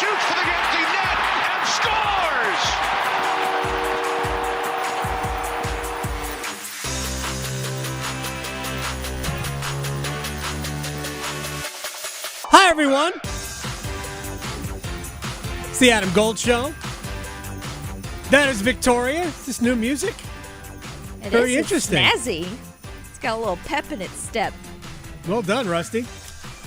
shoots for the empty net and scores! Hi, everyone. It's the Adam Gold Show. That is Victoria. Is this new music? Very interesting. Snazzy. It's got a little pep in its step. Well done, Rusty.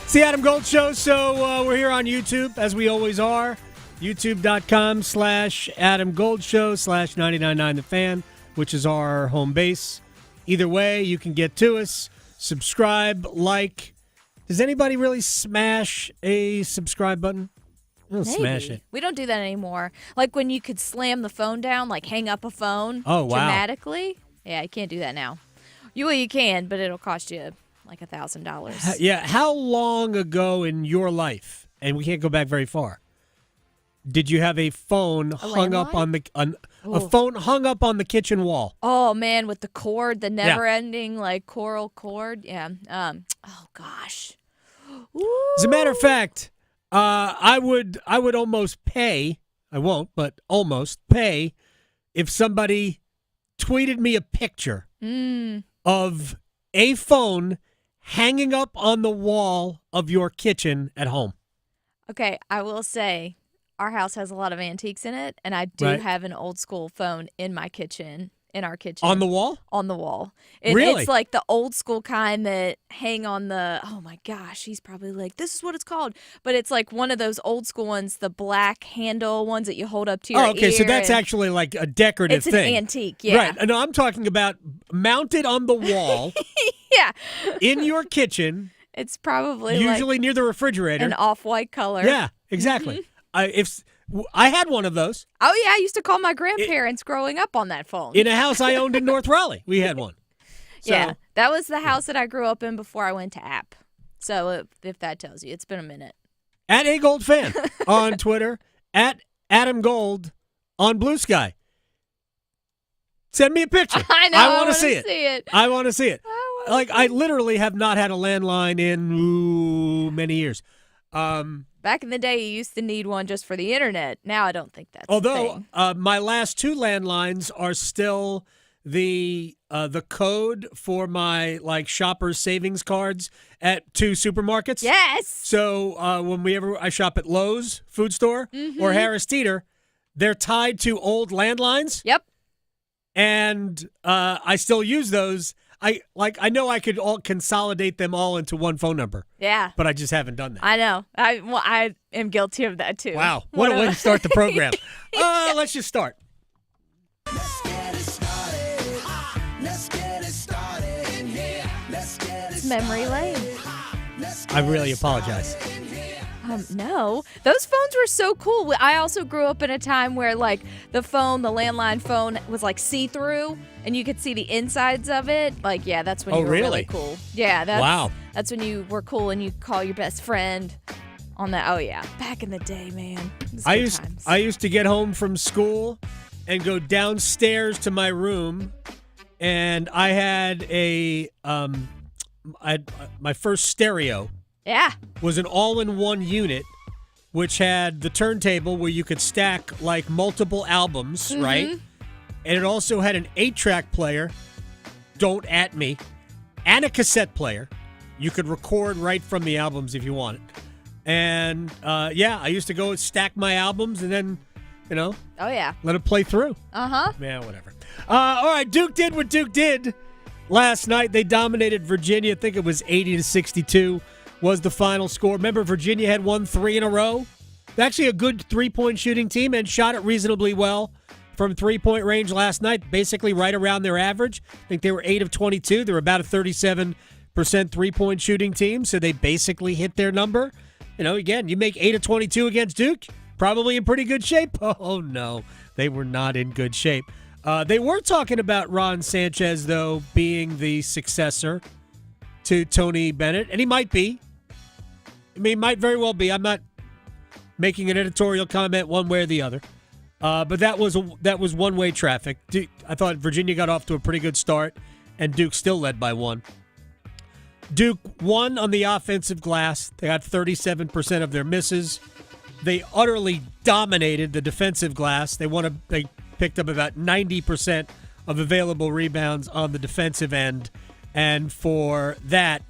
It's the Adam Gold Show. So we're here on YouTube, as we always are. YouTube.com/Adam Gold Show /999 The Fan, which is our home base. Either way, you can get to us. Subscribe, like. Does anybody really smash a subscribe button? Maybe. Smash it. We don't do that anymore. Like when you could slam the phone down, like hang up a phone dramatically. Yeah, you can't do that now. You can, but it'll cost you like $1,000. Yeah. How long ago in your life, and we can't go back very far, did you have a phone hung up on the phone hung up on the kitchen wall? Oh man, with the cord, the never-ending like coral cord. Yeah. Oh gosh. Ooh. As a matter of fact, I would almost pay. I won't, but almost pay if somebody tweeted me a picture of a phone hanging up on the wall of your kitchen at home. Okay, I will say our house has a lot of antiques in it, and I do have an old school phone in my kitchen, in our kitchen. On the wall? On the wall. Really? It's like the old school kind that hang on the, oh my gosh, he's probably like, this is what it's called. But it's like one of those old school ones, the black handle ones that you hold up to your ear. Oh, okay, so that's actually like a decorative thing. It's an antique, yeah. Right, no, I'm talking about mounted on the wall. Yeah. In your kitchen. It's probably usually near the refrigerator. An off-white color. Yeah, exactly. I had one of those. Oh, yeah. I used to call my grandparents growing up on that phone. In a house I owned in North Raleigh. We had one. So, yeah. That was the house that I grew up in before I went to App. So if that tells you, it's been a minute. At A Gold Fan on Twitter. At Adam Gold on Blue Sky. Send me a picture. I know. I want to see it. I want to see it. I literally have not had a landline in many years. Back in the day, you used to need one just for the internet. Now I don't think that's Although my last two landlines are still the code for my shoppers savings cards at two supermarkets. Yes. So I shop at Lowe's food store or Harris Teeter, they're tied to old landlines. Yep. And I still use those. I know I could all consolidate them all into one phone number. Yeah. But I just haven't done that. I know. I am guilty of that too. Wow. What a way to start the program. Let's just start. Let's get it started. Let's get it started in here. Let's get it It's memory lane. I really apologize. No. Those phones were so cool. I also grew up in a time where, the landline phone was, see-through, and you could see the insides of it. That's when you were really cool. Yeah, that's when you were cool and you call your best friend on that. Oh, yeah. Back in the day, man. I used to get home from school and go downstairs to my room, and I had my first stereo. Yeah. Was an all-in-one unit, which had the turntable where you could stack multiple albums, right? And it also had an 8-track player, don't at me, and a cassette player. You could record right from the albums if you wanted. And I used to go stack my albums and then, oh yeah, let it play through. Yeah, whatever. All right, Duke did what Duke did last night. They dominated Virginia. I think it was 80-62. Was the final score. Remember, Virginia had won 3 in a row. Actually a good three-point shooting team and shot it reasonably well from three-point range last night, basically right around their average. I think they were 8 of 22. They were about a 37% three-point shooting team, so they basically hit their number. Again, you make 8 of 22 against Duke, probably in pretty good shape. Oh, no, they were not in good shape. They were talking about Ron Sanchez, though, being the successor to Tony Bennett, and he might be. He might very well be. I'm not making an editorial comment one way or the other. But that was one-way traffic. I thought Virginia got off to a pretty good start, and Duke still led by 1. Duke won on the offensive glass. They got 37% of their misses. they utterly dominated the defensive glass. They picked up about 90% of available rebounds on the defensive end, and for that,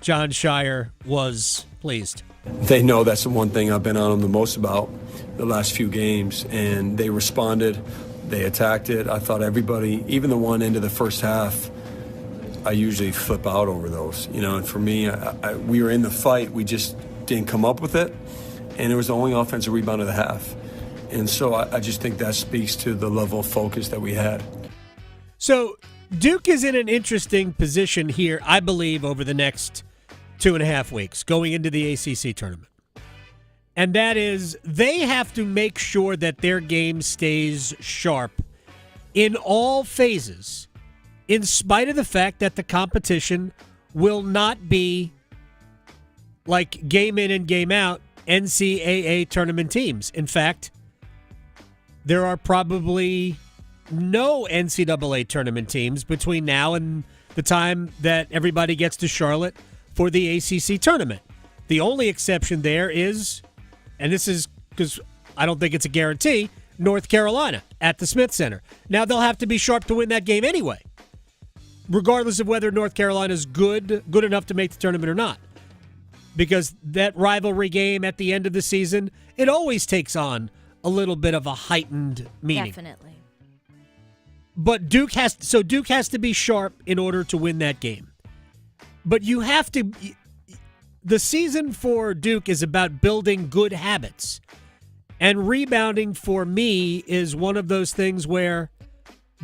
John Shire was pleased. They know that's the one thing I've been on them the most about the last few games, and they responded. They attacked it. I thought everybody, even the one into the first half, I usually flip out over those. And for me, we were in the fight. We just didn't come up with it, and it was the only offensive rebound of the half. And so I just think that speaks to the level of focus that we had. So Duke is in an interesting position here, I believe, over the next 2.5 weeks going into the ACC tournament. And that is, they have to make sure that their game stays sharp in all phases, in spite of the fact that the competition will not be like game in and game out NCAA tournament teams. In fact, there are probably no NCAA tournament teams between now and the time that everybody gets to Charlotte for the ACC tournament. The only exception there is, and this is because I don't think it's a guarantee, North Carolina at the Smith Center. Now, they'll have to be sharp to win that game anyway, regardless of whether North Carolina is good enough to make the tournament or not. Because that rivalry game at the end of the season, it always takes on a little bit of a heightened meaning. Definitely. But Duke has to be sharp in order to win that game. But you have to. The season for Duke is about building good habits. And rebounding for me is one of those things where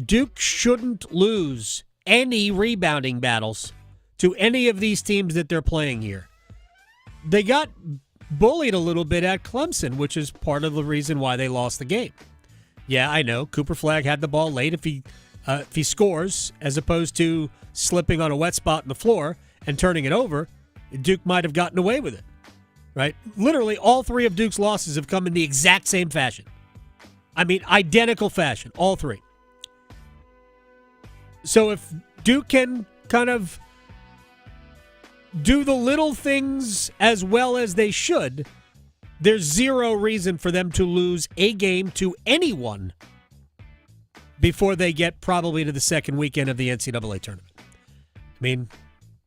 Duke shouldn't lose any rebounding battles to any of these teams that they're playing here. They got bullied a little bit at Clemson, which is part of the reason why they lost the game. Yeah, I know. Cooper Flagg had the ball late. If he scores, as opposed to slipping on a wet spot in the floor and turning it over, Duke might have gotten away with it, right? Literally, all three of Duke's losses have come in the exact same fashion. I mean, identical fashion, all three. So if Duke can kind of do the little things as well as they should, there's zero reason for them to lose a game to anyone before they get probably to the second weekend of the NCAA tournament. I mean,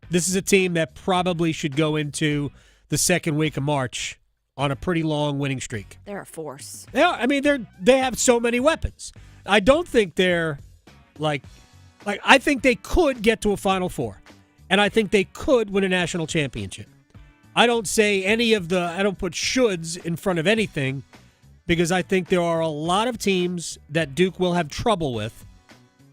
this is a team that probably should go into the second week of March on a pretty long winning streak. They're a force. Yeah, I mean, they have so many weapons. I don't think they're like I think they could get to a Final Four, and I think they could win a national championship. I don't say I don't put shoulds in front of anything, because I think there are a lot of teams that Duke will have trouble with.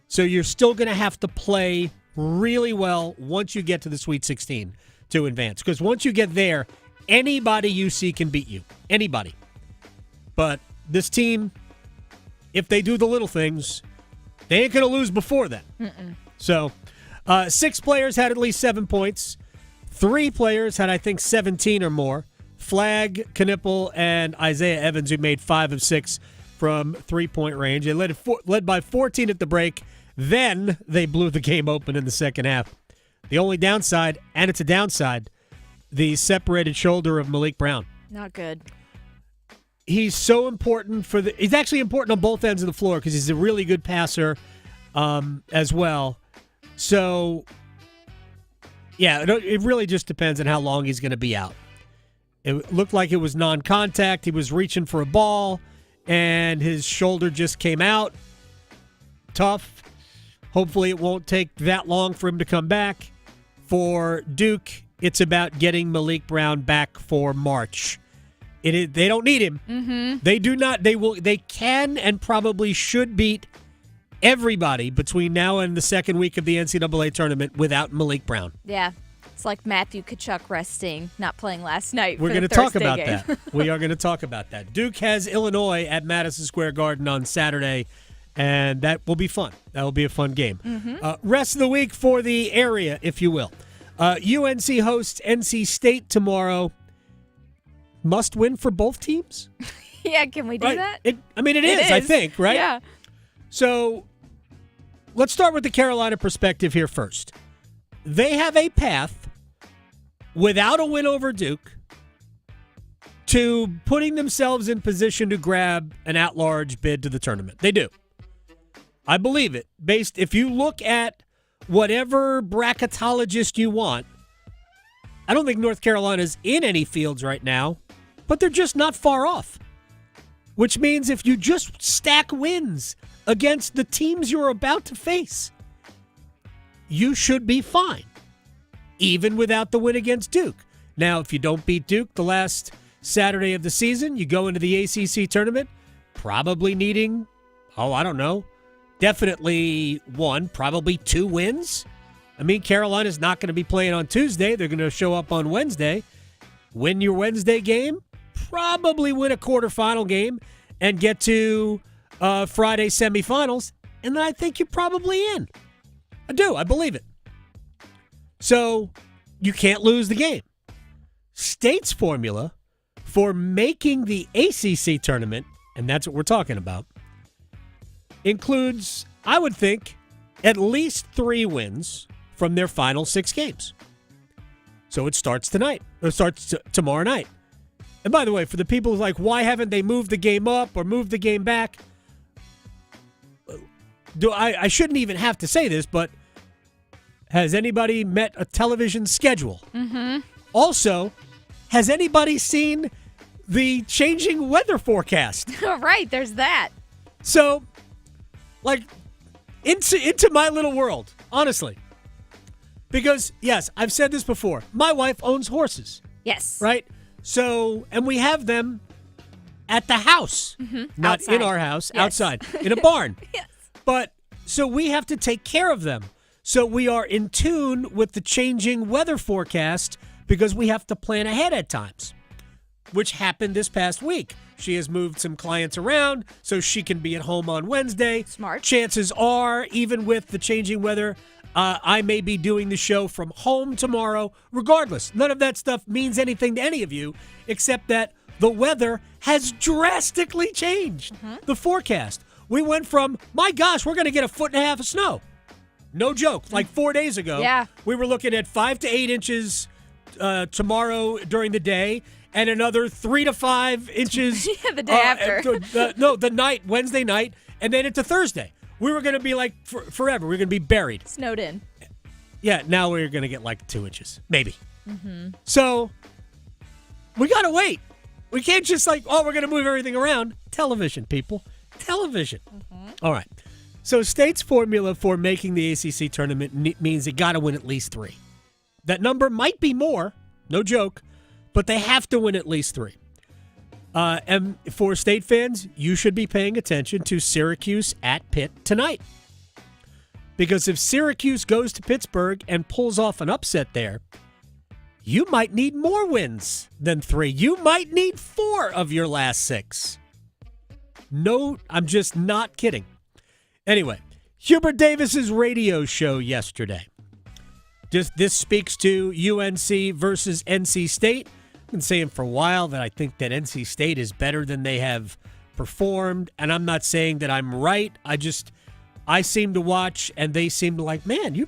So you're still going to have to play really well once you get to the Sweet 16 to advance. Because once you get there, anybody you see can beat you. Anybody. But this team, if they do the little things, they ain't going to lose before then. So 6 players had at least 7 points. 3 players had, I think, 17 or more. Flagg, Knipple, and Isaiah Evans, who made 5 of 6 from three-point range. They led by 14 at the break. Then they blew the game open in the second half. The only downside, and it's a downside, the separated shoulder of Malik Brown. Not good. He's so important he's actually important on both ends of the floor because he's a really good passer as well. So, yeah, it really just depends on how long he's going to be out. It looked like it was non-contact. He was reaching for a ball, and his shoulder just came out. Tough. Hopefully it won't take that long for him to come back. For Duke, it's about getting Malik Brown back for March. They don't need him. Mm-hmm. They do not. They can and probably should beat everybody between now and the second week of the NCAA tournament without Malik Brown. Yeah. It's like Matthew Tkachuk resting, not playing last night. We're going to talk about that. We are going to talk about that. Duke has Illinois at Madison Square Garden on Saturday, and that will be fun. That will be a fun game. Mm-hmm. Rest of the week for the area, if you will. UNC hosts NC State tomorrow. Must win for both teams? Yeah, can we do that? It is, I think, right? Yeah. So let's start with the Carolina perspective here first. They have a path without a win over Duke to putting themselves in position to grab an at-large bid to the tournament. They do. I believe it. If you look at whatever bracketologist you want, I don't think North Carolina's in any fields right now, but they're just not far off. Which means if you just stack wins against the teams you're about to face, you should be fine, even without the win against Duke. Now, if you don't beat Duke the last Saturday of the season, you go into the ACC tournament probably needing, definitely one, probably 2 wins. I mean, Carolina's not going to be playing on Tuesday. They're going to show up on Wednesday. Win your Wednesday game, probably win a quarterfinal game, and get to Friday semifinals, and then I think you're probably in. I do. I believe it. So you can't lose the game. State's formula for making the ACC tournament, and that's what we're talking about, includes, I would think, at least 3 wins from their final 6 games. So it starts tonight. Or starts tomorrow night. And by the way, for the people who are like, why haven't they moved the game up or moved the game back? I shouldn't even have to say this, but has anybody met a television schedule? Mm-hmm. Also, has anybody seen the changing weather forecast? Right, there's that. So, into my little world, honestly. Because, yes, I've said this before. My wife owns horses. Yes. Right? So, and we have them at the house. Mm-hmm. Not outside. in our house, yes. outside, in a barn. Yes. But, so we have to take care of them. So we are in tune with the changing weather forecast because we have to plan ahead at times, which happened this past week. She has moved some clients around so she can be at home on Wednesday. Smart. Chances are, even with the changing weather, I may be doing the show from home tomorrow. Regardless, none of that stuff means anything to any of you, except that the weather has drastically changed. Mm-hmm. The forecast. We went from, my gosh, we're going to get 1.5 feet of snow. No joke. Like 4 days ago, we were looking at 5 to 8 inches tomorrow during the day, and another 3 to 5 inches the day after. Wednesday night, and then into Thursday. We were going to be like forever. We were going to be buried. Snowed in. Yeah, now we're going to get like 2 inches, maybe. Mm-hmm. So we got to wait. We can't just we're going to move everything around. Television, people. Television. Mm-hmm. All right. So State's formula for making the ACC tournament means they got to win at least 3. That number might be more, no joke, but they have to win at least 3. And for State fans, you should be paying attention to Syracuse at Pitt tonight. Because if Syracuse goes to Pittsburgh and pulls off an upset there, you might need more wins than 3. You might need 4 of your last 6. No, I'm just not kidding. Anyway, Hubert Davis's radio show yesterday. This speaks to UNC versus NC State. I've been saying for a while that I think that NC State is better than they have performed, and I'm not saying that I'm right. I seem to watch, and they seem to like, man,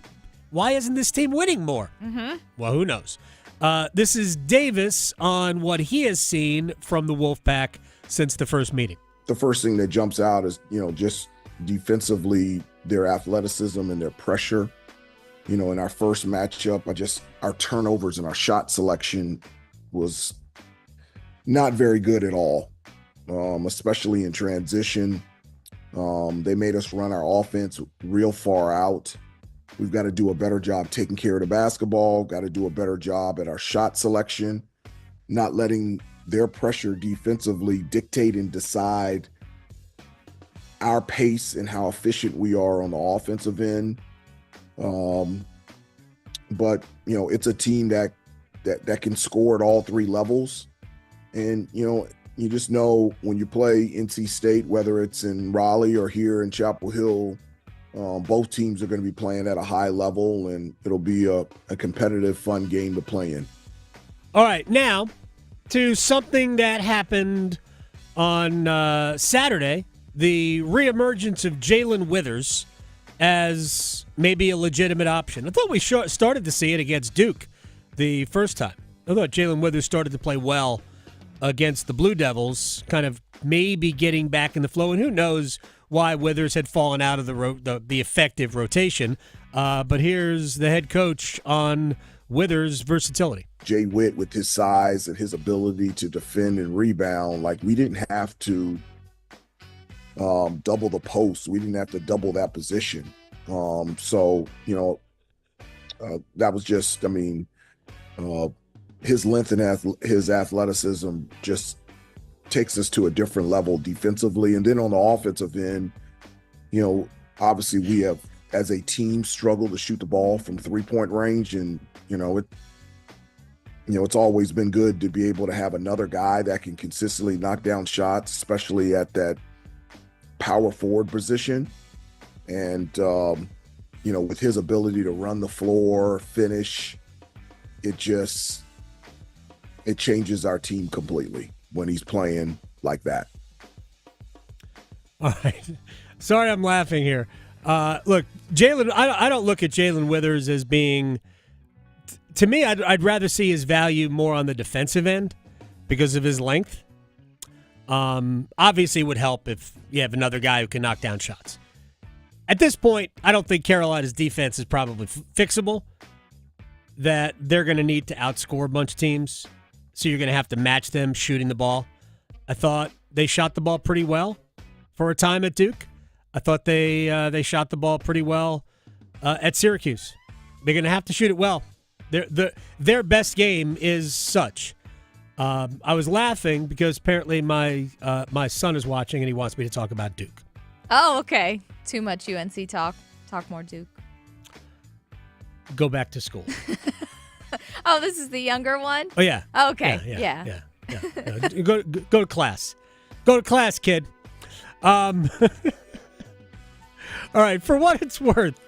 why isn't this team winning more? Mm-hmm. Well, who knows? This is Davis on what he has seen from the Wolfpack since the first meeting. The first thing that jumps out is, just defensively, their athleticism and their pressure. In our first matchup, our turnovers and our shot selection was not very good at all, especially in transition. They made us run our offense real far out. We've got to do a better job taking care of the basketball, got to do a better job at our shot selection, not letting their pressure defensively dictate and decide our pace and how efficient we are on the offensive end. But it's a team that can score at all 3 levels. And, you just know when you play NC State, whether it's in Raleigh or here in Chapel Hill, both teams are going to be playing at a high level, and it'll be a competitive, fun game to play in. All right, now to something that happened on Saturday, the reemergence of Jaylen Withers as maybe a legitimate option. I thought we started to see it against Duke the first time. I thought Jaylen Withers started to play well against the Blue Devils, kind of maybe getting back in the flow. And who knows why Withers had fallen out of the effective rotation. But here's the head coach on Withers' versatility. Jay Witt, with his size and his ability to defend and rebound, like, we didn't have to double the post. We didn't have to double that position. So, that was just, his length and his athleticism just takes us to a different level defensively. And then on the offensive end, obviously we have, as a team, struggled to shoot the ball from 3-point range. And, it's always been good to be able to have another guy that can consistently knock down shots, especially at that power forward position. And, with his ability to run the floor, finish, it changes our team completely when he's playing like that. All right. Sorry I'm laughing here. Look, Jaylen, I don't look at Jaylen Withers as being, to me, I'd rather see his value more on the defensive end because of his length. Obviously, it would help if you have another guy who can knock down shots. At this point, I don't think Carolina's defense is probably fixable, that they're going to need to outscore a bunch of teams, so you're going to have to match them shooting the ball. I thought they shot the ball pretty well for a time at Duke. I thought they shot the ball pretty well at Syracuse. They're going to have to shoot it well. Their best game is such. I was laughing because apparently my son is watching and he wants me to talk about Duke. Oh, okay. Too much UNC talk. Talk more Duke. Go back to school. Oh, this is the younger one? Oh, yeah. Okay. Yeah. Go to class. Go to class, kid. All right, for what it's worth.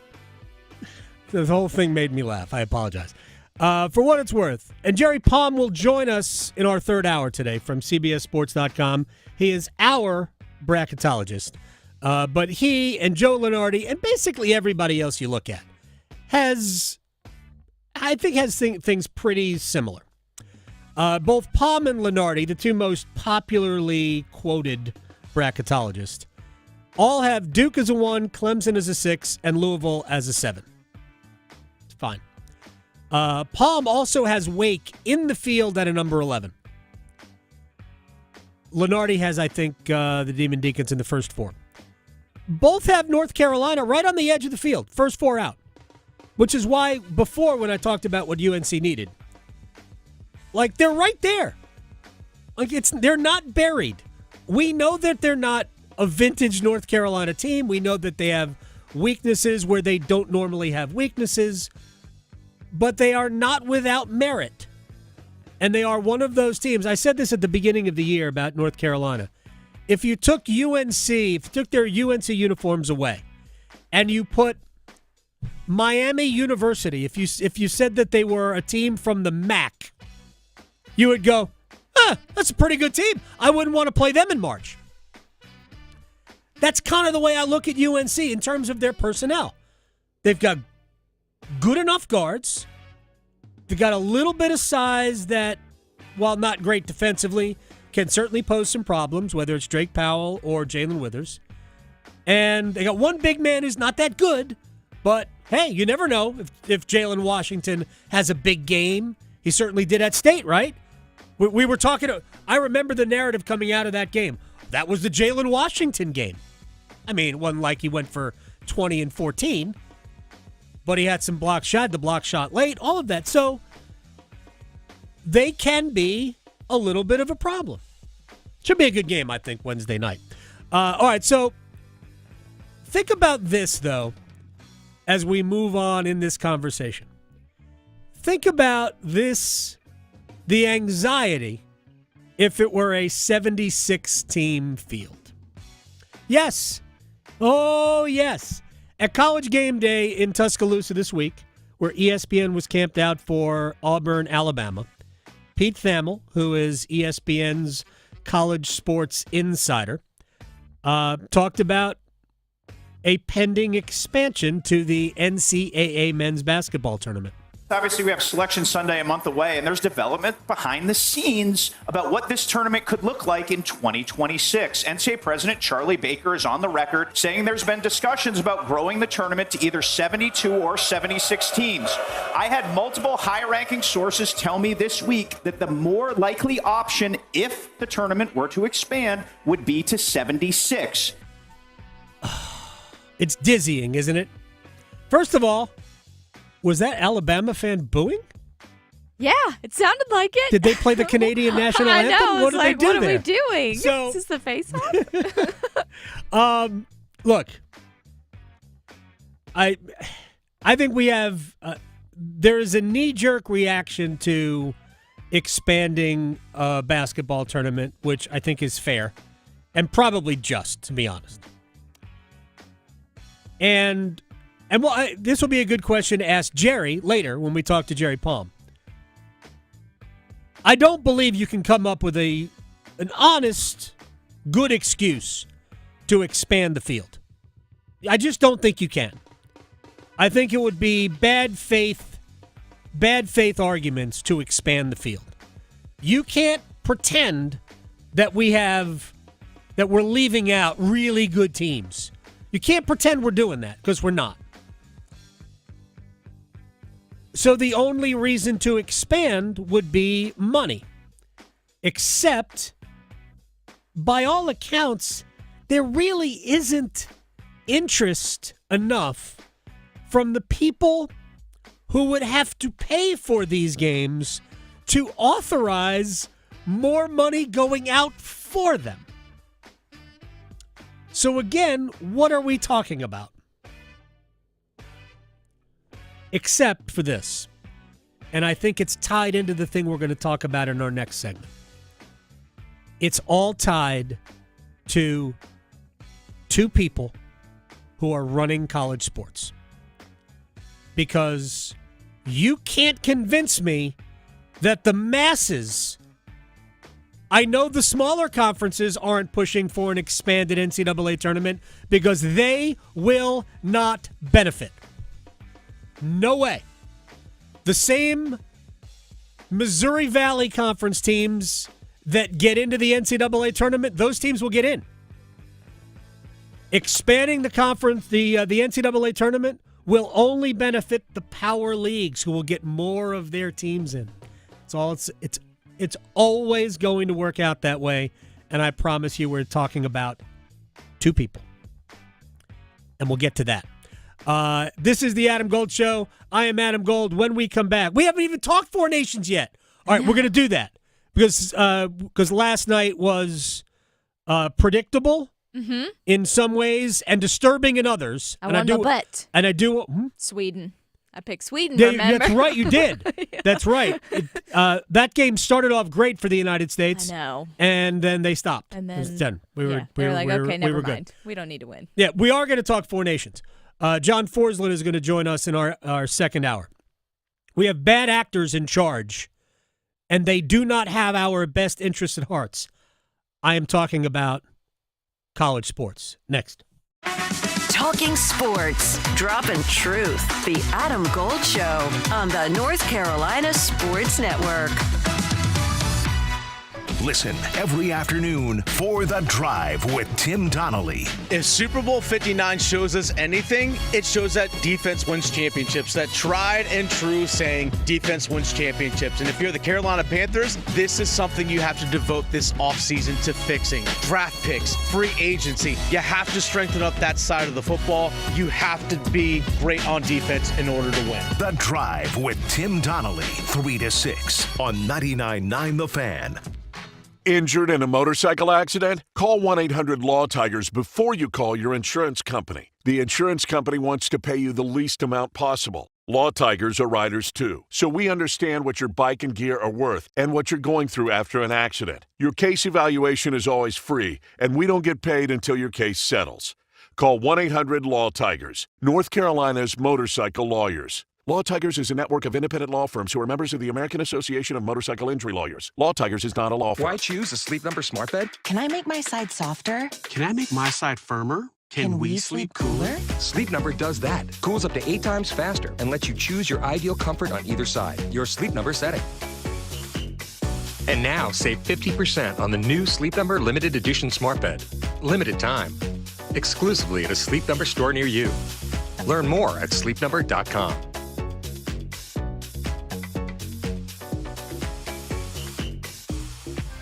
The whole thing made me laugh. I apologize. For what it's worth. And Jerry Palm will join us in our third hour today from CBSSports.com. He is our bracketologist. But he and Joe Lunardi and basically everybody else you look at has things pretty similar. Both Palm and Lunardi, the two most popularly quoted bracketologists, all have Duke as a 1, Clemson as a 6, and Louisville as a 7. It's fine. Palm also has Wake in the field at a number 11. Lunardi has, I think, the Demon Deacons in the first 4. Both have North Carolina right on the edge of the field, first 4 out, which is why before when I talked about what UNC needed, like, they're right there. Like, they're not buried. We know that they're not a vintage North Carolina team. We know that they have weaknesses where they don't normally have weaknesses, but they are not without merit. And they are one of those teams. I said this at the beginning of the year about North Carolina. If you took their UNC uniforms away and you put Miami University, if you said that they were a team from the MAC, you would go, that's a pretty good team. I wouldn't want to play them in March. That's kind of the way I look at UNC in terms of their personnel. They've got good enough guards. They've got a little bit of size that, while not great defensively, can certainly pose some problems, whether it's Drake Powell or Jaylen Withers. And they got one big man who's not that good, but hey, you never know if Jalen Washington has a big game. He certainly did at State, right? We were talking, I remember the narrative coming out of that game. That was the Jalen Washington game. I mean, it wasn't like he went for 20 and 14, but he had some block shot, the block shot late, all of that. So they can be a little bit of a problem. Should be a good game, I think, Wednesday night. All right, so think about this, though, as we move on in this conversation. Think about this, the anxiety, if it were a 76-team field. Yes. Oh, yes. At College Game Day in Tuscaloosa this week, where ESPN was camped out for Auburn, Alabama, Pete Thamel, who is ESPN's college sports insider, talked about a pending expansion to the NCAA men's basketball tournament. Obviously, we have Selection Sunday a month away, and there's development behind the scenes about what this tournament could look like in 2026. NCAA President Charlie Baker is on the record saying there's been discussions about growing the tournament to either 72 or 76 teams. I had multiple high-ranking sources tell me this week that the more likely option, if the tournament were to expand, would be to 76. It's dizzying, isn't it? First of all, was that Alabama fan booing? Yeah, it sounded like it. Did they play the Canadian national anthem? I know. What did like, they do what there? are we doing? So, is this the face-off? Look, I think we have there is a knee-jerk reaction to expanding a basketball tournament, which I think is fair and probably just, to be honest. And well, this will be a good question to ask Jerry later when we talk to Jerry Palm. I don't believe you can come up with an honest, good excuse to expand the field. I just don't think you can. I think it would be bad faith arguments to expand the field. You can't pretend that we're leaving out really good teams. You can't pretend we're doing that because we're not. So the only reason to expand would be money. Except, by all accounts, there really isn't interest enough from the people who would have to pay for these games to authorize more money going out for them. So again, what are we talking about? Except for this. And I think it's tied into the thing we're going to talk about in our next segment. It's all tied to two people who are running college sports. Because you can't convince me that the masses, I know the smaller conferences aren't pushing for an expanded NCAA tournament because they will not benefit. No way. The same Missouri Valley Conference teams that get into the NCAA tournament, those teams will get in. Expanding the conference, the NCAA tournament, will only benefit the power leagues who will get more of their teams in. It's always going to work out that way, and I promise you we're talking about two people. And we'll get to that. This is the Adam Gold Show. I am Adam Gold. When we come back, we haven't even talked Four Nations yet. All right, we're going to do that because last night was predictable in some ways and disturbing in others. I won the bet. And I do. Sweden. I picked Sweden, remember? That's right, you did. Yeah. That's right. That game started off great for the United States. I know. And then they stopped. And then it was done. We were like, okay, never mind. Good. We don't need to win. Yeah, we are going to talk Four Nations. John Forsland is going to join us in our second hour. We have bad actors in charge, and they do not have our best interests at hearts. I am talking about college sports. Next. Talking sports, dropping truth. The Adam Gold Show on the North Carolina Sports Network. Listen every afternoon for The Drive with Tim Donnelly. If Super Bowl 59 shows us anything, it shows that defense wins championships. That tried and true saying, defense wins championships. And if you're the Carolina Panthers, this is something you have to devote this offseason to fixing. Draft picks, free agency. You have to strengthen up that side of the football. You have to be great on defense in order to win. The Drive with Tim Donnelly, 3 to 6 on 99.9 The Fan. Injured in a motorcycle accident? Call 1-800-LAW-TIGERS before you call your insurance company. The insurance company wants to pay you the least amount possible. Law Tigers are riders too, so we understand what your bike and gear are worth and what you're going through after an accident. Your case evaluation is always free, and we don't get paid until your case settles. Call 1-800-LAW-TIGERS, North Carolina's motorcycle lawyers. Law Tigers is a network of independent law firms who are members of the American Association of Motorcycle Injury Lawyers. Law Tigers is not a law firm. Why choose a Sleep Number smart bed? Can I make my side softer? Can I make my side firmer? Can we sleep cooler? Sleep Number does that. Cools up to 8 times faster and lets you choose your ideal comfort on either side. Your Sleep Number setting. And now save 50% on the new Sleep Number Limited Edition Smart Bed. Limited time. Exclusively at a Sleep Number store near you. Learn more at sleepnumber.com.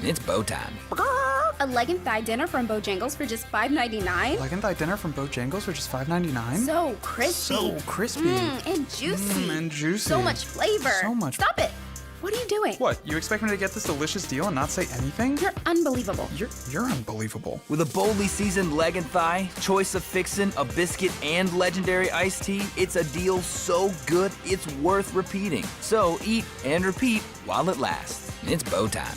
It's bow time. A leg and thigh dinner from Bojangles for just $5.99? Leg and thigh dinner from Bojangles for just $5.99? So crispy. So crispy. And juicy. And juicy. So much flavor. So much. Stop it. What are you doing? What, you expect me to get this delicious deal and not say anything? You're unbelievable. You're unbelievable. With a boldly seasoned leg and thigh, choice of fixin', a biscuit, and legendary iced tea, it's a deal so good it's worth repeating. So eat and repeat while it lasts. It's bow time.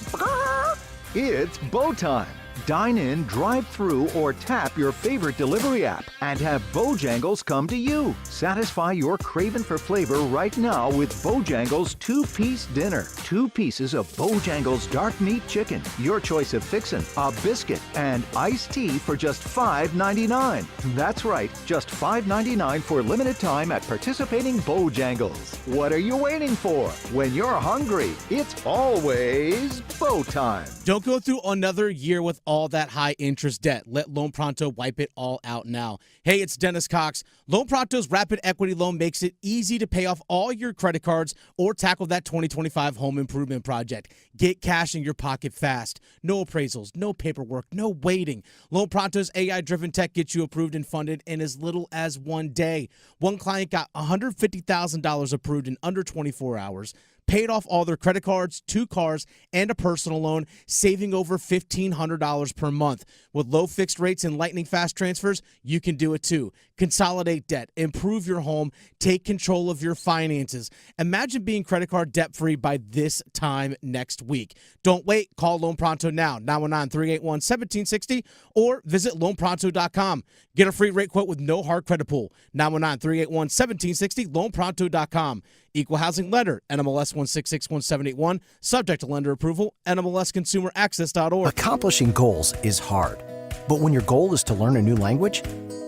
It's bow time. Dine in, drive through, or tap your favorite delivery app and have Bojangles come to you. Satisfy your craving for flavor right now with Bojangles 2-piece dinner. 2 pieces of Bojangles dark meat chicken, your choice of fixin', a biscuit, and iced tea for just $5.99. That's right, just $5.99 for limited time at participating Bojangles. What are you waiting for? When you're hungry, it's always bow time. Don't go through another year with all that high interest debt. Let Loan Pronto wipe it all out now. Hey, it's Dennis Cox. Loan Pronto's Rapid Equity Loan makes it easy to pay off all your credit cards or tackle that 2025 home improvement project. Get cash in your pocket fast. No appraisals, no paperwork, no waiting. Loan Pronto's AI-driven tech gets you approved and funded in as little as 1 day. One client got $150,000 approved in under 24 hours. Paid off all their credit cards, 2 cars, and a personal loan, saving over $1,500 per month. With low fixed rates and lightning fast transfers, you can do it too. Consolidate debt, improve your home, take control of your finances. Imagine being credit card debt-free by this time next week. Don't wait. Call Loan Pronto now, 919-381-1760, or visit loanpronto.com. Get a free rate quote with no hard credit pull, 919-381-1760, loanpronto.com. Equal housing lender, NMLS 1661781, subject to lender approval, NMLSconsumeraccess.org. Accomplishing goals is hard, but when your goal is to learn a new language,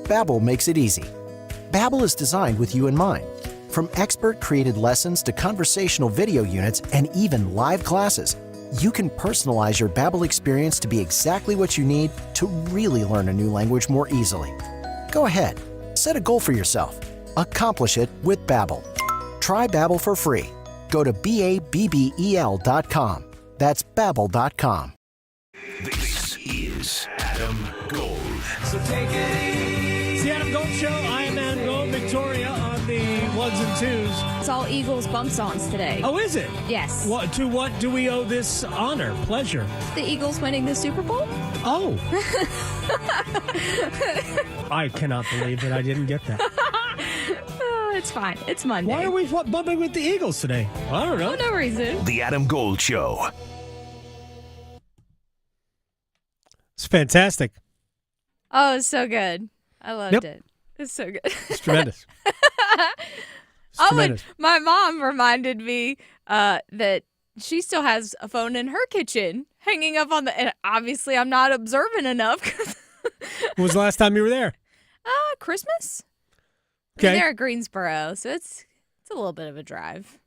Babbel makes it easy. Babbel is designed with you in mind. From expert-created lessons to conversational video units and even live classes, you can personalize your Babbel experience to be exactly what you need to really learn a new language more easily. Go ahead, set a goal for yourself. Accomplish it with Babbel. Try Babbel for free. Go to BABBEL.com. That's Babbel.com. This is Adam Gold. So take it easy. It's the Adam Gold Show. I am Adam Gold. Victoria on the ones and twos. It's all Eagles bump songs today. Oh, is it? Yes. To what do we owe this honor, pleasure? The Eagles winning the Super Bowl? Oh. I cannot believe that I didn't get that. It's fine. It's Monday. Why are we bumping with the Eagles today? I don't know. Oh, no reason. The Adam Gold Show. It's fantastic. Oh, it's so good. I loved it. It's so good. It's tremendous. And my mom reminded me that she still has a phone in her kitchen hanging up on and obviously I'm not observant enough. When was the last time you were there? Christmas. Okay. I mean, they're at Greensboro, so it's a little bit of a drive.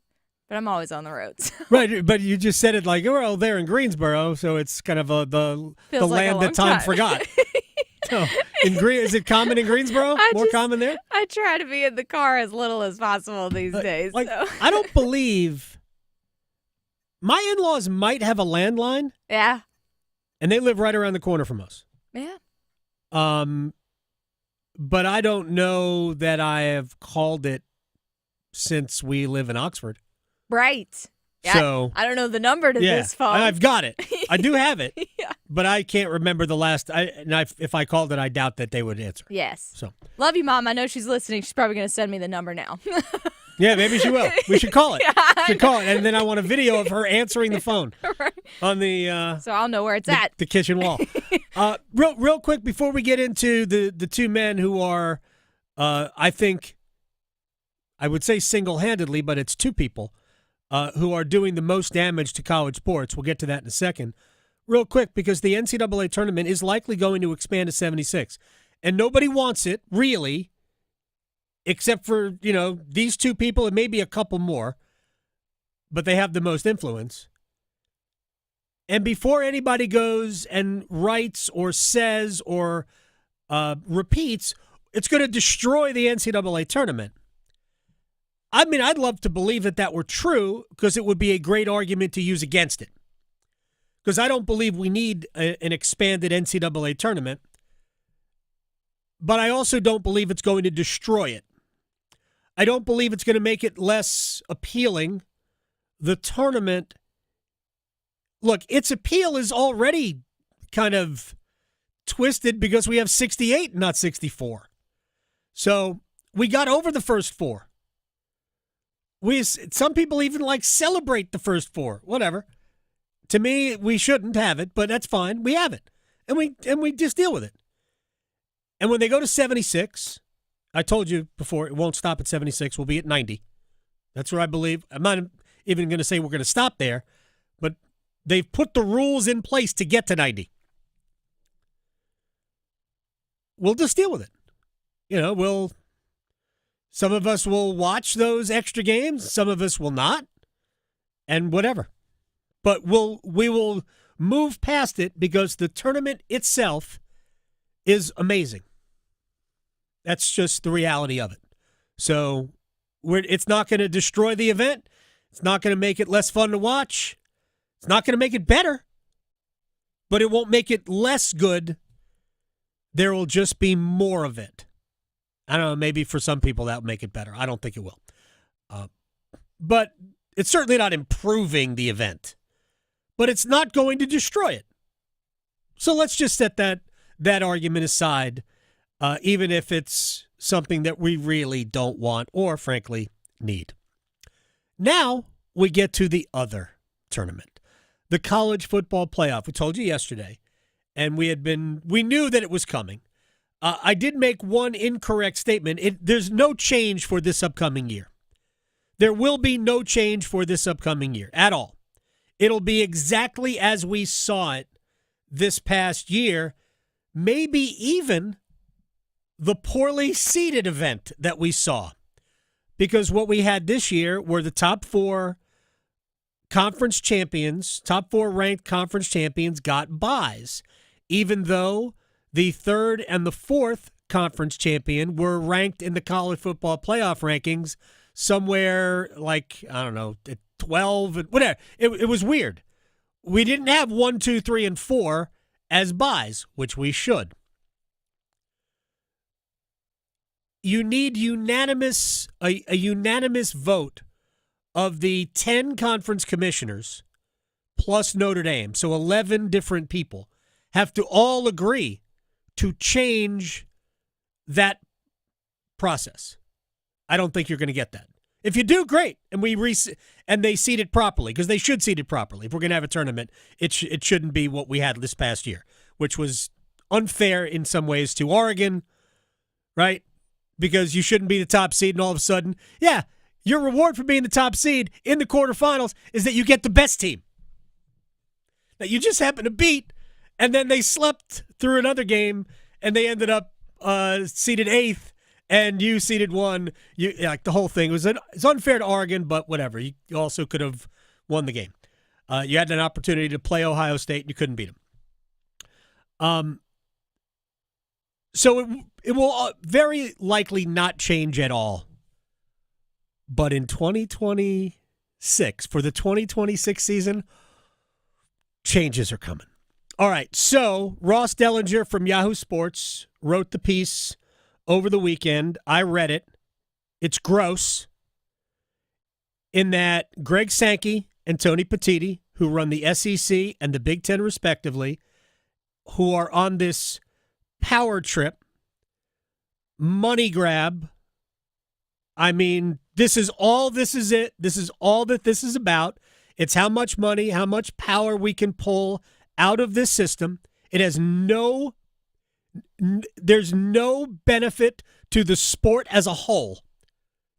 But I'm always on the road. So. Right, but you just said it like, well, they're in Greensboro, so it's kind of the land that time forgot. So, is it common in Greensboro? More common there? I try to be in the car as little as possible these days. So. I don't believe my in-laws might have a landline. Yeah. And they live right around the corner from us. Yeah. But I don't know that I have called it since we live in Oxford. Right. Yeah, so I don't know the number to this phone. I've got it. I do have it. Yeah. But I can't remember the last. If I called it, I doubt that they would answer. Yes. So love you, Mom. I know she's listening. She's probably going to send me the number now. Yeah, maybe she will. We should call it. Call it, and then I want a video of her answering the phone on the. So I'll know where it's at. The kitchen wall. Real quick before we get into the two men who are, I think, I would say single-handedly, but it's two people who are doing the most damage to college sports. We'll get to that in a second. Real quick, because the NCAA tournament is likely going to expand to 76. and nobody wants it, really, except for, these two people and maybe a couple more, but they have the most influence. And before anybody goes and writes or says or repeats, it's going to destroy the NCAA tournament. I mean, I'd love to believe that were true because it would be a great argument to use against it. Because I don't believe we need an expanded NCAA tournament. But I also don't believe it's going to destroy it. I don't believe it's going to make it less appealing. The tournament, look, its appeal is already kind of twisted because we have 68, not 64. So we got over the first four. Some people even celebrate the first four, whatever. To me, we shouldn't have it, but that's fine. We have it, and we just deal with it. And when they go to 76, I told you before, it won't stop at 76. We'll be at 90. That's what I believe. I'm not even going to say we're going to stop there, but they've put the rules in place to get to 90. We'll just deal with it. Some of us will watch those extra games. Some of us will not, and whatever. But we will move past it because the tournament itself is amazing. That's just the reality of it. So it's not going to destroy the event. It's not going to make it less fun to watch. It's not going to make it better. But it won't make it less good. There will just be more of it. I don't know, maybe for some people that will make it better. I don't think it will. But it's certainly not improving the event. But it's not going to destroy it. So let's just set that argument aside, even if it's something that we really don't want or, frankly, need. Now we get to the other tournament, the college football playoff. We told you yesterday, and we knew that it was coming. I did make one incorrect statement. There's no change for this upcoming year. There will be no change for this upcoming year at all. It'll be exactly as we saw it this past year, maybe even the poorly seeded event that we saw. Because what we had this year were the top four conference champions, top four ranked conference champions got byes, even though the third and the fourth conference champion were ranked in the college football playoff rankings somewhere like, I don't know, 12 and whatever. It was weird. We didn't have 1, 2, 3, and 4 as byes, which we should. You need a unanimous vote of the 10 conference commissioners plus Notre Dame. So 11 different people have to all agree to change that process. I don't think you're going to get that. If you do, great, and they seed it properly, because they should seed it properly. If we're going to have a tournament, it shouldn't be what we had this past year, which was unfair in some ways to Oregon, right? Because you shouldn't be the top seed, and all of a sudden, yeah, your reward for being the top seed in the quarterfinals is that you get the best team that you just happen to beat, and then they slept through another game, and they ended up seeded 8th. And you seeded 1. The whole thing it's unfair to Oregon, but whatever. You also could have won the game. You had an opportunity to play Ohio State, and you couldn't beat them. So it will very likely not change at all. But in 2026, for the 2026 season, changes are coming. All right, so Ross Dellinger from Yahoo Sports wrote the piece over the weekend. I read it. It's gross in that Greg Sankey and Tony Petitti, who run the SEC and the Big Ten respectively, who are on this power trip, money grab. I mean, this is it. This is all that this is about. It's how much money, how much power we can pull out of this system. It has there's no benefit to the sport as a whole.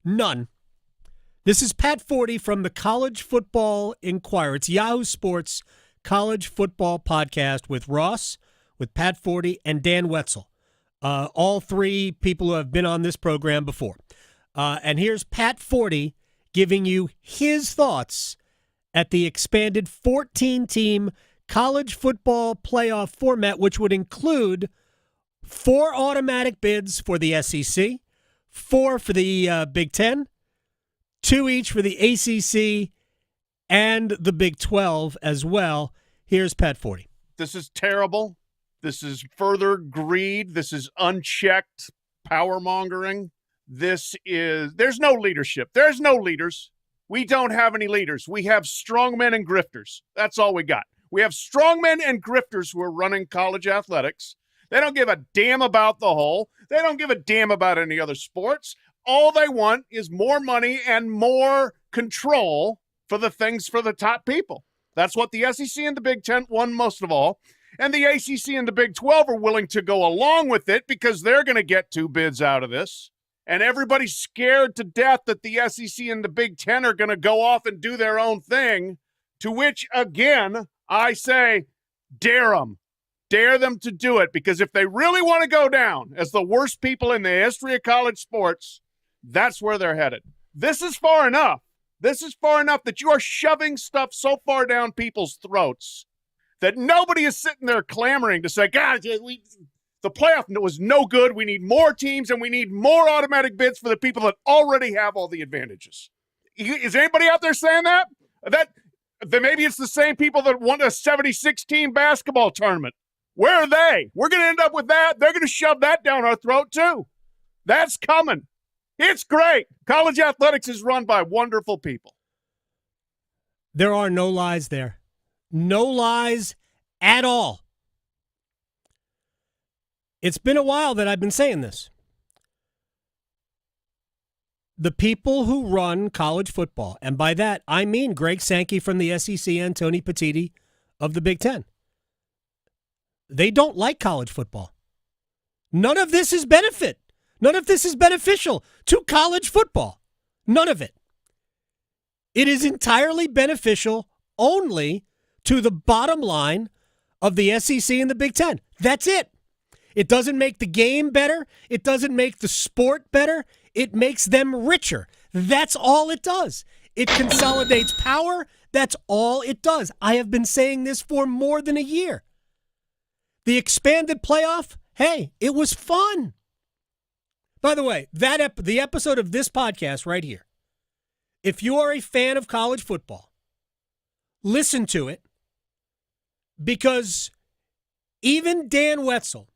None. This is Pat Forty from the College Football Inquirer. It's Yahoo Sports College Football Podcast with Ross, with Pat Forty, and Dan Wetzel. All three people who have been on this program before. And here's Pat Forty giving you his thoughts at the expanded 14-team college football playoff format, which would include 4 automatic bids for the SEC, 4 for the Big Ten, 2 each for the ACC and the Big 12 as well. Here's Pat Forty. This is terrible. This is further greed. This is unchecked power mongering. There's no leadership. There's no leaders. We don't have any leaders. We have strongmen and grifters. That's all we got. We have strongmen and grifters who are running college athletics. They don't give a damn about the whole. They don't give a damn about any other sports. All they want is more money and more control for the things for the top people. That's what the SEC and the Big Ten want most of all. And the ACC and the Big 12 are willing to go along with it because they're going to get 2 bids out of this. And everybody's scared to death that the SEC and the Big Ten are going to go off and do their own thing, to which, again, I say, dare them. Dare them to do it, because if they really want to go down as the worst people in the history of college sports, that's where they're headed. This is far enough. This is far enough that you are shoving stuff so far down people's throats that nobody is sitting there clamoring to say, God, the playoff was no good. We need more teams and we need more automatic bids for the people that already have all the advantages. Is anybody out there saying that? Then maybe it's the same people that won a 76-team basketball tournament. Where are they? We're going to end up with that. They're going to shove that down our throat too. That's coming. It's great. College athletics is run by wonderful people. There are no lies there. No lies at all. It's been a while that I've been saying this. The people who run college football, and by that I mean Greg Sankey from the SEC and Tony Petitti of the Big Ten, they don't like college football. None of this is benefit. None of this is beneficial to college football. None of it. It is entirely beneficial only to the bottom line of the SEC and the Big Ten. That's it. It doesn't make the game better. It doesn't make the sport better. It makes them richer. That's all it does. It consolidates power. That's all it does. I have been saying this for more than a year. The expanded playoff, hey, it was fun. By the way, the episode of this podcast right here, if you are a fan of college football, listen to it, because even Dan Wetzel,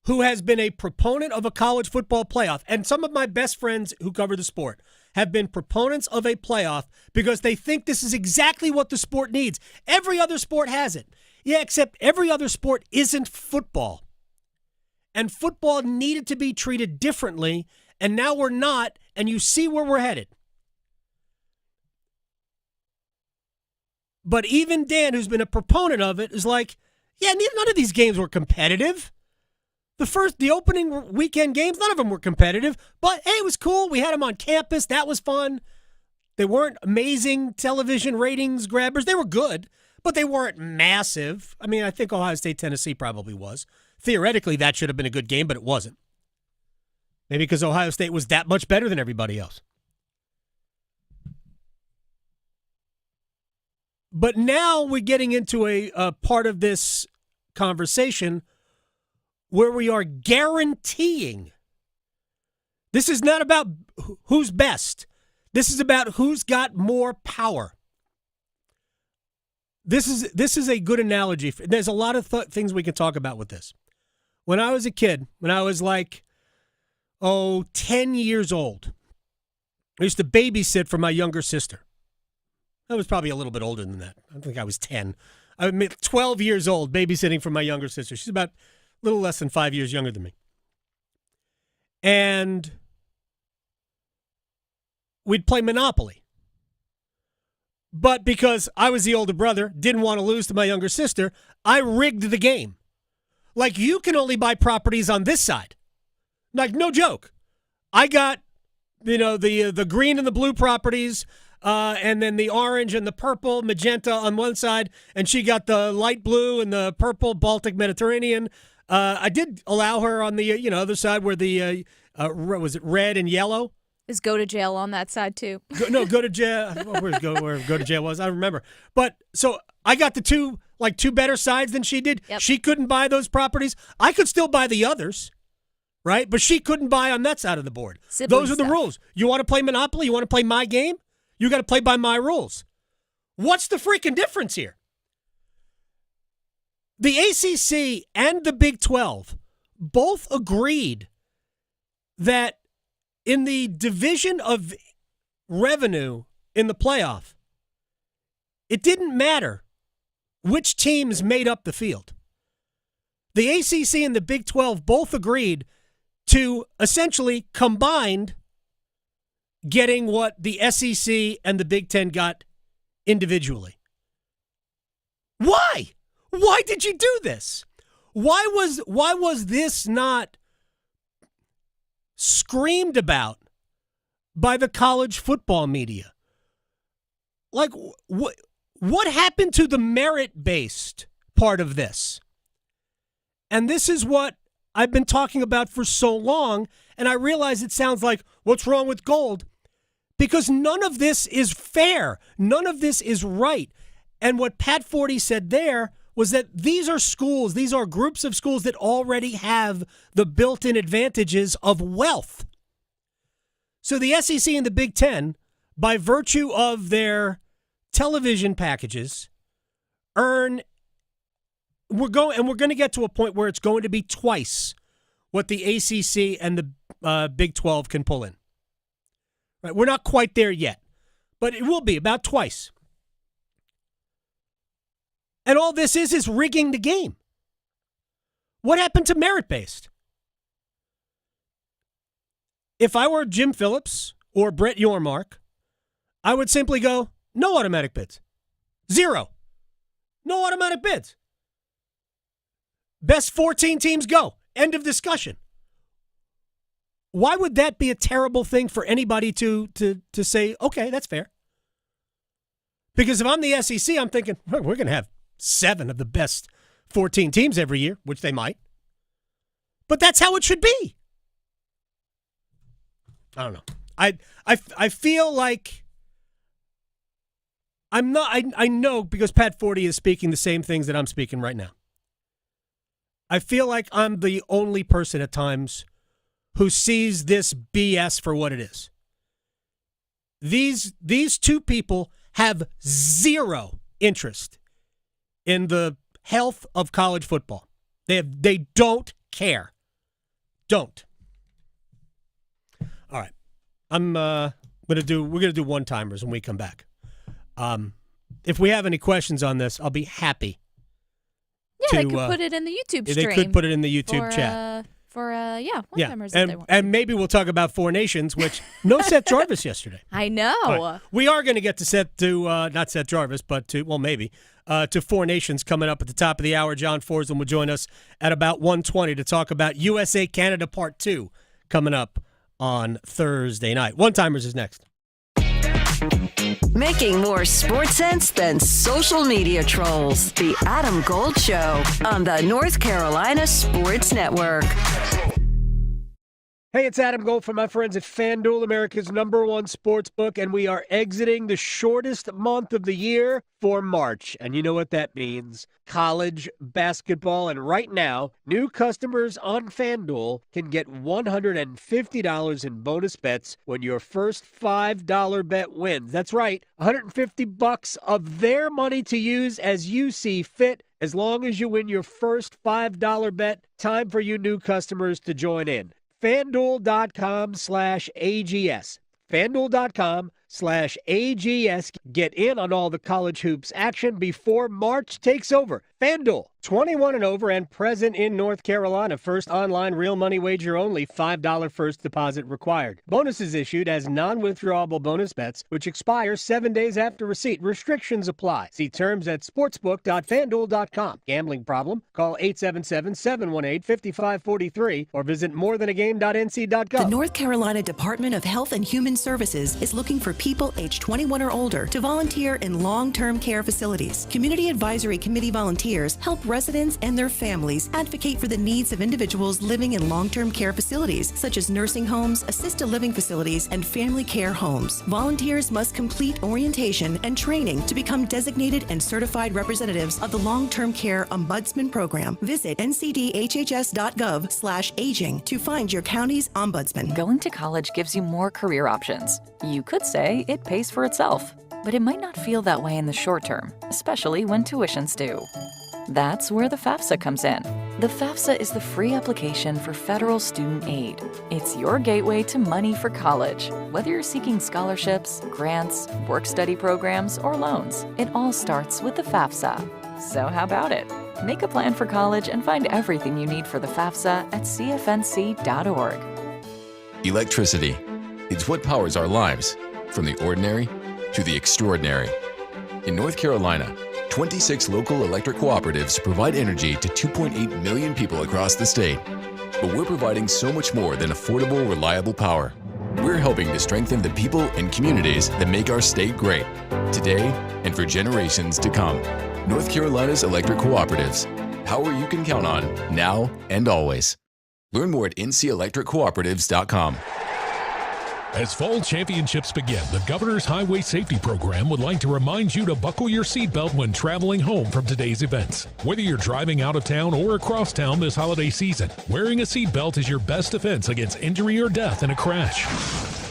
who has been a proponent of a college football playoff, and some of my best friends who cover the sport have been proponents of a playoff because they think this is exactly what the sport needs. Every other sport has it. Yeah, except every other sport isn't football. And football needed to be treated differently, and now we're not, and you see where we're headed. But even Dan, who's been a proponent of it, is like, yeah, none of these games were competitive. The opening weekend games, none of them were competitive, but hey, it was cool. We had them on campus. That was fun. They weren't amazing television ratings grabbers. They were good, but they weren't massive. I mean, I think Ohio State, Tennessee probably was. Theoretically, that should have been a good game, but it wasn't. Maybe because Ohio State was that much better than everybody else. But now we're getting into a part of this conversation where we are guaranteeing. This is not about who's best. This is about who's got more power. This is a good analogy. There's a lot of things we can talk about with this. When I was a kid, when I was like, 10 years old, I used to babysit for my younger sister. I was probably a little bit older than that. I think I was 10. I was 12 years old babysitting for my younger sister. She's about a little less than 5 years younger than me. And we'd play Monopoly. But because I was the older brother, didn't want to lose to my younger sister, I rigged the game. Like, you can only buy properties on this side. Like, no joke. I got, the green and the blue properties, and then the orange and the purple, magenta on one side, and she got the light blue and the purple Baltic Mediterranean I did allow her on the other side where the was it red and yellow? Is go to jail on that side too? Go to jail. Where go to jail was? I don't remember. But so I got the two better sides than she did. Yep. She couldn't buy those properties. I could still buy the others, right? But she couldn't buy on that side of the board. Sibling Those are the stuff. rules. You want to play Monopoly? You want to play my game? You got to play by my rules. What's the freaking difference here? The ACC and the Big 12 both agreed that in the division of revenue in the playoff, it didn't matter which teams made up the field. The ACC and the Big 12 both agreed to essentially combined getting what the SEC and the Big 10 got individually. Why? Why did you do this? Why was this not screamed about by the college football media? Like, what happened to the merit-based part of this? And this is what I've been talking about for so long, and I realize it sounds like, what's wrong with gold? Because none of this is fair. None of this is right. And what Pat Forty said there was that these are schools, these are groups of schools that already have the built-in advantages of wealth. So the SEC and the Big Ten, by virtue of their television packages, we're going to get to a point where it's going to be twice what the ACC and the Big 12 can pull in. Right? We're not quite there yet, but it will be about twice. And all this is rigging the game. What happened to merit-based? If I were Jim Phillips or Brett Yormark, I would simply go, no automatic bids. 0. No automatic bids. Best 14 teams go. End of discussion. Why would that be a terrible thing for anybody to say, okay, that's fair? Because if I'm the SEC, I'm thinking, we're going to have 7 of the best 14 teams every year, which they might. But that's how it should be. I don't know. I feel like I'm not. I know because Pat Forty is speaking the same things that I'm speaking right now. I feel like I'm the only person at times who sees this BS for what it is. These two people have zero interest in the health of college football. They don't care. Don't. All right. We're gonna do one-timers when we come back. If we have any questions on this, I'll be happy. Yeah, they could put it in the YouTube stream. They could put it in the YouTube chat. One-timers if they want. And maybe we'll talk about Four Nations, which no Seth Jarvis yesterday. I know. Right. We are going to get to not Seth Jarvis, but maybe to Four Nations coming up at the top of the hour. John Forsland will join us at about 1:20 to talk about USA Canada Part 2 coming up on Thursday night. One-timers is next. Making more sports sense than social media trolls. The Adam Gold Show on the North Carolina Sports Network. Hey, it's Adam Gold from my friends at FanDuel, America's #1 sports book, and we are exiting the shortest month of the year for March. And you know what that means. College basketball. And right now, new customers on FanDuel can get $150 in bonus bets when your first $5 bet wins. That's right, $150 of their money to use as you see fit. As long as you win your first $5 bet, time for you new customers to join in. FanDuel.com/AGS. FanDuel.com/AGS. Get in on all the college hoops action before March takes over. FanDuel, 21 and over and present in North Carolina. First online real money wager only. $5 first deposit required. Bonuses issued as non-withdrawable bonus bets, which expire 7 days after receipt. Restrictions apply. See terms at sportsbook.fanduel.com. Gambling problem? Call 877-718-5543 or visit morethanagame.nc.gov. The North Carolina Department of Health and Human Services is looking for people aged 21 or older to volunteer in long-term care facilities. Community Advisory Committee volunteers help residents and their families advocate for the needs of individuals living in long-term care facilities, such as nursing homes, assisted living facilities, and family care homes. Volunteers must complete orientation and training to become designated and certified representatives of the Long-Term Care Ombudsman Program. Visit ncdhhs.gov/aging to find your county's ombudsman. Going to college gives you more career options. You could say it pays for itself, but it might not feel that way in the short term, especially when tuitions do. That's where the FAFSA comes in. The FAFSA is the free application for federal student aid. It's your gateway to money for college. Whether you're seeking scholarships, grants, work-study programs, or loans, it all starts with the FAFSA. So how about it? Make a plan for college and find everything you need for the FAFSA at cfnc.org. Electricity. It's what powers our lives, from the ordinary to the extraordinary. In North Carolina, 26 local electric cooperatives provide energy to 2.8 million people across the state. But we're providing so much more than affordable, reliable power. We're helping to strengthen the people and communities that make our state great, today and for generations to come. North Carolina's electric cooperatives. Power you can count on, now and always. Learn more at ncelectriccooperatives.com. As fall championships begin, the Governor's Highway Safety Program would like to remind you to buckle your seatbelt when traveling home from today's events. Whether you're driving out of town or across town this holiday season, wearing a seatbelt is your best defense against injury or death in a crash.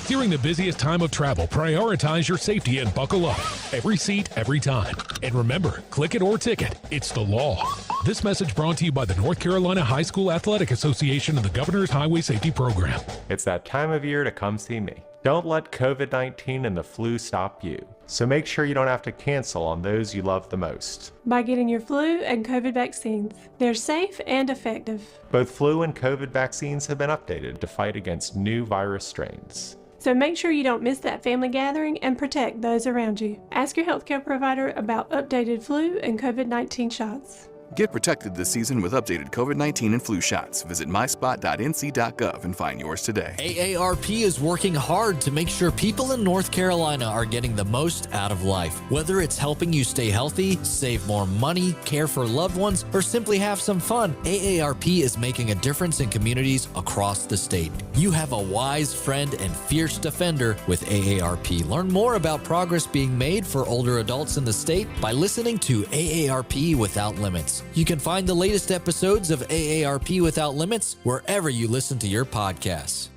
During the busiest time of travel, prioritize your safety and buckle up. Every seat, every time. And remember, click it or ticket. It's the law. This message brought to you by the North Carolina High School Athletic Association and the Governor's Highway Safety Program. It's that time of year to come see me. Don't let COVID-19 and the flu stop you. So make sure you don't have to cancel on those you love the most. By getting your flu and COVID vaccines. They're safe and effective. Both flu and COVID vaccines have been updated to fight against new virus strains. So make sure you don't miss that family gathering and protect those around you. Ask your healthcare provider about updated flu and COVID-19 shots. Get protected this season with updated COVID-19 and flu shots. Visit myspot.nc.gov and find yours today. AARP is working hard to make sure people in North Carolina are getting the most out of life. Whether it's helping you stay healthy, save more money, care for loved ones, or simply have some fun, AARP is making a difference in communities across the state. You have a wise friend and fierce defender with AARP. Learn more about progress being made for older adults in the state by listening to AARP Without Limits. You can find the latest episodes of AARP Without Limits wherever you listen to your podcasts.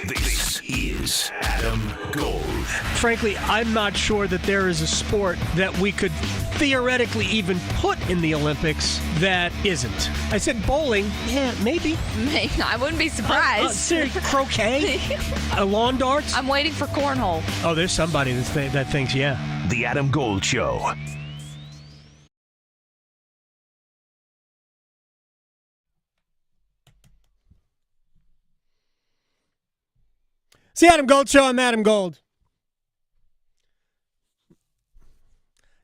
This is Adam Gold. Frankly, I'm not sure that there is a sport that we could theoretically even put in the Olympics that isn't. I said bowling. Yeah, maybe. I wouldn't be surprised. Croquet? Lawn darts? I'm waiting for cornhole. Oh, there's somebody that thinks, yeah. The Adam Gold Show. It's the Adam Gold Show. I'm Adam Gold.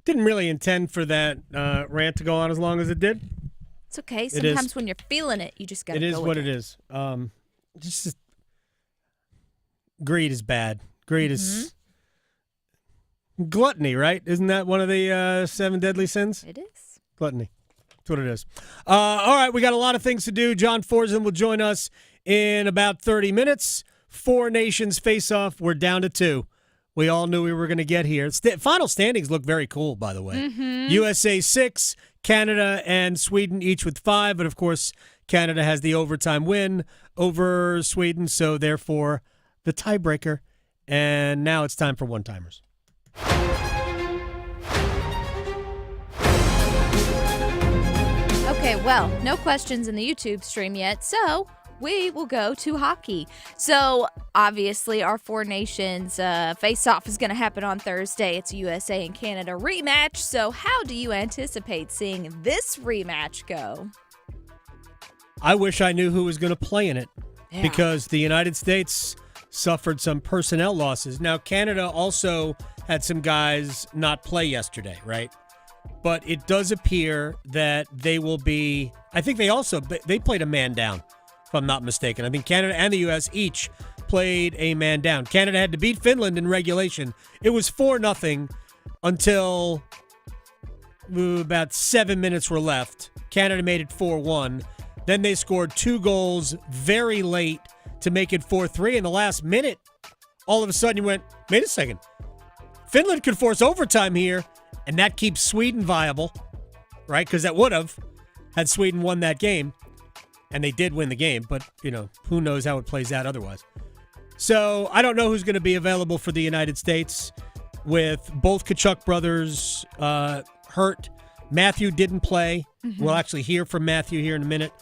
Didn't really intend for that rant to go on as long as it did. It's okay. Sometimes when you're feeling it, you just got to go with it. It is what it is. Just greed is bad. Greed is gluttony, right? Isn't that one of the 7 deadly sins? It is. Gluttony. That's what it is. All right, we got a lot of things to do. John Forsland will join us in about 30 minutes. 4 nations face off. We're down to 2. We all knew we were going to get here. Final standings look very cool, by the way. USA 6, Canada and Sweden each with 5. But, of course, Canada has the overtime win over Sweden. So, therefore, the tiebreaker. And now it's time for one-timers. Okay, well, no questions in the YouTube stream yet. So we will go to hockey. So, obviously, our 4 nations face-off is going to happen on Thursday. It's a USA and Canada rematch. So, how do you anticipate seeing this rematch go? I wish I knew who was going to play in it because the United States suffered some personnel losses. Now, Canada also had some guys not play yesterday, right? But it does appear that they will be, I think they played a man down, if I'm not mistaken. I think Canada and the U.S. each played a man down. Canada had to beat Finland in regulation. It was 4-0 until about 7 minutes were left. Canada made it 4-1. Then they scored 2 goals very late to make it 4-3. In the last minute, all of a sudden you went, wait a second. Finland could force overtime here, and that keeps Sweden viable, right? Because that would have had Sweden won that game. And they did win the game, but, who knows how it plays out otherwise. So I don't know who's going to be available for the United States with both Tkachuk brothers hurt. Matthew didn't play. Mm-hmm. We'll actually hear from Matthew here in a minute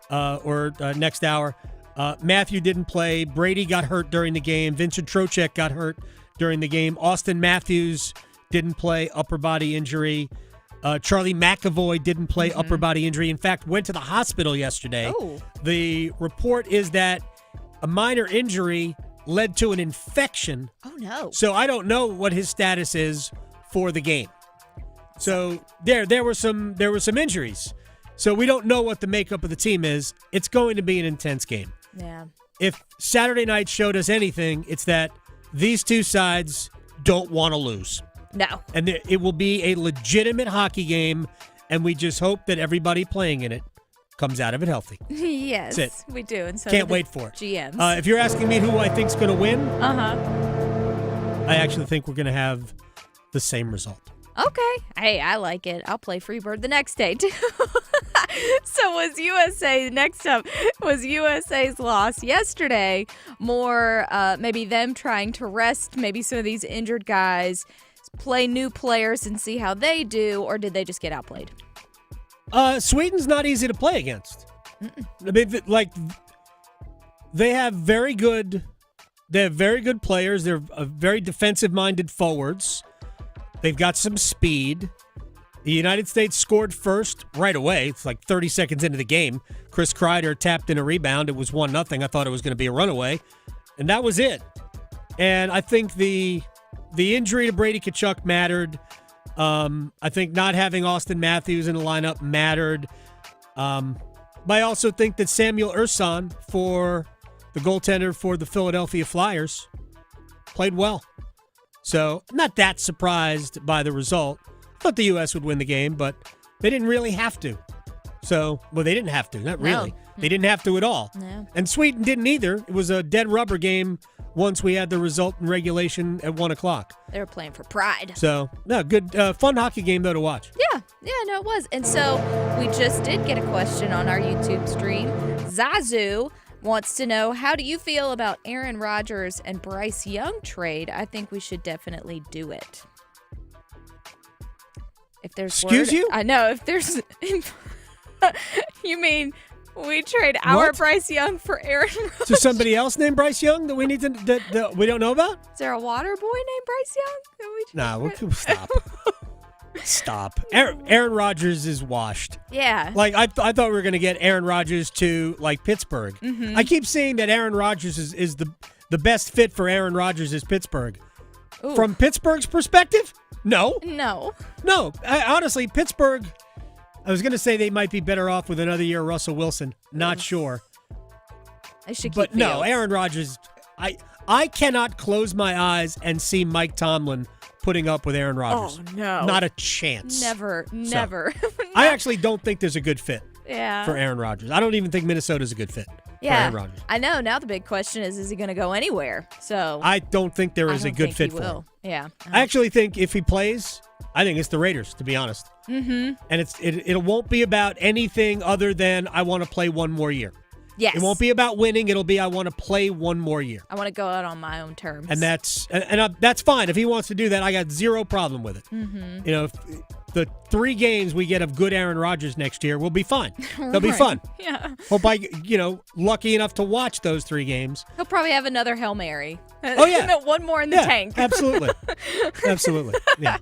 or next hour. Matthew didn't play. Brady got hurt during the game. Vincent Trocheck got hurt during the game. Austin Matthews didn't play, upper body injury. Charlie McAvoy didn't play, upper body injury. In fact, went to the hospital yesterday. Oh. The report is that a minor injury led to an infection. Oh, no. So I don't know what his status is for the game. So there were some injuries. So we don't know what the makeup of the team is. It's going to be an intense game. Yeah. If Saturday night showed us anything, it's that these two sides don't want to lose. No. And it will be a legitimate hockey game, and we just hope that everybody playing in it comes out of it healthy. Yes, That's it. we do. And so Can't wait for it. GMs. If you're asking me who I think's going to win, I actually think we're going to have the same result. Okay. Hey, I like it. I'll play Freebird the next day, too. So was USA's loss yesterday more maybe them trying to rest maybe some of these injured guys, play new players and see how they do, or did they just get outplayed? Sweden's not easy to play against. I mean, they have very good players. They're very defensive-minded forwards. They've got some speed. The United States scored first right away. It's like 30 seconds into the game. Chris Kreider tapped in a rebound. It was 1-0. I thought it was going to be a runaway. And that was it. And I think the injury to Brady Tkachuk mattered. I think not having Austin Matthews in the lineup mattered. But I also think that Samuel Ersson, for the goaltender for the Philadelphia Flyers, played well. So not that surprised by the result. I thought the U.S. would win the game, but they didn't really have to. So, well, they didn't have to. Not really. No. They didn't have to at all. No. And Sweden didn't either. It was a dead rubber game once we had the result in regulation at 1 o'clock. They were playing for pride. So, no, good, fun hockey game, though, to watch. Yeah, no, it was. And so we just did get a question on our YouTube stream. Zazu wants to know, how do you feel about Aaron Rodgers and Bryce Young trade? I think we should definitely do it. If there's Excuse you? I know. If there's... You mean we trade our What? Bryce Young for Aaron Rodgers? So somebody else named Bryce Young that we need to that we don't know about? Is there a water boy named Bryce Young? That we Nah, stop. Stop. Aaron Rodgers is washed. Yeah. I thought we were going to get Aaron Rodgers to, Pittsburgh. Mhm. I keep seeing that Aaron Rodgers is the best fit for Aaron Rodgers is Pittsburgh. Ooh. From Pittsburgh's perspective, no. No. Honestly, Pittsburgh, I was going to say they might be better off with another year of Russell Wilson. Not sure. I should keep But no, Fields. Aaron Rodgers, I cannot close my eyes and see Mike Tomlin putting up with Aaron Rodgers. Oh, no. Not a chance. Never. I actually don't think there's a good fit Yeah. for Aaron Rodgers. I don't even think Minnesota's a good fit for Aaron Rodgers. I know. Now the big question is he going to go anywhere? So I don't think there is I a don't good think fit he for will. him. Yeah. I actually think if he plays, I think it's the Raiders, to be honest. Mm-hmm. And it won't be about anything other than I want to play one more year. Yes. It won't be about winning. It'll be I want to play one more year. I want to go out on my own terms. And that's fine. If he wants to do that, I got zero problem with it. Mm-hmm. If the 3 games we get of good Aaron Rodgers next year will be fine. They'll be Right. fun. Yeah. Hope lucky enough to watch those 3 games. He'll probably have another Hail Mary. Oh, yeah. One more in the Yeah, tank. absolutely. Absolutely. Yeah.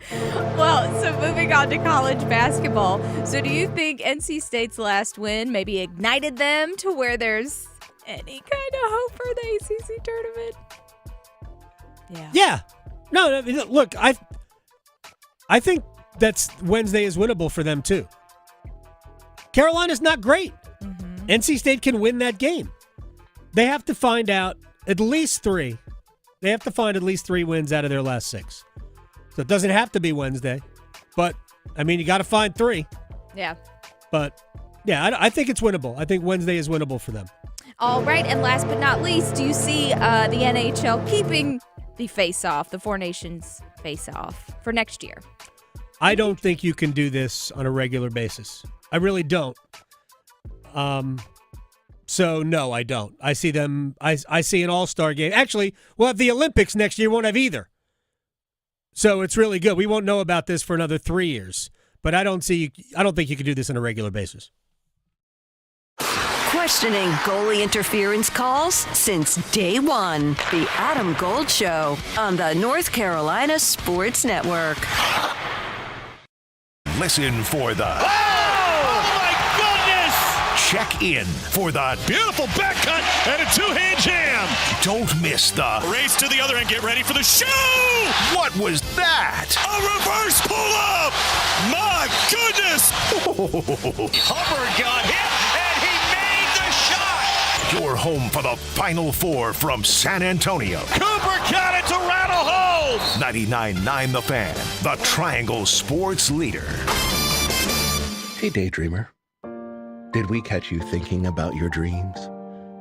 Well, so moving on to college basketball. So do you think NC State's last win maybe ignited them to where there's any kind of hope for the ACC tournament? Yeah. Yeah. No, look, I think that's Wednesday is winnable for them too. Carolina's not great. Mm-hmm. NC State can win that game. They have to find out At least 3. They have to find at least 3 wins out of their last 6. So it doesn't have to be Wednesday. But, I mean, you got to find 3. Yeah. But, yeah, I think it's winnable. I think Wednesday is winnable for them. All right, and last but not least, do you see the NHL keeping the Faceoff, the Four Nations Faceoff, for next year? I don't think you can do this on a regular basis. I really don't. So, no, I don't. I see them. I see an all-star game. Actually, we'll have the Olympics next year. Won't have either. So it's really good. We won't know about this for another 3 years. But I don't think you can do this on a regular basis. Questioning goalie interference calls since day one. The Adam Gold Show on the North Carolina Sports Network. Listen for the... Oh, my goodness! Check in for the... Beautiful back cut and a two-hand jam. Don't miss the... Race to the other end. Get ready for the show! What was that? A reverse pull-up! My goodness! Hubbard got hit, and he made the shot! You're home for the Final Four from San Antonio. Cooper got it to rattle home! 99.9 The Fan, the Triangle Sports Leader. Hey, daydreamer. Did we catch you thinking about your dreams?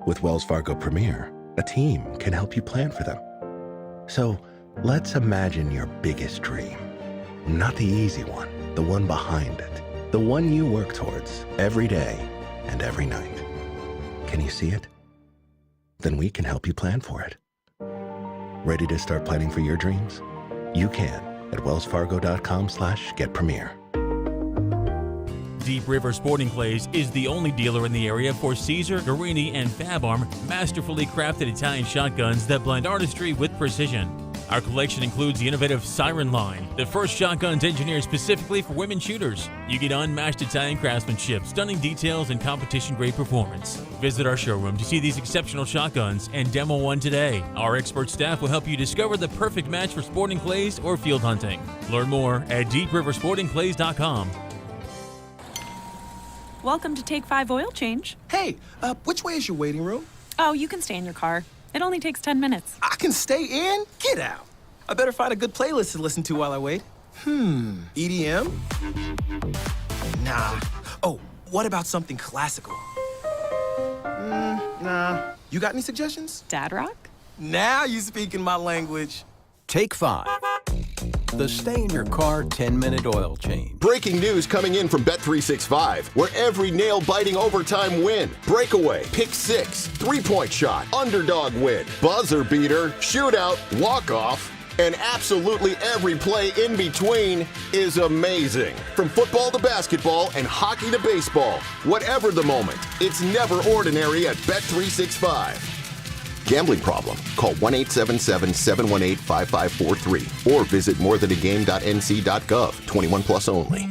With Wells Fargo Premier, a team can help you plan for them. So let's imagine your biggest dream. Not the easy one, the one behind it. The one you work towards every day and every night. Can you see it? Then we can help you plan for it. Ready to start planning for your dreams? You can at wellsfargo.com/getpremier. Deep River Sporting Clays is the only dealer in the area for Caesar, Guarini, and Fab Arm masterfully crafted Italian shotguns that blend artistry with precision. Our collection includes the innovative Siren line, the first shotguns engineered specifically for women shooters. You get unmatched Italian craftsmanship, stunning details, and competition-grade performance. Visit our showroom to see these exceptional shotguns and demo one today. Our expert staff will help you discover the perfect match for sporting clays or field hunting. Learn more at deepriversportingclays.com. Welcome to Take 5 Oil Change. Hey, which way is your waiting room? Oh, you can stay in your car. It only takes 10 minutes. I can stay in? Get out. I better find a good playlist to listen to while I wait. EDM? Nah. Oh, what about something classical? Nah. You got any suggestions? Dad rock? Now you speaking my language. Take 5. The stay-in-your-car 10-minute oil change. Breaking news coming in from Bet365, where every nail-biting overtime win, breakaway, pick six, three-point shot, underdog win, buzzer beater, shootout, walk-off, and absolutely every play in between is amazing. From football to basketball and hockey to baseball, whatever the moment, it's never ordinary at Bet365. Gambling problem? Call 1-877-718-5543 or visit morethanagame.nc.gov. 21 plus only.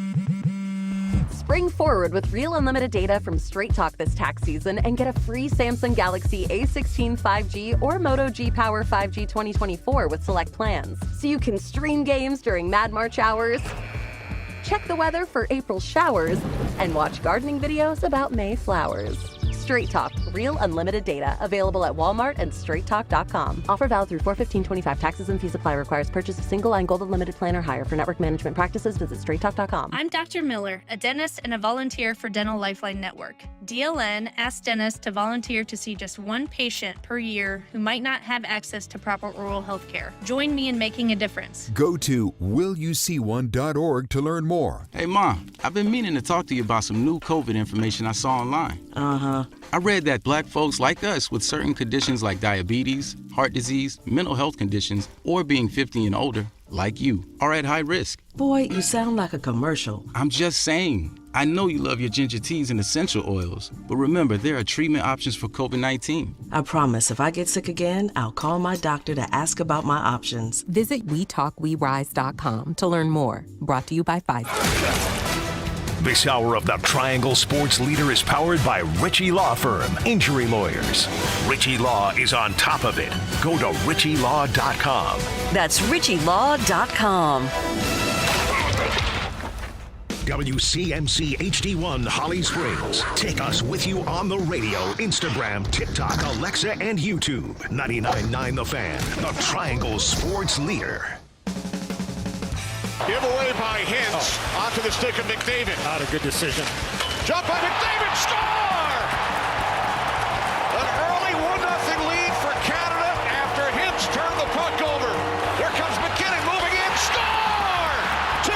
Spring forward with real unlimited data from Straight Talk this tax season and get a free Samsung Galaxy A16 5G or Moto G Power 5G 2024 with select plans. So you can stream games during Mad March hours, check the weather for April showers, and watch gardening videos about May flowers. Straight Talk, real unlimited data. Available at Walmart and straighttalk.com. Offer valid through 4/15/25. Taxes and fees apply. Requires purchase of single line gold unlimited plan or higher. For network management practices, visit straighttalk.com. I'm Dr. Miller, a dentist and a volunteer for Dental Lifeline Network. DLN asks dentists to volunteer to see just one patient per year who might not have access to proper oral health care. Join me in making a difference. Go to willyouseeone.org to learn more. Hey, Mom, I've been meaning to talk to you about some new COVID information I saw online. I read that black folks like us with certain conditions like diabetes, heart disease, mental health conditions, or being 50 and older, like you, are at high risk. Boy, you sound like a commercial. I'm just saying. I know you love your ginger teas and essential oils, but remember, there are treatment options for COVID-19. I promise if I get sick again, I'll call my doctor to ask about my options. Visit WeTalkWeRise.com to learn more. Brought to you by Pfizer. This hour of the Triangle Sports Leader is powered by Ritchie Law Firm, injury lawyers. Ritchie Law is on top of it. Go to ritchielaw.com. That's ritchielaw.com. WCMC HD1 Holly Springs. Take us with you on the radio, Instagram, TikTok, Alexa, and YouTube. 99.9 The Fan, the Triangle Sports Leader. Giveaway by Hintz. Onto the stick of McDavid. Not a good decision. Jump by McDavid. Score! An early 1-0 lead for Canada after Hintz turned the puck over. Here comes McKinnon moving in. Score! 2-0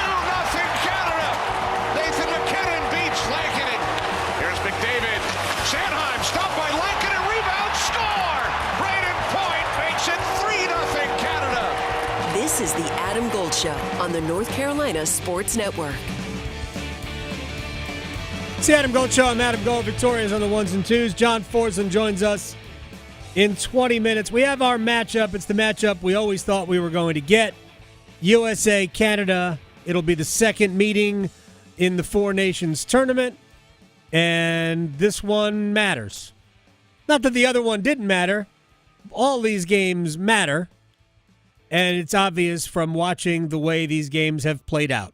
Canada. Nathan McKinnon beats Lankinen. Here's McDavid. Sanheim stopped by Lankinen. Rebound. Score! Braden Point makes it 3-0 Canada. This is the Adam Gold Show on the North Carolina Sports Network. It's the Adam Gold Show. I'm Adam Gold. Victoria's on the ones and twos. John Forsland joins us in 20 minutes. We have our matchup. It's the matchup we always thought we were going to get. USA, Canada. It'll be the second meeting in the Four Nations tournament, and this one matters. Not that the other one didn't matter. All these games matter. And it's obvious from watching the way these games have played out.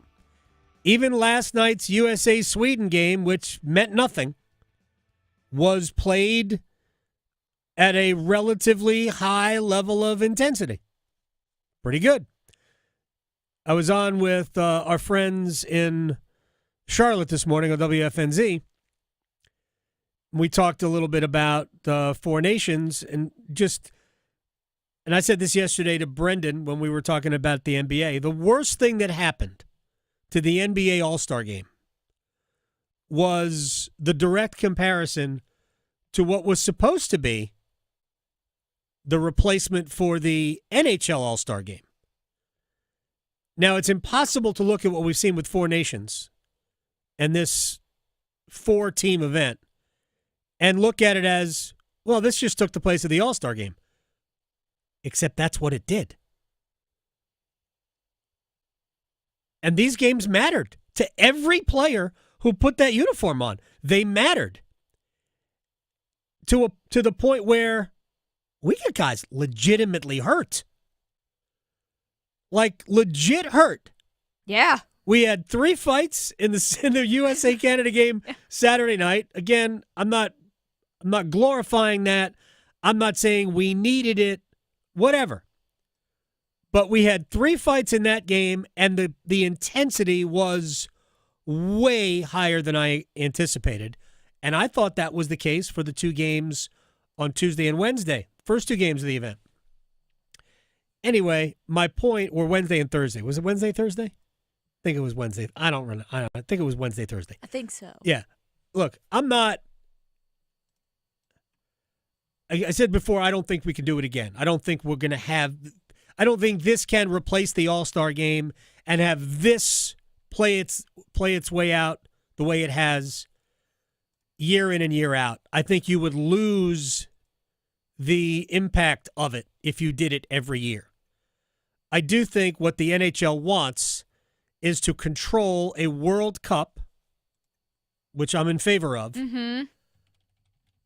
Even last night's USA-Sweden game, which meant nothing, was played at a relatively high level of intensity. Pretty good. I was on with our friends in Charlotte this morning on WFNZ. We talked a little bit about the Four Nations and I said this yesterday to Brendan when we were talking about the NBA. The worst thing that happened to the NBA All-Star Game was the direct comparison to what was supposed to be the replacement for the NHL All-Star Game. Now, it's impossible to look at what we've seen with Four Nations and this four-team event and look at it as, well, this just took the place of the All-Star Game. Except that's what it did. And these games mattered to every player who put that uniform on. They mattered to the point where we get guys legitimately hurt. Like, legit hurt. Yeah. We had 3 fights in the USA-Canada game Saturday night. Again, I'm not glorifying that. I'm not saying we needed it. Whatever. But we had 3 fights in that game, and the intensity was way higher than I anticipated. And I thought that was the case for the 2 games on Tuesday and Wednesday, first 2 games of the event. Anyway, my point, or Wednesday and Thursday. Was it Wednesday, Thursday? I think it was Wednesday. I think it was Wednesday, Thursday. I think so. Yeah. Look, I'm not. I said before, I don't think we can do it again. I don't think we're going to have. I don't think this can replace the All-Star game and have this play its way out the way it has year in and year out. I think you would lose the impact of it if you did it every year. I do think what the NHL wants is to control a World Cup, which I'm in favor of,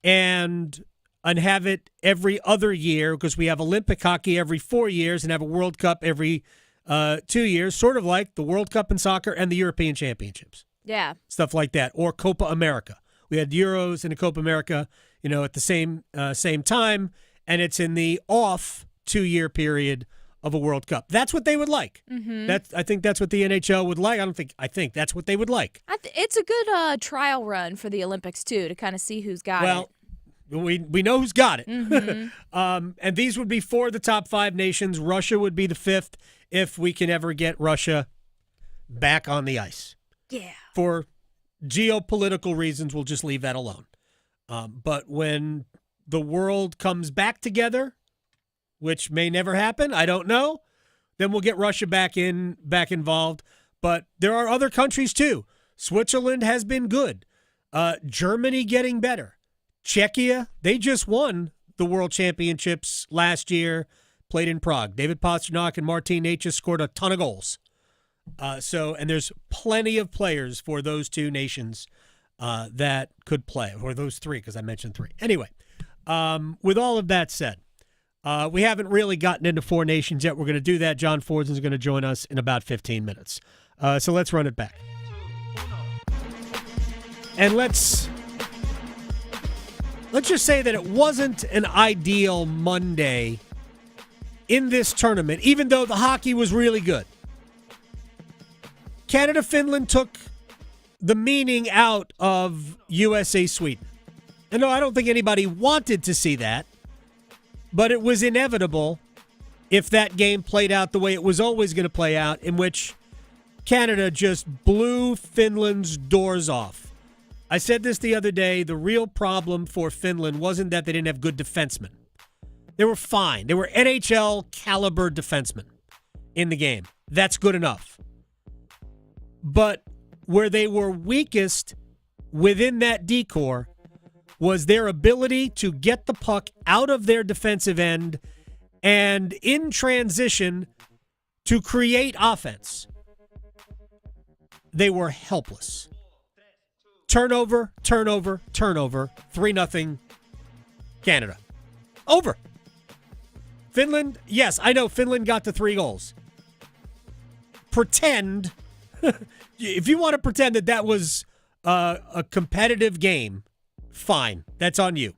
and have it every other year, because we have Olympic hockey every 4 years and have a World Cup every 2 years, sort of like the World Cup in soccer and the European Championships. Yeah. Stuff like that. Or Copa America. We had Euros and the Copa America, at the same time, and it's in the off 2-year period of a World Cup. That's what they would like. I think that's what the NHL would like. I think that's what they would like. It's a good trial run for the Olympics, too, to kind of see who's got it. We know who's got it. And these would be 4 of the top 5 nations. Russia would be the 5th if we can ever get Russia back on the ice. Yeah. For geopolitical reasons, we'll just leave that alone. But when the world comes back together, which may never happen, I don't know, then we'll get Russia back involved. But there are other countries too. Switzerland has been good. Germany getting better. Czechia, they just won the World Championships last year, played in Prague. David Pastrnak and Martin Necas scored a ton of goals. And there's plenty of players for those 2 nations that could play, or those 3, because I mentioned 3. Anyway, with all of that said, we haven't really gotten into Four Nations yet. We're going to do that. John Forsland is going to join us in about 15 minutes. So let's run it back. And let's just say that it wasn't an ideal Monday in this tournament, even though the hockey was really good. Canada-Finland took the meaning out of USA-Sweden. And no, I don't think anybody wanted to see that, but it was inevitable if that game played out the way it was always going to play out, in which Canada just blew Finland's doors off. I said this the other day, the real problem for Finland wasn't that they didn't have good defensemen. They were fine. They were NHL caliber defensemen in the game. That's good enough. But where they were weakest within that decor was their ability to get the puck out of their defensive end and in transition to create offense. They were helpless. Turnover, 3-0 Canada. Over. Finland, yes, I know Finland got to 3 goals. Pretend, if you want to pretend that was a competitive game, fine. That's on you.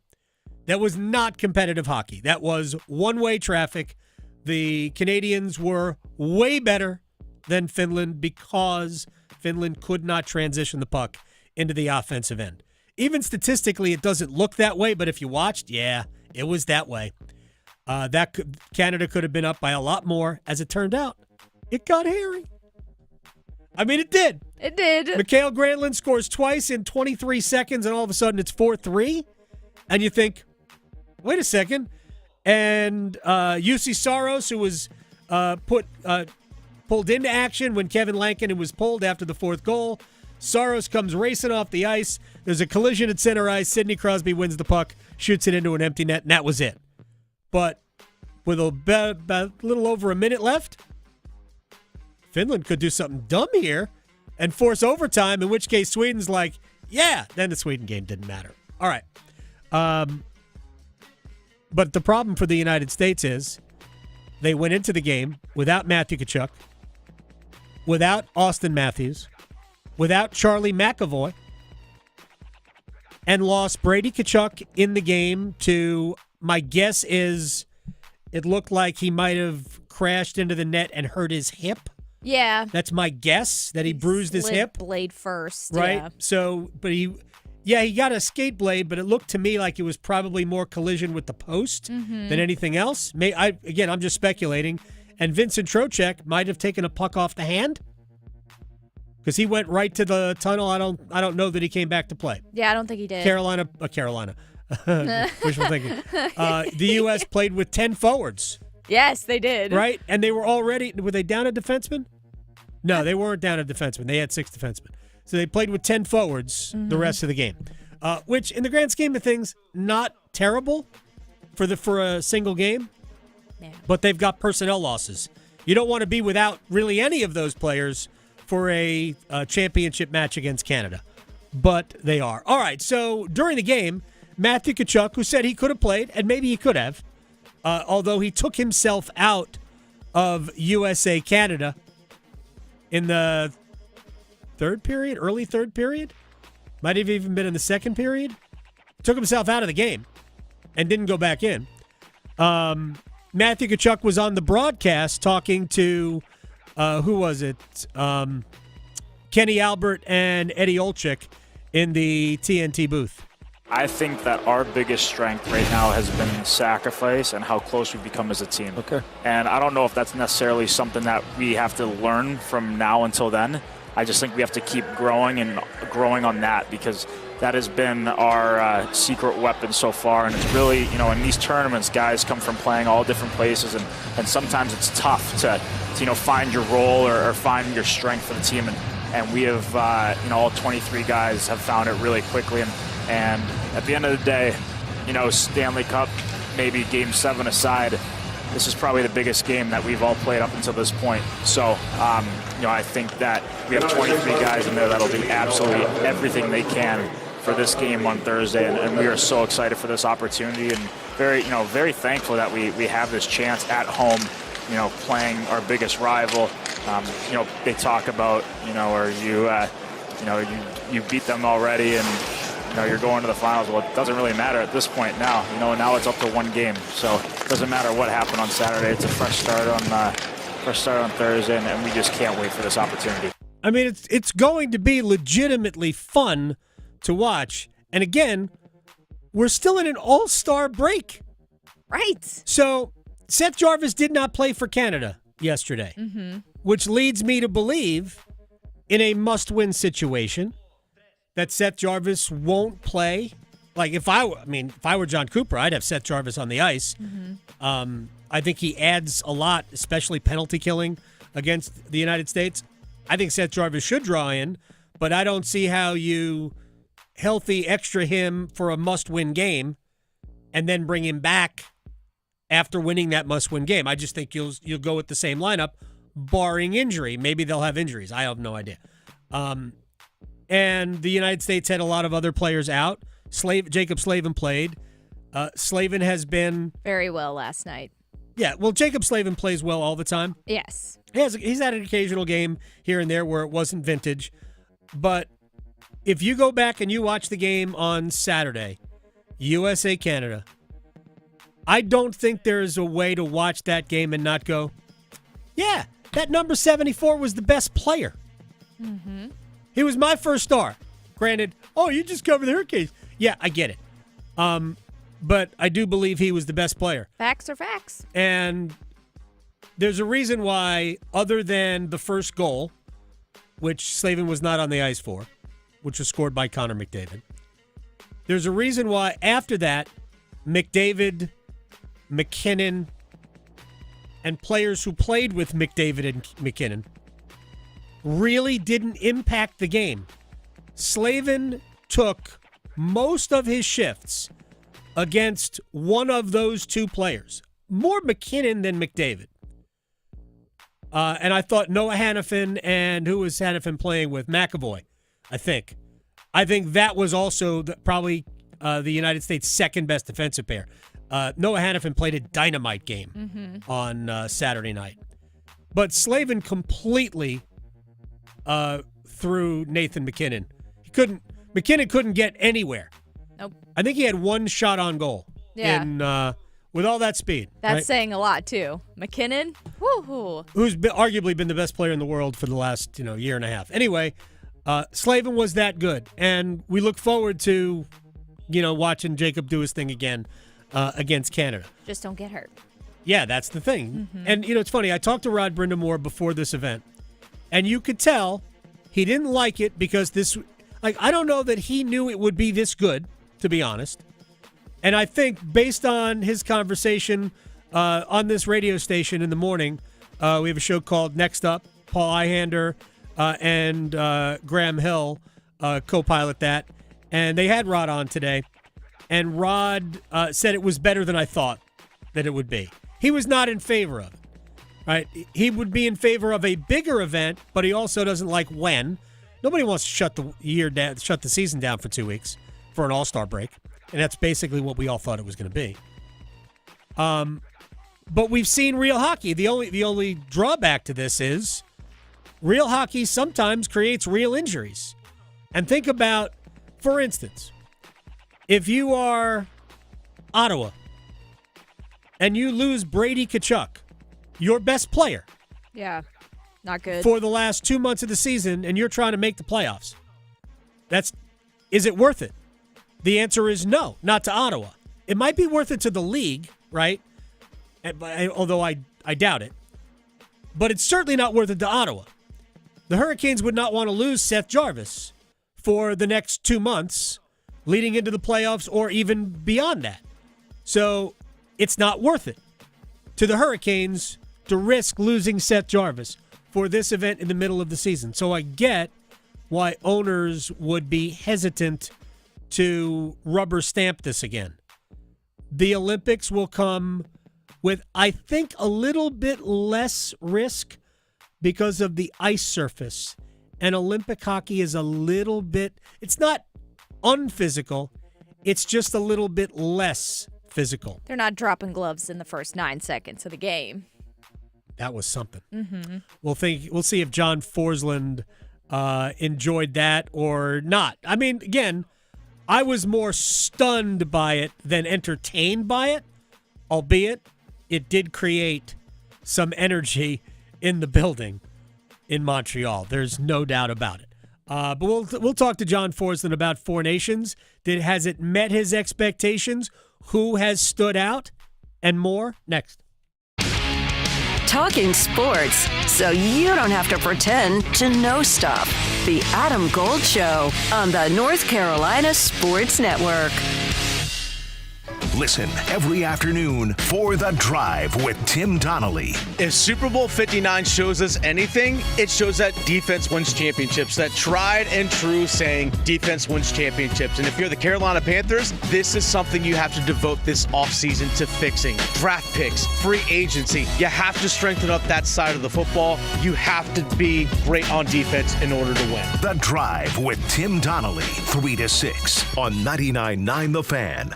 That was not competitive hockey. That was one-way traffic. The Canadians were way better than Finland because Finland could not transition the puck into the offensive end. Even statistically, it doesn't look that way, but if you watched, yeah, it was that way. Canada could have been up by a lot more. As it turned out, it got hairy. I mean, it did. It did. Mikael Granlund scores twice in 23 seconds, and all of a sudden it's 4-3. And you think, wait a second. And UC Saros, who was pulled into action when Kevin Lankinen was pulled after the 4th goal. Saros comes racing off the ice. There's a collision at center ice. Sidney Crosby wins the puck, shoots it into an empty net, and that was it. But with a little over a minute left, Finland could do something dumb here and force overtime, in which case Sweden's like, yeah, then the Sweden game didn't matter. All right. But the problem for the United States is they went into the game without Matthew Tkachuk, without Austin Matthews, without Charlie McAvoy, and lost Brady Tkachuk in the game to, my guess is, it looked like he might have crashed into the net and hurt his hip. Yeah. That's my guess, that he bruised his hip. Blade first. Right? Yeah. So, but he got a skate blade, but it looked to me like it was probably more collision with the post than anything else. I'm just speculating. And Vincent Trocheck might have taken a puck off the hand because he went right to the tunnel. I don't know that he came back to play. Yeah, I don't think he did. Carolina. Wishful thinking. The U.S. played with 10 forwards. Yes, they did. Right? And they were they down a defenseman? No, they weren't down a defenseman. They had 6 defensemen. So they played with 10 forwards the rest of the game, which in the grand scheme of things, not terrible for a single game, but they've got personnel losses. You don't want to be without really any of those players for a championship match against Canada, but they are. All right, so during the game, Matthew Tkachuk, who said he could have played, and maybe he could have, although he took himself out of USA-Canada in the early third period, might have even been in the second period, took himself out of the game and didn't go back in. Matthew Tkachuk was on the broadcast talking to, who was it? Kenny Albert and Eddie Olczyk in the TNT booth. I think that our biggest strength right now has been sacrifice and how close we've become as a team. Okay. And I don't know if that's necessarily something that we have to learn from now until then. I just think we have to keep growing and growing on that because that has been our secret weapon so far. And it's really, in these tournaments, guys come from playing all different places, and sometimes it's tough to find your role or find your strength for the team. And we have, all 23 guys have found it really quickly. And at the end of the day, Stanley Cup, maybe Game 7 aside, this is probably the biggest game that we've all played up until this point. So, I think that we have 23 guys in there that'll do absolutely everything they can for this game on Thursday, and we are so excited for this opportunity and very thankful that we have this chance at home, playing our biggest rival. They talk about, are you you beat them already, and you're going to the finals. Well, it doesn't really matter at this point now. Now it's up to one game, so it doesn't matter what happened on Saturday. It's a fresh start on Thursday, and we just can't wait for this opportunity. I mean, it's going to be legitimately fun to watch. And again, we're still in an all-star break. Right. So Seth Jarvis did not play for Canada yesterday, which leads me to believe in a must-win situation that Seth Jarvis won't play. Like if I were John Cooper, I'd have Seth Jarvis on the ice. I think he adds a lot, especially penalty killing against the United States. I think Seth Jarvis should draw in, but I don't see how you healthy extra him for a must-win game and then bring him back after winning that must-win game. I just think you'll go with the same lineup, barring injury. Maybe they'll have injuries. I have no idea. And the United States had a lot of other players out. Jacob Slavin played. Slavin has been very well last night. Yeah, well, Jacob Slavin plays well all the time. Yes. He's had an occasional game here and there where it wasn't vintage. But if you go back and you watch the game on Saturday, USA-Canada, I don't think there's a way to watch that game and not go, yeah, that number 74 was the best player. He was my first star. Granted, you just covered the Hurricanes. Yeah, I get it. But I do believe he was the best player. Facts are facts. And there's a reason why, other than the first goal, which Slavin was not on the ice for, which was scored by Connor McDavid, there's a reason why after that, McDavid, McKinnon, and players who played with McDavid and McKinnon really didn't impact the game. Slavin took most of his shifts against one of those two players. More McKinnon than McDavid. And I thought Noah Hannafin and who was Hannafin playing with? McAvoy, I think. I think that was also probably the United States' second best defensive pair. Noah Hannafin played a dynamite game on Saturday night. But Slavin completely threw Nathan McKinnon. McKinnon couldn't get anywhere. Nope. I think he had one shot on goal. Yeah. With all that speed. That's right? saying a lot, too. McKinnon, woo-hoo. Who's arguably been the best player in the world for the last year and a half. Anyway, Slavin was that good. And we look forward to, watching Jacob do his thing again against Canada. Just don't get hurt. Yeah, that's the thing. And, it's funny. I talked to Rod Brindamore before this event. And you could tell he didn't like it because I don't know that he knew it would be this good, to be honest. And I think based on his conversation on this radio station in the morning, we have a show called Next Up. Paul Ihander and Graham Hill co-pilot that. And they had Rod on today. And Rod said it was better than I thought that it would be. He was not in favor of it. Right? He would be in favor of a bigger event, but he also doesn't like when. Nobody wants to shut the season down for 2 weeks for an all-star break. And that's basically what we all thought it was going to be. But we've seen real hockey. The only drawback to this is real hockey sometimes creates real injuries. And think about, for instance, if you are Ottawa and you lose Brady Tkachuk, your best player. Yeah, not good. For the last 2 months of the season, and you're trying to make the playoffs. Is it worth it? The answer is no, not to Ottawa. It might be worth it to the league, right? Although I doubt it. But it's certainly not worth it to Ottawa. The Hurricanes would not want to lose Seth Jarvis for the next 2 months leading into the playoffs or even beyond that. So it's not worth it to the Hurricanes to risk losing Seth Jarvis for this event in the middle of the season. So I get why owners would be hesitant to rubber stamp this again. The Olympics will come with, I think, a little bit less risk because of the ice surface. And Olympic hockey is a little bit, it's not unphysical, it's just a little bit less physical. They're not dropping gloves in the first 9 seconds of the game. That was something. We'll see if John Forsland enjoyed that or not. I mean, again, I was more stunned by it than entertained by it, albeit it did create some energy in the building in Montreal. There's no doubt about it. But we'll talk to John Forsland about Four Nations. Has it met his expectations? Who has stood out? And more next. Talking sports so you don't have to pretend to know stuff. The Adam Gold Show on the North Carolina Sports Network. Listen every afternoon for The Drive with Tim Donnelly. If Super Bowl 59 shows us anything, it shows that defense wins championships. That tried and true saying, defense wins championships. And if you're the Carolina Panthers, this is something you have to devote this offseason to fixing. Draft picks, free agency. You have to strengthen up that side of the football. You have to be great on defense in order to win. The Drive with Tim Donnelly, 3 to 6 on 99.9 The Fan.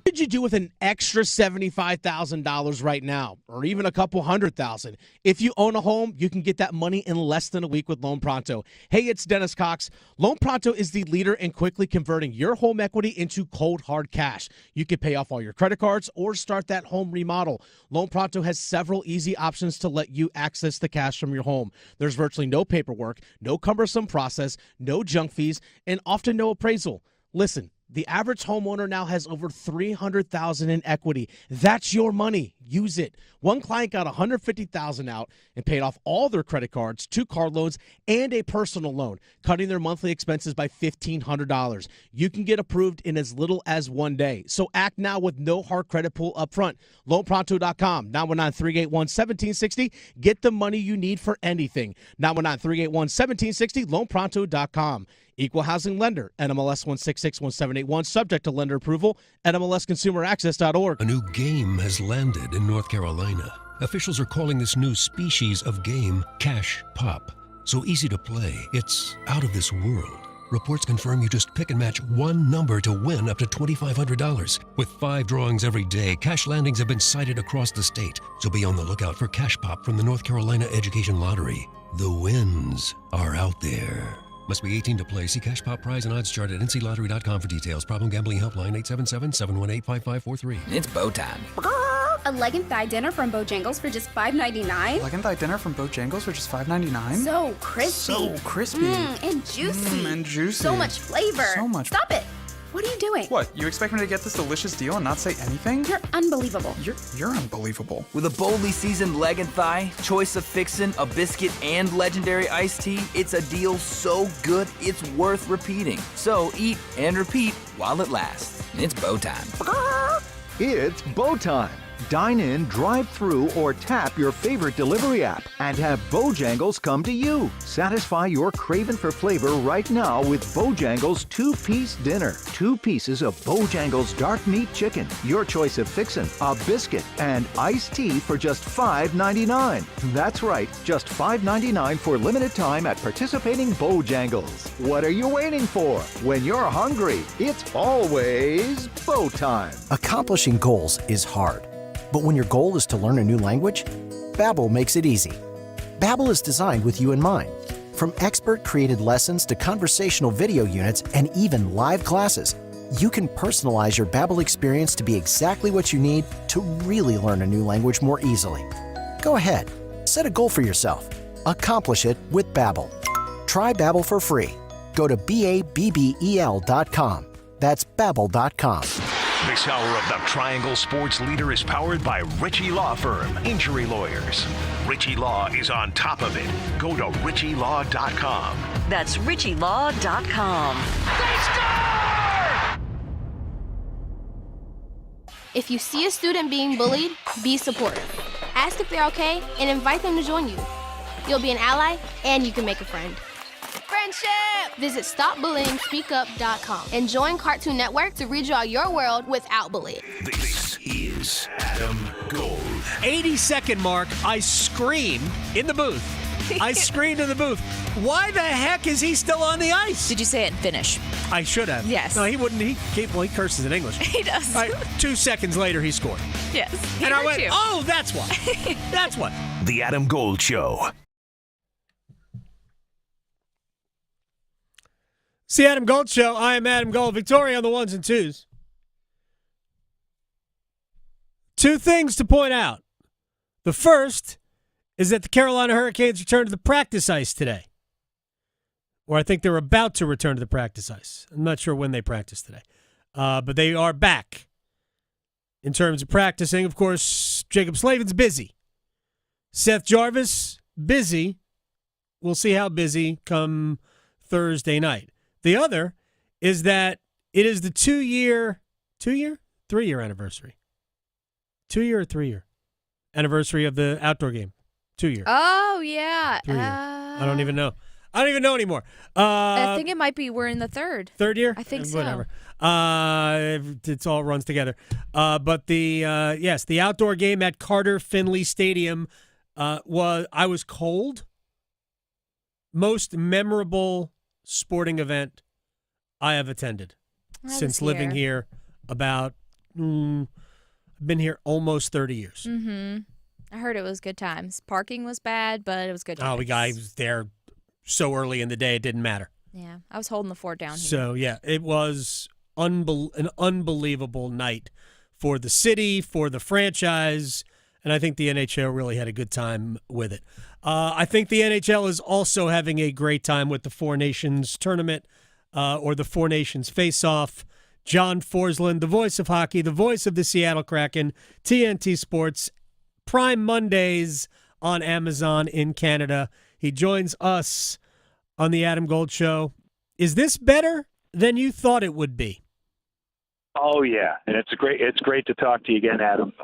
What would you do with an extra $75,000 right now, or even a couple $100,000? If you own a home, you can get that money in less than a week with Loan Pronto. Hey, it's Dennis Cox. Loan Pronto is the leader in quickly converting your home equity into cold, hard cash. You can pay off all your credit cards or start that home remodel. Loan Pronto has several easy options to let you access the cash from your home. There's virtually no paperwork, no cumbersome process, no junk fees, and often no appraisal. Listen. The average homeowner now has over $300,000 in equity. That's your money. Use it. One client got $150,000 out and paid off all their credit cards, 2 car loans, and a personal loan, cutting their monthly expenses by $1,500. You can get approved in as little as 1 day. So act now with no hard credit pull up front. LoanPronto.com, 919-381-1760. Get the money you need for anything. 919-381-1760, LoanPronto.com. Equal housing lender, NMLS 1661781, subject to lender approval, NMLSconsumeraccess.org. A new game has landed in North Carolina. Officials are calling this new species of game Cash Pop. So easy to play, it's out of this world. Reports confirm you just pick and match one number to win up to $2,500. With 5 drawings every day, cash landings have been cited across the state. So be on the lookout for Cash Pop from the North Carolina Education Lottery. The wins are out there. Must be 18 to play. See Cash Pop prize and odds chart at nclottery.com for details. Problem gambling helpline 877-718-5543. It's bow time. A leg and thigh dinner from Bojangles for just $5.99? Leg and thigh dinner from Bojangles for just $5.99? So crispy. So crispy. And juicy. And juicy. So much flavor. So much. Stop it. What are you doing? What, you expect me to get this delicious deal and not say anything? You're unbelievable. You're unbelievable. With a boldly seasoned leg and thigh, choice of fixin', a biscuit, and legendary iced tea, it's a deal so good it's worth repeating. So eat and repeat while it lasts. It's bow time. It's bow time. Dine in, drive through, or tap your favorite delivery app and have Bojangles come to you. Satisfy your craving for flavor right now with Bojangles 2-piece dinner. 2 pieces of Bojangles dark meat chicken, your choice of fixin', a biscuit, and iced tea for just $5.99. That's right, just $5.99 for limited time at participating Bojangles. What are you waiting for? When you're hungry, it's always bow time. Accomplishing goals is hard. But when your goal is to learn a new language, Babbel makes it easy. Babbel is designed with you in mind. From expert-created lessons to conversational video units and even live classes, you can personalize your Babbel experience to be exactly what you need to really learn a new language more easily. Go ahead, set a goal for yourself. Accomplish it with Babbel. Try Babbel for free. Go to BABBEL.com. That's Babbel.com. This hour of the Triangle Sports Leader is powered by Ritchie Law Firm, injury lawyers. Ritchie Law is on top of it. Go to RitchieLaw.com. That's RitchieLaw.com. If you see a student being bullied, be supportive. Ask if they're okay and invite them to join you. You'll be an ally and you can make a friend. Friendship! Visit StopBullyingSpeakUp.com and join Cartoon Network to redraw your world without bullying. This is Adam Gold. 80-second mark, I scream in the booth. I screamed in the booth. Why the heck is he still on the ice? Did you say it finish? I should have. Yes. No, he wouldn't. He curses in English. He does. All right, 2 seconds later, he scored. Yes. And I went, oh, that's why. That's what. The Adam Gold Show. the Adam Gold Show. I am Adam Gold. Victoria on the ones and twos. Two things to point out. The first is that the Carolina Hurricanes return to the practice ice today. Or I think they're about to return to the practice ice. I'm not sure when they practice today. But they are back in terms of practicing. Of course, Jacob Slavin's busy. Seth Jarvis, busy. We'll see how busy come Thursday night. The other is that it is the 3-year anniversary. 2-year or 3-year anniversary of the outdoor game. 2-year. Oh, yeah. 3-year. I don't even know. I don't even know anymore. I think it might be we're in the third. Third year? I think so. Whatever. It all runs together. But the outdoor game at Carter Finley Stadium I was cold. Most memorable sporting event I have attended since living here about I've been here almost 30 years. Mm-hmm. I heard it was good times. Parking was bad, but it was good times. Oh, I was there so early in the day it didn't matter. Yeah, I was holding the fort down here. So, yeah, it was an unbelievable night for the city, for the franchise, and I think the NHL really had a good time with it. I think the NHL is also having a great time with the Four Nations tournament or the Four Nations Faceoff. John Forsland, the voice of hockey, the voice of the Seattle Kraken, TNT Sports, Prime Mondays on Amazon in Canada. He joins us on the Adam Gold Show. Is this better than you thought it would be? Oh yeah, and it's great to talk to you again, Adam.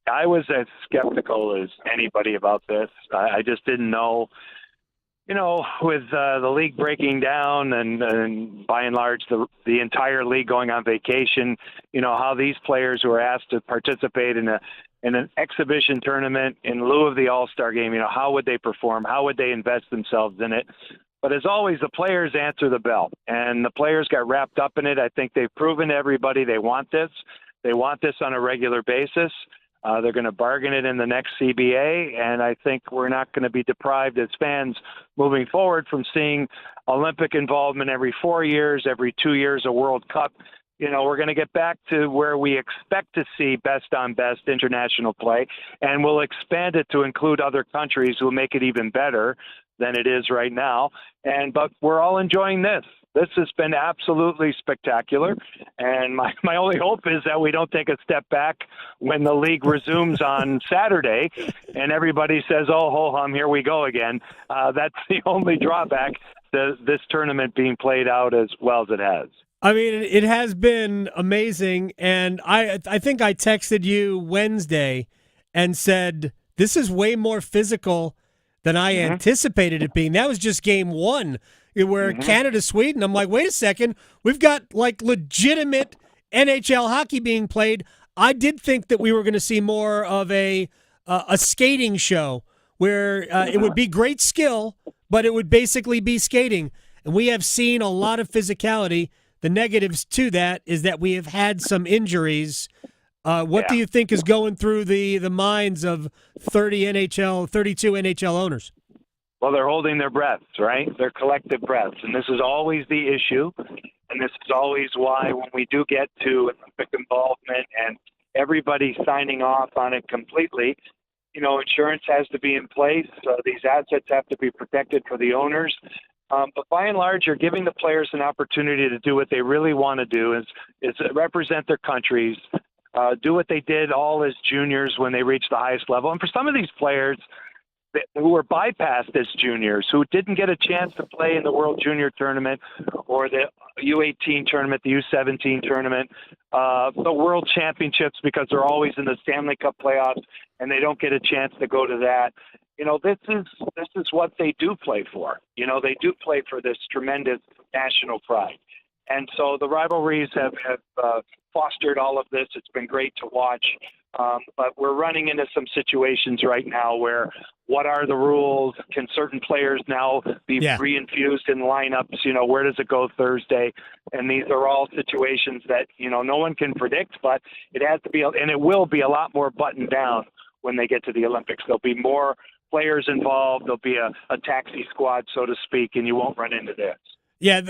I was as skeptical as anybody about this. I just didn't know. You know, with the league breaking down and by and large the entire league going on vacation, you know, how these players who are asked to participate in an exhibition tournament in lieu of the All-Star game, you know, how would they perform? How would they invest themselves in it? But as always, the players answer the bell, and the players got wrapped up in it. I think they've proven to everybody they want this. They want this on a regular basis. They're going to bargain it in the next CBA, and I think we're not going to be deprived as fans moving forward from seeing Olympic involvement every 4 years, every 2 years, a World Cup. You know, we're going to get back to where we expect to see best on best international play, and we'll expand it to include other countries who will make it even better than it is right now. But we're all enjoying this. This has been absolutely spectacular, and my only hope is that we don't take a step back when the league resumes on Saturday and everybody says, oh, ho-hum, here we go again. That's the only drawback to this tournament being played out as well as it has. I mean, it has been amazing, and I think I texted you Wednesday and said, this is way more physical than I anticipated it being. That was just game one. Where Canada, Sweden, I'm like, wait a second, we've got like legitimate NHL hockey being played. I did think that we were going to see more of a skating show where it would be great skill, but it would basically be skating. And we have seen a lot of physicality. The negatives to that is that we have had some injuries. What do you think is going through the minds of 32 NHL owners? Well, they're holding their breaths, right? Their collective breaths. And this is always the issue. And this is always why when we do get to Olympic involvement and everybody signing off on it completely, you know, insurance has to be in place. These assets have to be protected for the owners. But by and large, you're giving the players an opportunity to do what they really want to do, is represent their countries, do what they did all as juniors when they reached the highest level. And for some of these players who were bypassed as juniors, who didn't get a chance to play in the World Junior Tournament or the U18 tournament, the U17 tournament, the World Championships, because they're always in the Stanley Cup playoffs and they don't get a chance to go to that. You know, this is what they do play for. You know, they do play for this tremendous national pride. And so the rivalries have fostered all of this. It's been great to watch. But we're running into some situations right now where what are the rules? Can certain players now be reinfused in lineups? You know, where does it go Thursday? And these are all situations that, you know, no one can predict, but it has to be, and it will be a lot more buttoned down when they get to the Olympics. There'll be more players involved. There'll be a taxi squad, so to speak, and you won't run into this. Yeah,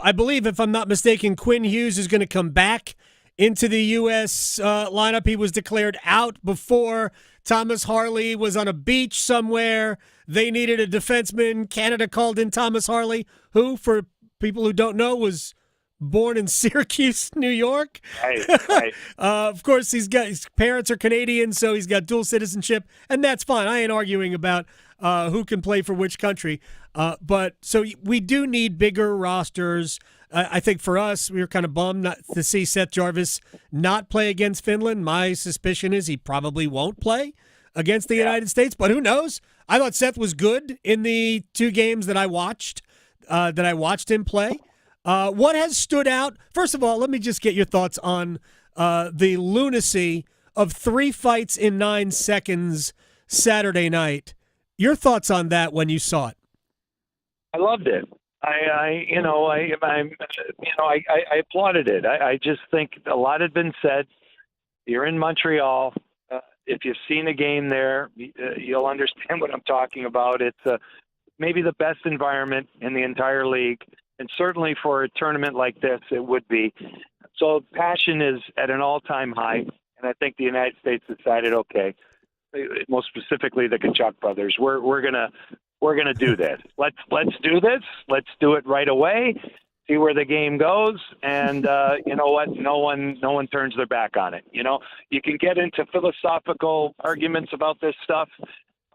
I believe, if I'm not mistaken, Quinn Hughes is going to come back into the U.S. Lineup. He was declared out before. Thomas Harley was on a beach somewhere. They needed a defenseman. Canada called in Thomas Harley, who, for people who don't know, was born in Syracuse, New York. Right. Of course, his parents are Canadian, so he's got dual citizenship, and that's fine. I ain't arguing about who can play for which country. But so we do need bigger rosters. I think for us, we were kind of bummed not to see Seth Jarvis not play against Finland. My suspicion is he probably won't play against the United States, but who knows? I thought Seth was good in the 2 games that I watched him play. What has stood out? First of all, let me just get your thoughts on the lunacy of 3 fights in 9 seconds Saturday night. Your thoughts on that when you saw it? I loved it. I applauded it. I just think a lot had been said. You're in Montreal. If you've seen a game there, you'll understand what I'm talking about. It's maybe the best environment in the entire league, and certainly for a tournament like this, it would be. So passion is at an all-time high, and I think the United States decided, okay, most specifically the Kachuk brothers, we're gonna do this. Let's do this. Let's do it right away. See where the game goes, and you know what? No one turns their back on it. You know, you can get into philosophical arguments about this stuff.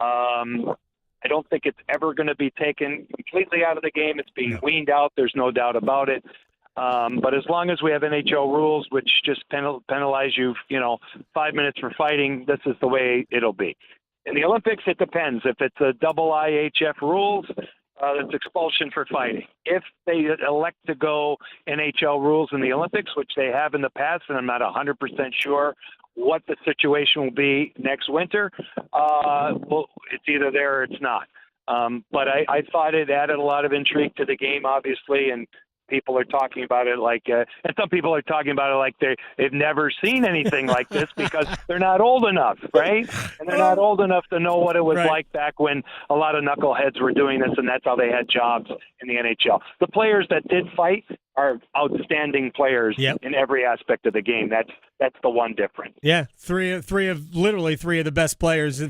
I don't think it's ever going to be taken completely out of the game. It's being weaned out. There's no doubt about it. But as long as we have NHL rules, which just penalize you, 5 minutes for fighting, this is the way it'll be. In the Olympics, it depends. If it's a double IHF rules, it's expulsion for fighting. If they elect to go NHL rules in the Olympics, which they have in the past, and I'm not 100% sure what the situation will be next winter, well, it's either there or it's not. But I thought it added a lot of intrigue to the game, obviously, and people are talking about it like, and some people are talking about it like they've never seen anything like this because they're not old enough, right? And they're not old enough to know what it was like back when a lot of knuckleheads were doing this, and that's how they had jobs in the NHL. The players that did fight are outstanding players in every aspect of the game. That's the one difference. Yeah, three of the best players,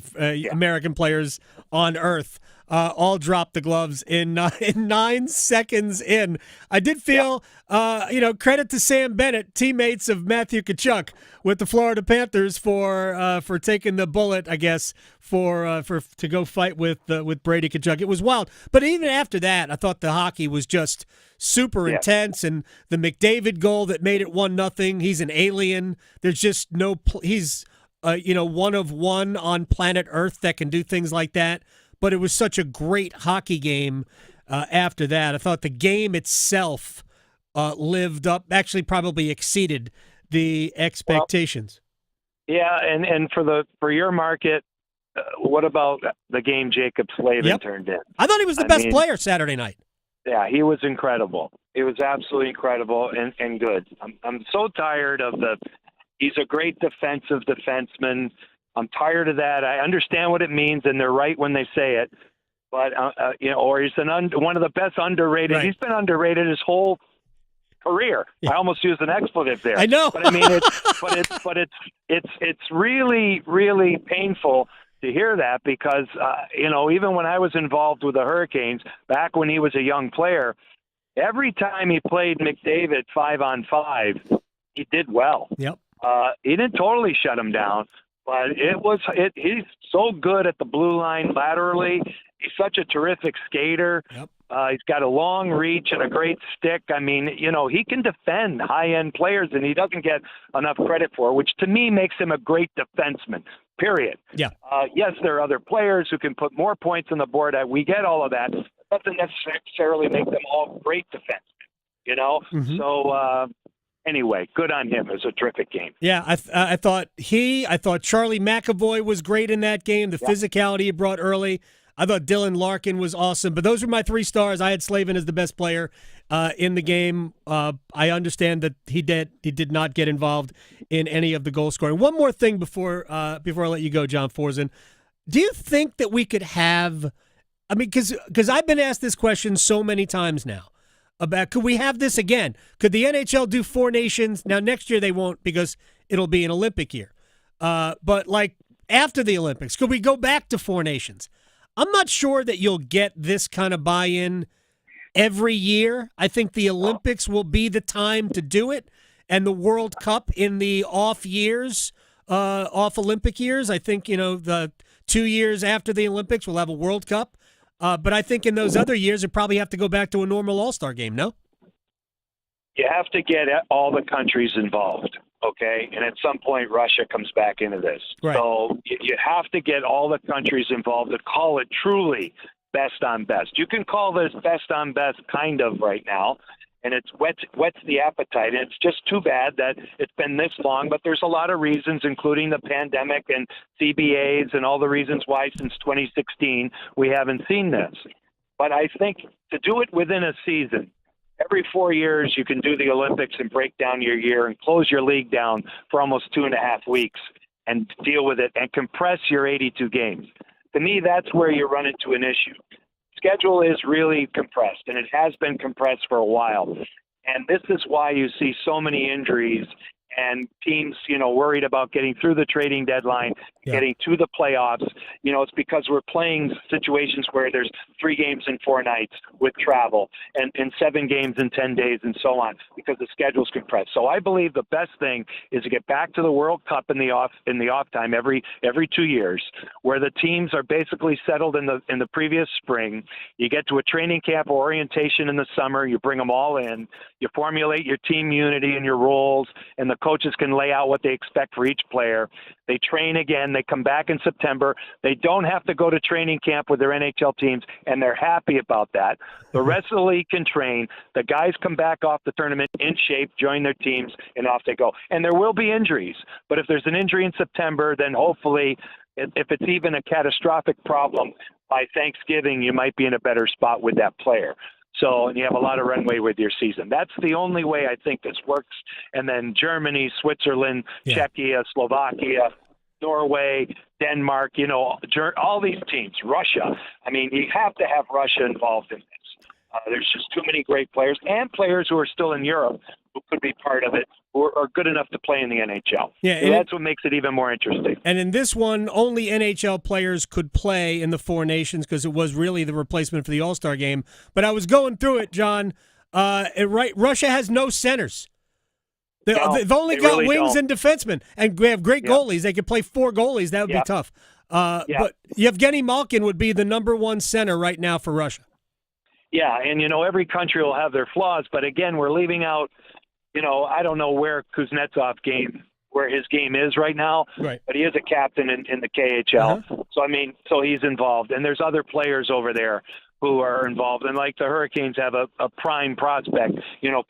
American players on earth. All dropped the gloves in 9 seconds in. I did feel, credit to Sam Bennett, teammates of Matthew Tkachuk with the Florida Panthers for taking the bullet, I guess, to go fight with Brady Tkachuk. It was wild, but even after that, I thought the hockey was just super intense, and the McDavid goal that made it 1-0. He's an alien. There's just he's one of one on planet Earth that can do things like that. But it was such a great hockey game after that. I thought the game itself lived up, actually probably exceeded the expectations. Well, and for your market, what about the game Jacob Slavin turned in? I thought he was the best player Saturday night. Yeah, he was incredible. He was absolutely incredible and good. I'm so tired of he's a great defensive defenseman. I'm tired of that. I understand what it means, and they're right when they say it. But or he's one of the best underrated. Right. He's been underrated his whole career. Yeah. I almost used an expletive there. I know, but I mean, it's really, really painful to hear that because even when I was involved with the Hurricanes back when he was a young player, every time he played McDavid 5-on-5, he did well. Yep. He didn't totally shut him down. But he's so good at the blue line laterally. He's such a terrific skater. Yep. He's got a long reach and a great stick. I mean, he can defend high-end players, and he doesn't get enough credit for it, which to me makes him a great defenseman, period. Yeah. Yes, there are other players who can put more points on the board. We get all of that. It doesn't necessarily make them all great defensemen, Mm-hmm. So, anyway, good on him. It was a terrific game. Yeah, I thought Charlie McAvoy was great in that game. The physicality he brought early. I thought Dylan Larkin was awesome. But those were my 3 stars. I had Slavin as the best player in the game. I understand that he did not get involved in any of the goal scoring. One more thing before I let you go, John Forsland. Do you think that we could have I mean, because I've been asked this question so many times now about could we have this again? Could the NHL do 4 nations? Now, next year they won't because it'll be an Olympic year. But like after the Olympics, could we go back to 4 nations? I'm not sure that you'll get this kind of buy-in every year. I think the Olympics will be the time to do it, and the World Cup in the off years, off Olympic years. I think, the 2 years after the Olympics, we'll have a World Cup. But I think in those other years, it probably have to go back to a normal All-Star game, no? You have to get all the countries involved, okay? And at some point, Russia comes back into this. Right. So you have to get all the countries involved to call it truly best on best. You can call this best on best kind of right now, and it's whets the appetite. And it's just too bad that it's been this long, but there's a lot of reasons, including the pandemic and CBAs and all the reasons why since 2016 we haven't seen this. But I think to do it within a season, every 4 years you can do the Olympics and break down your year and close your league down for almost 2.5 weeks and deal with it and compress your 82 games. To me, that's where you run into an issue. Schedule is really compressed, and it has been compressed for a while. And this is why you see so many injuries and teams, worried about getting through the trading deadline, getting to the playoffs. It's because we're playing situations where there's 3 games in 4 nights with travel and 7 games in 10 days and so on because the schedule's compressed. So I believe the best thing is to get back to the World Cup in the off time every 2 years, where the teams are basically settled in the previous spring. You get to a training camp or orientation in the summer. You bring them all in. You formulate your team unity and your roles, and the coaches can lay out what they expect for each player. They train again. They come back in September. They don't have to go to training camp with their NHL teams, and they're happy about that. The rest of the league can train. The guys come back off the tournament in shape, join their teams, and off they go. And there will be injuries. But if there's an injury in September, then hopefully, if it's even a catastrophic problem, by Thanksgiving, you might be in a better spot with that player. So you have a lot of runway with your season. That's the only way I think this works. And then Germany, Switzerland, Czechia, Slovakia, Norway, Denmark, all these teams, Russia. I mean, you have to have Russia involved in this. There's just too many great players and players who are still in Europe who could be part of it, who are good enough to play in the NHL. Yeah, so that's what makes it even more interesting. And in this one, only NHL players could play in the 4 nations because it was really the replacement for the All-Star game. But I was going through it, John. Russia has no centers. They've only got really wings and defensemen, and they have great goalies. They could play 4 goalies. That would be tough. But Yevgeny Malkin would be the number 1 center right now for Russia. Yeah, and, every country will have their flaws. But, again, we're leaving out, I don't know where where his game is right now. Right. But he is a captain in the KHL. So he's involved. And there's other players over there who are involved. And, like, the Hurricanes have a prime prospect,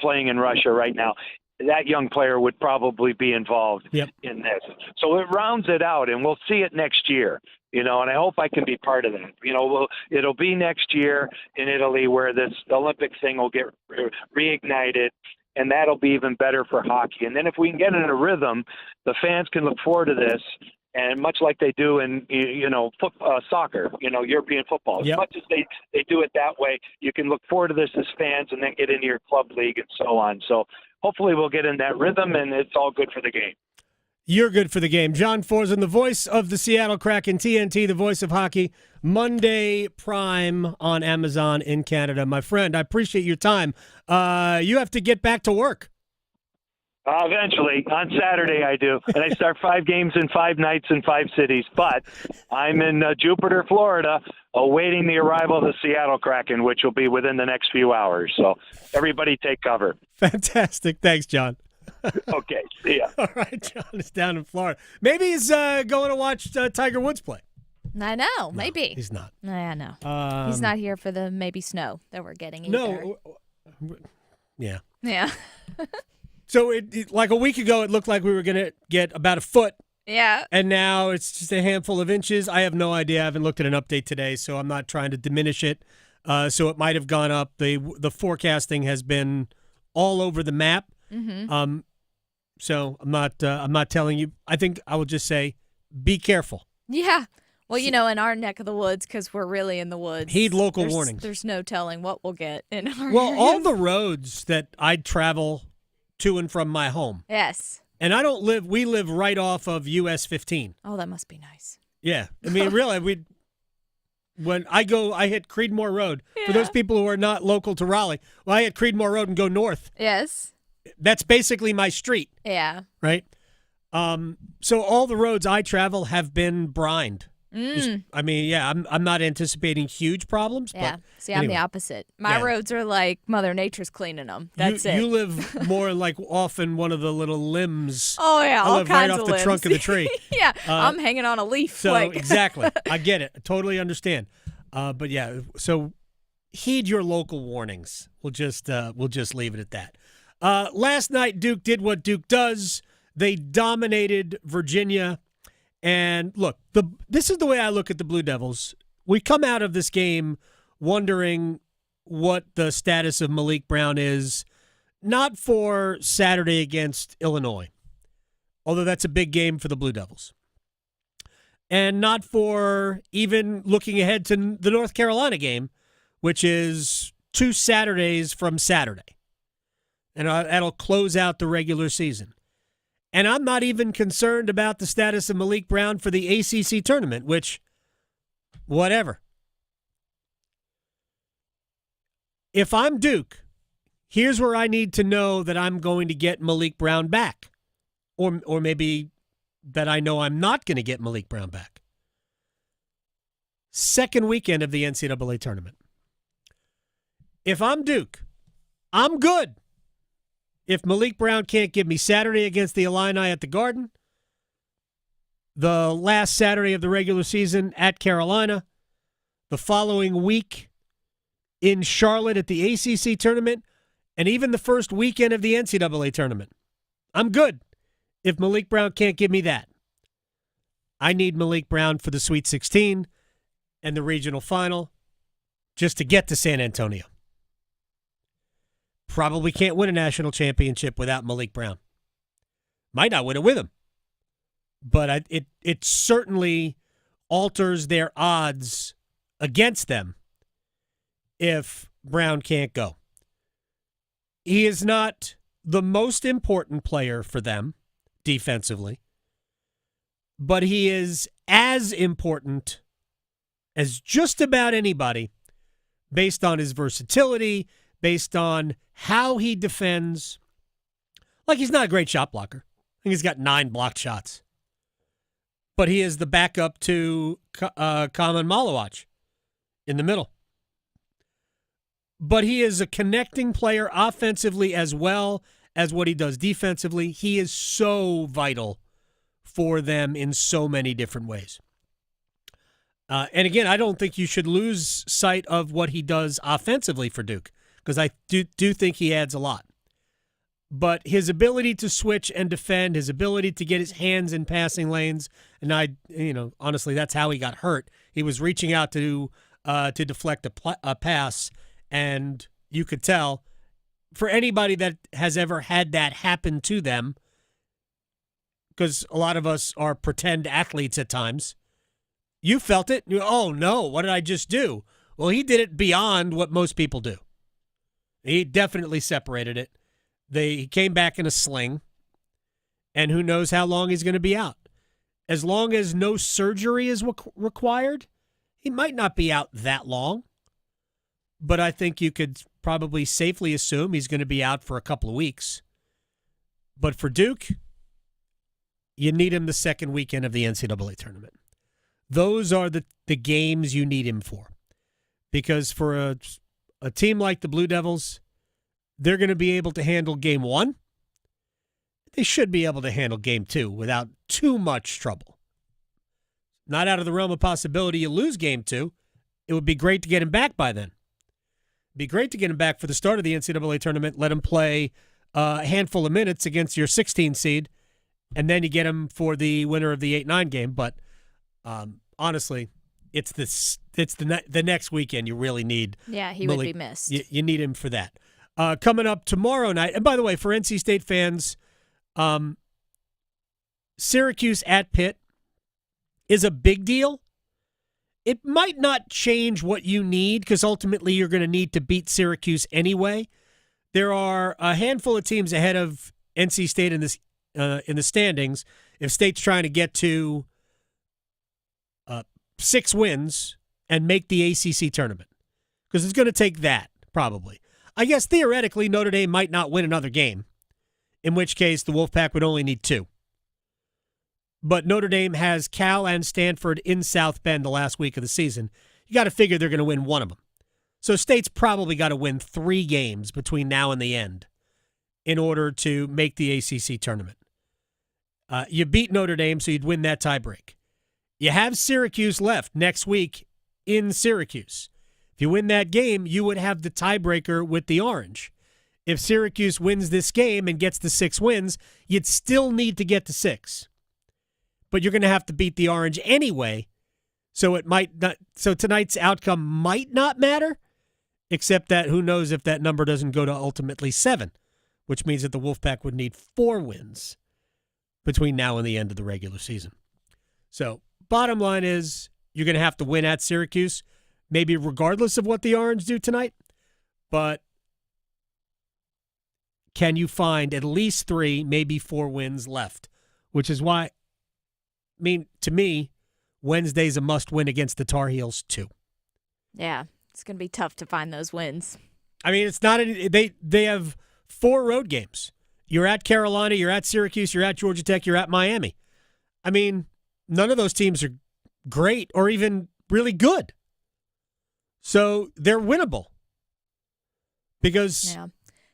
playing in Russia right now. That young player would probably be involved in this. So it rounds it out, and we'll see it next year, and I hope I can be part of that. It'll be next year in Italy where this Olympic thing will get reignited, and that'll be even better for hockey. And then if we can get in a rhythm, the fans can look forward to this, and much like they do in, soccer, European football. As much as they do it that way, you can look forward to this as fans and then get into your club league and so on. So hopefully we'll get in that rhythm, and it's all good for the game. You're good for the game. John Forsland, the voice of the Seattle Kraken, TNT, the voice of hockey, Monday Prime on Amazon in Canada. My friend, I appreciate your time. You have to get back to work. Eventually. On Saturday I do. And I start 5 games in 5 nights in 5 cities. But I'm in Jupiter, Florida, awaiting the arrival of the Seattle Kraken, which will be within the next few hours. So everybody take cover. Fantastic. Thanks, John. Okay. See ya. All right, John is down in Florida. Maybe he's going to watch Tiger Woods play. I know. Maybe. He's not. I know. He's not here for the maybe snow that we're getting either. No. Yeah. Yeah. So it like a week ago, it looked like we were going to get about a foot. Yeah. And now it's just a handful of inches. I have no idea. I haven't looked at an update today, so I'm not trying to diminish it. So it might have gone up. The forecasting has been all over the map. Mm-hmm. So I'm not telling you. I think I will just say, be careful. Yeah. Well, in our neck of the woods, because we're really in the woods. Heed local warnings. There's no telling what we'll get in our Well, areas. all the roads that I travel to and from my home. Yes. And we live right off of US 15. Oh, that must be nice. Yeah. I mean, really, when I hit Creedmoor Road. Yeah. For those people who are not local to Raleigh, I hit Creedmoor Road and go north. Yes. That's basically my street. Yeah. Right? So all the roads I travel have been brined. I mean, yeah, I'm not anticipating huge problems. Yeah. But See, I'm anyway. the opposite. My roads are like Mother Nature's cleaning them. That's it. You live more like off in one of the little limbs. Oh, yeah. I all live right kinds off of the limbs. trunk of the tree. Yeah. I'm hanging on a leaf. So exactly. I get it. I totally understand. But yeah, so heed your local warnings. We'll just leave it at that. Last night, Duke did what Duke does. They dominated Virginia. And look, this is the way I look at the Blue Devils. We come out of this game wondering what the status of Malik Brown is, not for Saturday against Illinois, although that's a big game for the Blue Devils, and not for even looking ahead to the North Carolina game, which is 2 Saturdays from Saturday. And that'll close out the regular season. And I'm not even concerned about the status of Malik Brown for the ACC tournament, which, whatever. If I'm Duke, here's where I need to know that I'm going to get Malik Brown back. Or maybe that I know I'm not going to get Malik Brown back. Second weekend of the NCAA tournament. If I'm Duke, I'm good. If Malik Brown can't give me Saturday against the Illini at the Garden, the last Saturday of the regular season at Carolina, the following week in Charlotte at the ACC tournament, and even the first weekend of the NCAA tournament, I'm good if Malik Brown can't give me that. I need Malik Brown for the Sweet 16 and the regional final just to get to San Antonio. Probably can't win a national championship without Malik Brown. Might not win it with him. But it certainly alters their odds against them if Brown can't go. He is not the most important player for them defensively, but he is as important as just about anybody based on his versatility, based on how he defends. Like, he's not a great shot blocker. I think he's got 9 blocked shots. But he is the backup to Kaman Malawach in the middle. But he is a connecting player offensively as well as what he does defensively. He is so vital for them in so many different ways. And again, I don't think you should lose sight of what he does offensively for Duke, because I do think he adds a lot. But his ability to switch and defend, his ability to get his hands in passing lanes, and honestly, that's how he got hurt. He was reaching out to deflect a pass, and you could tell, for anybody that has ever had that happen to them, because a lot of us are pretend athletes at times, you felt it. Oh, no, what did I just do? Well, he did it beyond what most people do. He definitely separated it. He came back in a sling, and who knows how long he's going to be out. As long as no surgery is required, he might not be out that long. But I think you could probably safely assume he's going to be out for a couple of weeks. But for Duke, you need him the second weekend of the NCAA tournament. Those are the games you need him for. Because for a team like the Blue Devils, they're going to be able to handle game 1. They should be able to handle game 2 without too much trouble. Not out of the realm of possibility you lose game 2. It would be great to get him back by then. It'd be great to get him back for the start of the NCAA tournament, let him play a handful of minutes against your 16 seed, and then you get him for the winner of the 8-9 game. But honestly, it's the next weekend you really need. Yeah, he would be missed. You need him for that. Coming up tomorrow night, and by the way, for NC State fans, Syracuse at Pitt is a big deal, it might not change what you need because ultimately you're going to need to beat Syracuse anyway. There are a handful of teams ahead of NC State in the standings. If State's trying to get to 6 wins and make the ACC tournament, because it's going to take that probably. I guess theoretically Notre Dame might not win another game, in which case the Wolfpack would only need 2. But Notre Dame has Cal and Stanford in South Bend the last week of the season. You got to figure they're going to win one of them. So State's probably got to win 3 games between now and the end in order to make the ACC tournament. You beat Notre Dame, so you'd win that tiebreak. You have Syracuse left next week in Syracuse. If you win that game, you would have the tiebreaker with the Orange. If Syracuse wins this game and gets the 6 wins, you'd still need to get to 6. But you're going to have to beat the Orange anyway, so it might not. So tonight's outcome might not matter, except that who knows if that number doesn't go to ultimately 7, which means that the Wolfpack would need 4 wins between now and the end of the regular season. So bottom line is you're going to have to win at Syracuse, maybe regardless of what the Orange do tonight, but can you find at least 3, maybe 4 wins left, which is why, to me, Wednesday's a must-win against the Tar Heels, too. Yeah, it's going to be tough to find those wins. It's not they have 4 road games. You're at Carolina, you're at Syracuse, you're at Georgia Tech, you're at Miami. None of those teams are great or even really good. So they're winnable. Because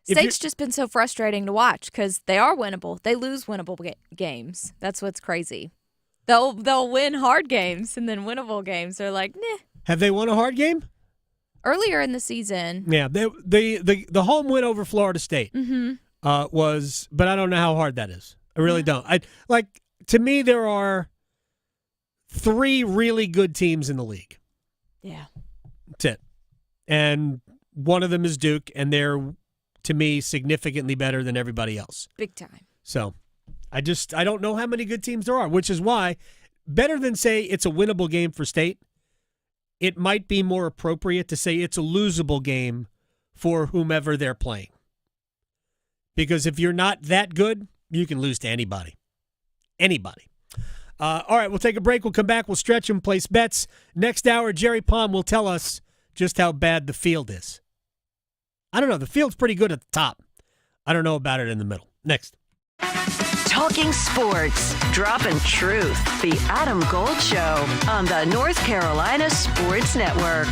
State's just been so frustrating to watch because they are winnable. They lose winnable games. That's what's crazy. They'll win hard games and then winnable games. They're like, nah. Have they won a hard game? Earlier in the season. Yeah, the home win over Florida State was, but I don't know how hard that is. I really don't. To me, there are 3 really good teams in the league. Yeah. That's it. And one of them is Duke, and they're, to me, significantly better than everybody else. Big time. So I don't know how many good teams there are, which is why, better than say it's a winnable game for State, it might be more appropriate to say it's a losable game for whomever they're playing. Because if you're not that good, you can lose to anybody. Anybody. All right, we'll take a break. We'll come back. We'll stretch and place bets. Next hour, Jerry Palm will tell us just how bad the field is. I don't know. The field's pretty good at the top. I don't know about it in the middle. Next. Talking sports, dropping truth. The Adam Gold Show on the North Carolina Sports Network.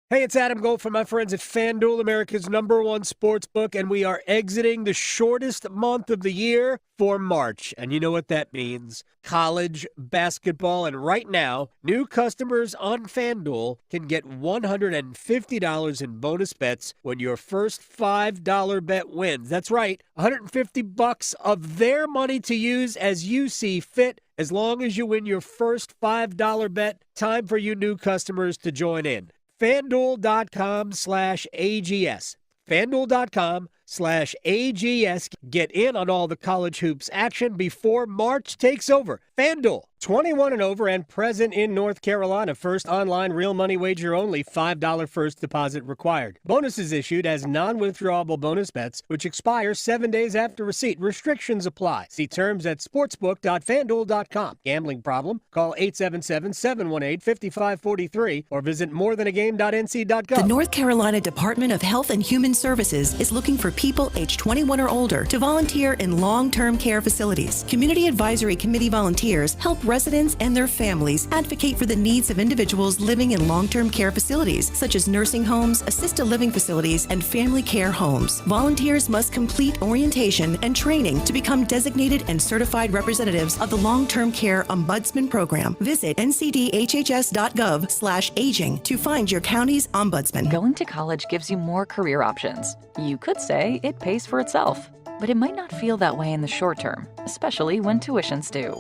Hey, it's Adam Gold from my friends at FanDuel, America's #1 sports book, and we are exiting the shortest month of the year for March. And you know what that means. College basketball. And right now, new customers on FanDuel can get $150 in bonus bets when your first $5 bet wins. That's right, $150 of their money to use as you see fit. As long as you win your first $5 bet, time for you new customers to join in. FanDuel.com/AGS. FanDuel.com/AGS. Get in on all the college hoops action before March takes over. FanDuel, 21 and over and present in North Carolina. First online real money wager only. $5 first deposit required. Bonuses issued as non-withdrawable bonus bets, which expire 7 days after receipt. Restrictions apply. See terms at sportsbook.fanduel.com. Gambling problem? Call 877-718-5543 or visit morethanagame.nc.gov. The North Carolina Department of Health and Human Services is looking for people age 21 or older to volunteer in long-term care facilities. Community Advisory Committee volunteers help residents and their families advocate for the needs of individuals living in long-term care facilities, such as nursing homes, assisted living facilities, and family care homes. Volunteers must complete orientation and training to become designated and certified representatives of the Long-Term Care Ombudsman Program. Visit ncdhhs.gov/aging to find your county's ombudsman. Going to college gives you more career options. You could say it pays for itself, but it might not feel that way in the short term, especially when tuitions do.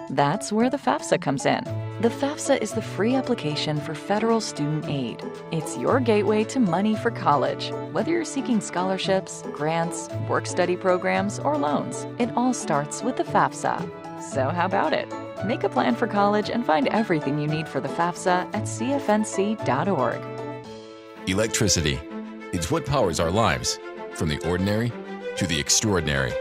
That's where the FAFSA comes in. The FAFSA is the free application for federal student aid. It's your gateway to money for college. Whether you're seeking scholarships, grants, work-study programs, or loans, it all starts with the FAFSA. So how about it? Make a plan for college and find everything you need for the FAFSA at cfnc.org. Electricity. It's what powers our lives, from the ordinary to the extraordinary.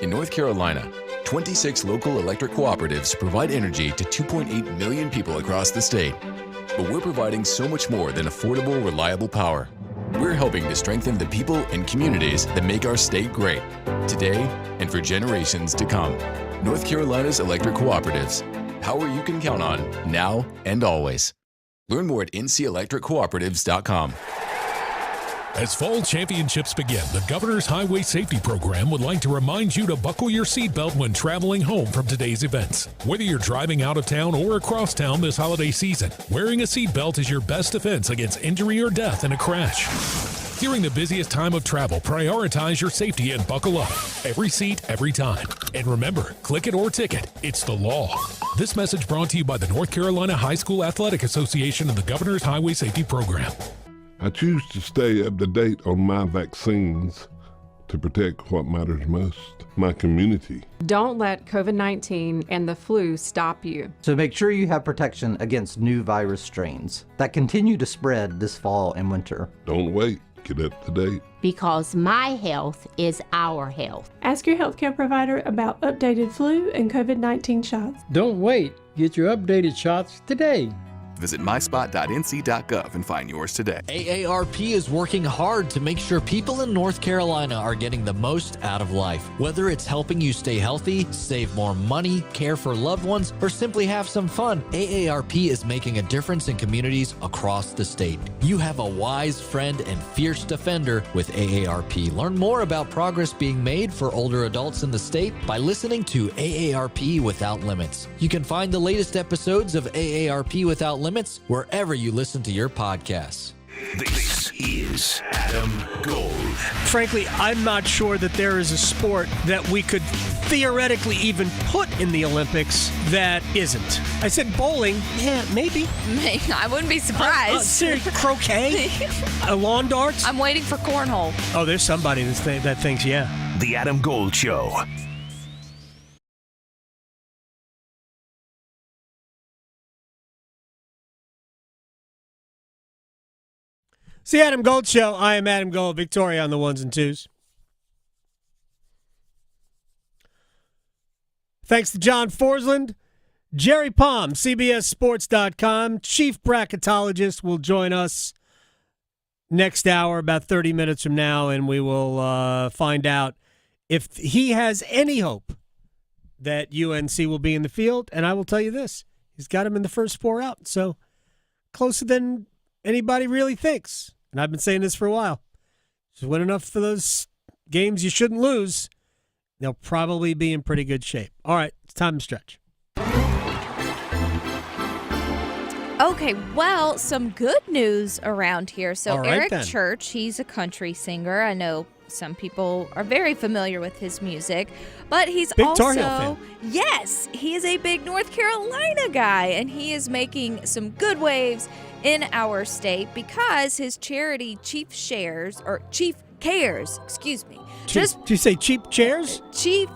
In North Carolina, 26 local electric cooperatives provide energy to 2.8 million people across the state. But we're providing so much more than affordable, reliable power. We're helping to strengthen the people and communities that make our state great, today and for generations to come. North Carolina's electric cooperatives. Power you can count on, now and always. Learn more at ncelectriccooperatives.com. As fall championships begin, the Governor's Highway Safety Program would like to remind you to buckle your seatbelt when traveling home from today's events. Whether you're driving out of town or across town this holiday season, wearing a seatbelt is your best defense against injury or death in a crash. During the busiest time of travel, prioritize your safety and buckle up. Every seat, every time. And remember, click it or ticket. It's the law. This message brought to you by the North Carolina High School Athletic Association and the Governor's Highway Safety Program. I choose to stay up to date on my vaccines to protect what matters most, my community. Don't let COVID-19 and the flu stop you. So make sure you have protection against new virus strains that continue to spread this fall and winter. Don't wait. Get up to date. Because my health is our health. Ask your healthcare provider about updated flu and COVID-19 shots. Don't wait. Get your updated shots today. Visit myspot.nc.gov and find yours today. AARP is working hard to make sure people in North Carolina are getting the most out of life. Whether it's helping you stay healthy, save more money, care for loved ones, or simply have some fun, AARP is making a difference in communities across the state. You have a wise friend and fierce defender with AARP. Learn more about progress being made for older adults in the state by listening to AARP Without Limits. You can find the latest episodes of AARP Without Limits wherever you listen to your podcasts. This is Adam Gold. Frankly, I'm not sure that there is a sport that we could theoretically even put in the Olympics that isn't. I said bowling. Yeah, maybe. I wouldn't be surprised. Croquet? Lawn darts? I'm waiting for cornhole. Oh, there's somebody that thinks, yeah. The Adam Gold Show. It's the Adam Gold Show. I am Adam Gold. Victoria on the ones and twos. Thanks to John Forsland. Jerry Palm, CBSSports.com, chief bracketologist, will join us next hour, about 30 minutes from now, and we will find out if he has any hope that UNC will be in the field. And I will tell you this, he's got him in the first four out, so closer than anybody really thinks. And I've been saying this for a while. Just win enough for those games you shouldn't lose, they'll probably be in pretty good shape. All right, it's time to stretch. Okay, well, some good news around here. So right, Eric then. Church, he's a country singer. I know some people are very familiar with his music, but he's big also Tar Heel fan. Yes, he is a big North Carolina guy, and he is making some good waves in our state because his charity Chief Cares, Did you say cheap chairs? Chief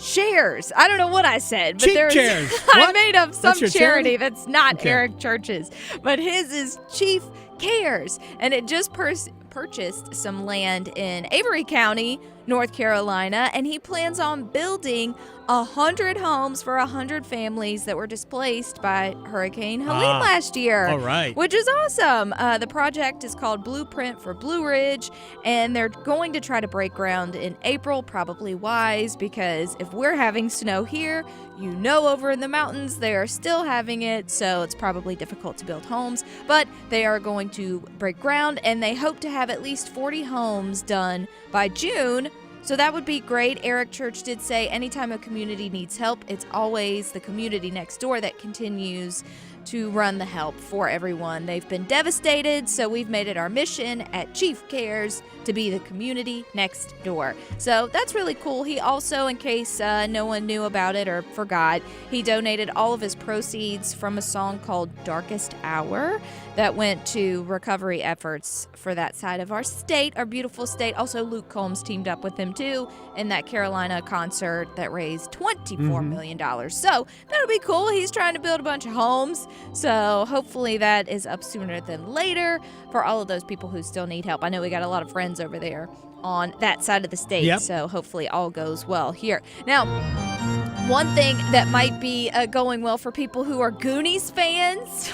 Shares. I don't know what I said, but Cheap there's chairs. I What? made up some That's your charity charity? that's not Okay. Eric Church's, but his is Chief Cares, and it just purchased some land in Avery County, North Carolina, and he plans on building 100 homes for 100 families that were displaced by Hurricane Helene last year. all right. Which is awesome. The project is called Blueprint for Blue Ridge, and they're going to try to break ground in April, probably wise, because if we're having snow here, you know over in the mountains they are still having it, so it's probably difficult to build homes. But they are going to break ground, and they hope to have at least 40 homes done by June. So that would be great. Eric Church did say anytime a community needs help, it's always the community next door that continues to run the help for everyone. They've been devastated, so we've made it our mission at Chief Cares to be the community next door. So that's really cool. He also, in case no one knew about it or forgot, he donated all of his proceeds from a song called Darkest Hour that went to recovery efforts for that side of our state, our beautiful state. Also, Luke Combs teamed up with him too in that Carolina concert that raised $24 million. So that'll be cool. He's trying to build a bunch of homes. So hopefully that is up sooner than later for all of those people who still need help. I know we got a lot of friends over there on that side of the state. So hopefully all goes well here. Now, one thing that might be going well for people who are Goonies fans.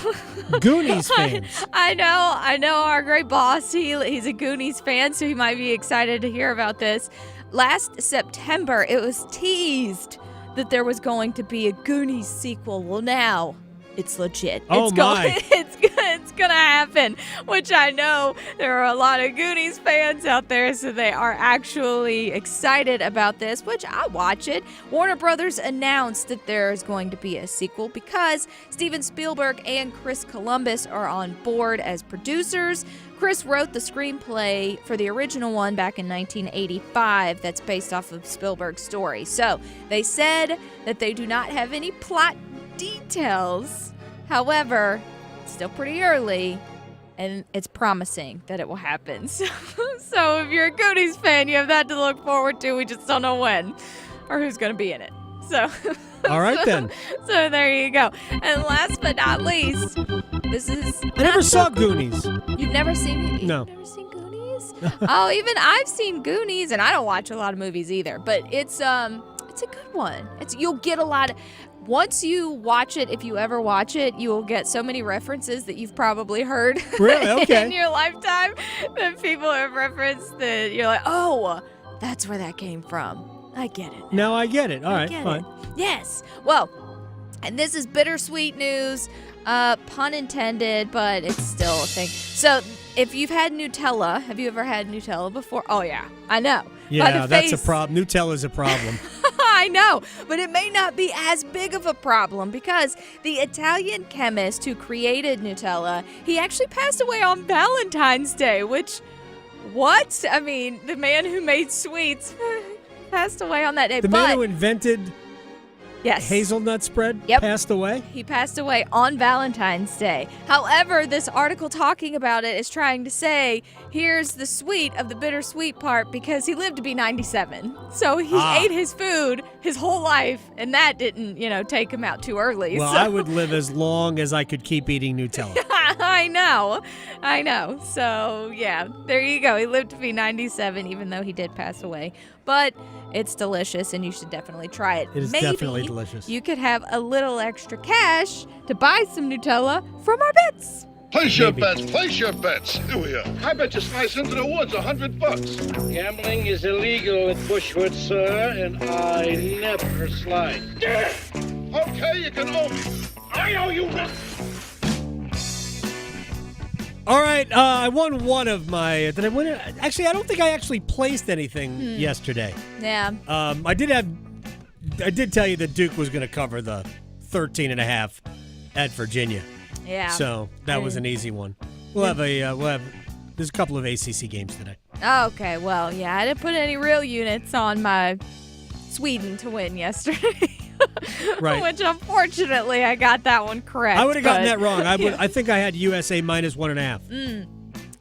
Goonies fans. I know our great boss, he's a Goonies fan, so he might be excited to hear about this. Last September, it was teased that there was going to be a Goonies sequel. Well, now it's legit. Oh, It's going to happen, which I know there are a lot of Goonies fans out there, so they are actually excited about this, which I watch it. Warner Brothers announced that there is going to be a sequel because Steven Spielberg and Chris Columbus are on board as producers. Chris wrote the screenplay for the original one back in 1985 that's based off of Spielberg's story. So they said that they do not have any plot details. However, it's still pretty early, and it's promising that it will happen. So if you're a Goonies fan, you have that to look forward to. We just don't know when or who's going to be in it. So, all right then. So there you go. And last but not least, this is. I never saw Goonies. You've never seen it? No. You've never seen Goonies? Oh, even I've seen Goonies, and I don't watch a lot of movies either. But it's a good one. You'll get a lot of. Once you watch it, if you ever watch it, you will get so many references that you've probably heard in your lifetime that people have referenced that you're like, oh, that's where that came from. I get it. Now I get it. All right, fine. Yes. Well, and this is bittersweet news, pun intended, but it's still a thing. So if you've had Nutella, have you ever had Nutella before? Oh, yeah. I know. Yeah, that's a problem. Nutella's a problem. I know, but it may not be as big of a problem because the Italian chemist who created Nutella, he actually passed away on Valentine's Day, which, what? I mean, the man who made sweets passed away on that day. The man who invented Yes. Hazelnut spread passed away? He passed away on Valentine's Day. However, this article talking about it is trying to say, here's the sweet of the bittersweet part because he lived to be 97. So he ate his food his whole life, and that didn't, take him out too early. Well, so. I would live as long as I could keep eating Nutella. I know. So, yeah, there you go. He lived to be 97, even though he did pass away. But it's delicious, and you should definitely try it. It is definitely delicious. You could have a little extra cash to buy some Nutella from our bets. Place your bets. Here we are. I bet you slice into the woods $100. Gambling is illegal at Bushwood, sir, and I never slide. Okay, you can owe me. I owe you nothing. All right, I won one of my. Did I win it? Actually, I don't think I actually placed anything yesterday. Yeah. I did tell you that Duke was going to cover the 13.5 at Virginia. Yeah. So that was an easy one. There's a couple of ACC games today. Okay, well, yeah, I didn't put any real units on my Sweden to win yesterday. Right. Which, unfortunately, I got that one correct. I would have gotten that wrong. I think I had USA minus 1.5.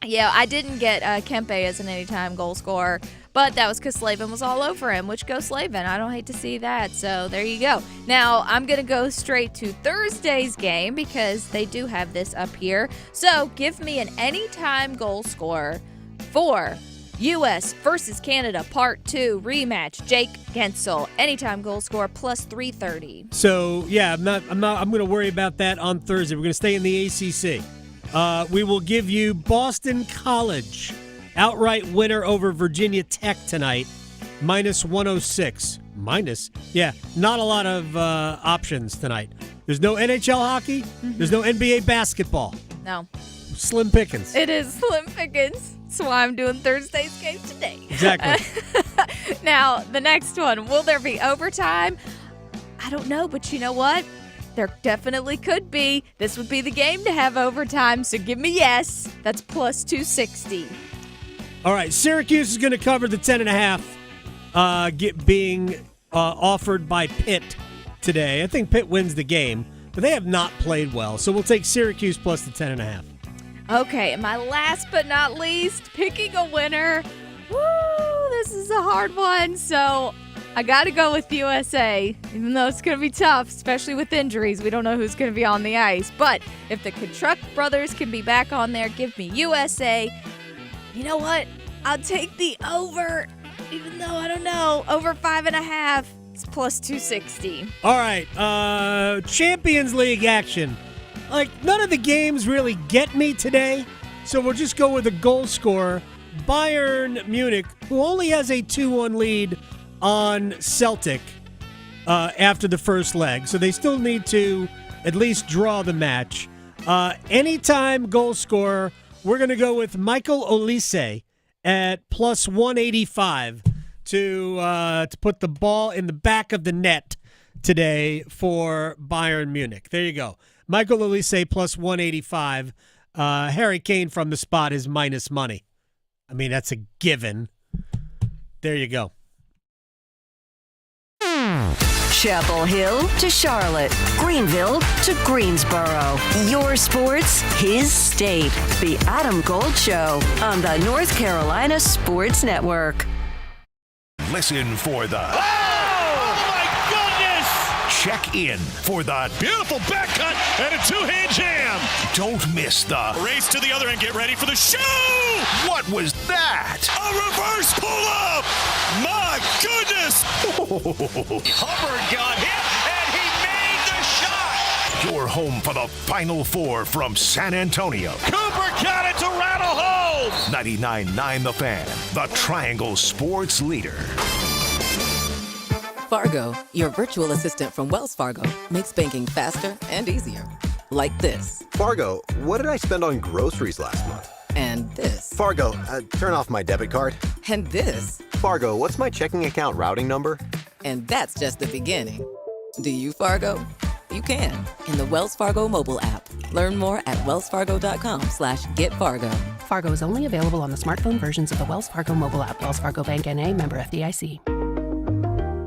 Yeah, I didn't get Kempe as an anytime goal scorer, but that was because Slavin was all over him, which go Slavin. I don't hate to see that, so there you go. Now, I'm going to go straight to Thursday's game because they do have this up here. So, give me an anytime goal scorer for U.S. versus Canada Part 2 rematch. Jake Gensel, anytime goal scorer plus 330. So, yeah, I'm going to worry about that on Thursday. We're going to stay in the ACC. We will give you Boston College outright winner over Virginia Tech tonight, minus 106. Not a lot of options tonight. There's no NHL hockey. There's no NBA basketball. No. Slim pickings. It is slim pickings. That's why I'm doing Thursday's game today. Exactly. Now, the next one. Will there be overtime? I don't know, but you know what? there definitely could be. This would be the game to have overtime, so give me yes. That's plus 260. All right, Syracuse is going to cover the 10.5 being offered by Pitt today. I think Pitt wins the game, but they have not played well, so we'll take Syracuse plus the 10.5. Okay, and my last but not least, picking a winner. Woo, this is a hard one, so I got to go with USA, even though it's going to be tough, especially with injuries. We don't know who's going to be on the ice, but if the Kachuk brothers can be back on there, give me USA. You know what? I'll take the over, even though I don't know. Over 5.5. It's plus 260. All right. Champions League action. Like, none of the games really get me today, so we'll just go with a goal scorer. Bayern Munich, who only has a 2-1 lead on Celtic after the first leg, so they still need to at least draw the match. Anytime goal scorer, we're going to go with Michael Olise at plus 185 to put the ball in the back of the net today for Bayern Munich. There you go. Michael Olise plus 185. Harry Kane from the spot is minus money. I mean, that's a given. There you go. Chapel Hill to Charlotte, Greenville to Greensboro. Your sports, his state. The Adam Gold Show on the North Carolina Sports Network. Listen for the... Oh, my goodness! Check in for the... Beautiful back cut and a two-hand jam. Don't miss the... Race to the other end. Get ready for the show! What was that? A reverse pull-up! My goodness! Hubbard got hit, and he made the shot! You're home for the Final Four from San Antonio. Cooper got it to rattle home! 99.9 The Fan, the Triangle Sports Leader. Fargo, your virtual assistant from Wells Fargo, makes banking faster and easier. Like this. Fargo, what did I spend on groceries last month? And this. Fargo, turn off my debit card. And this. Fargo, what's my checking account routing number? And that's just the beginning. Do you, Fargo? You can in the Wells Fargo mobile app. Learn more at wellsfargo.com/getfargo. Fargo is only available on the smartphone versions of the Wells Fargo mobile app. Wells Fargo Bank N.A., member FDIC.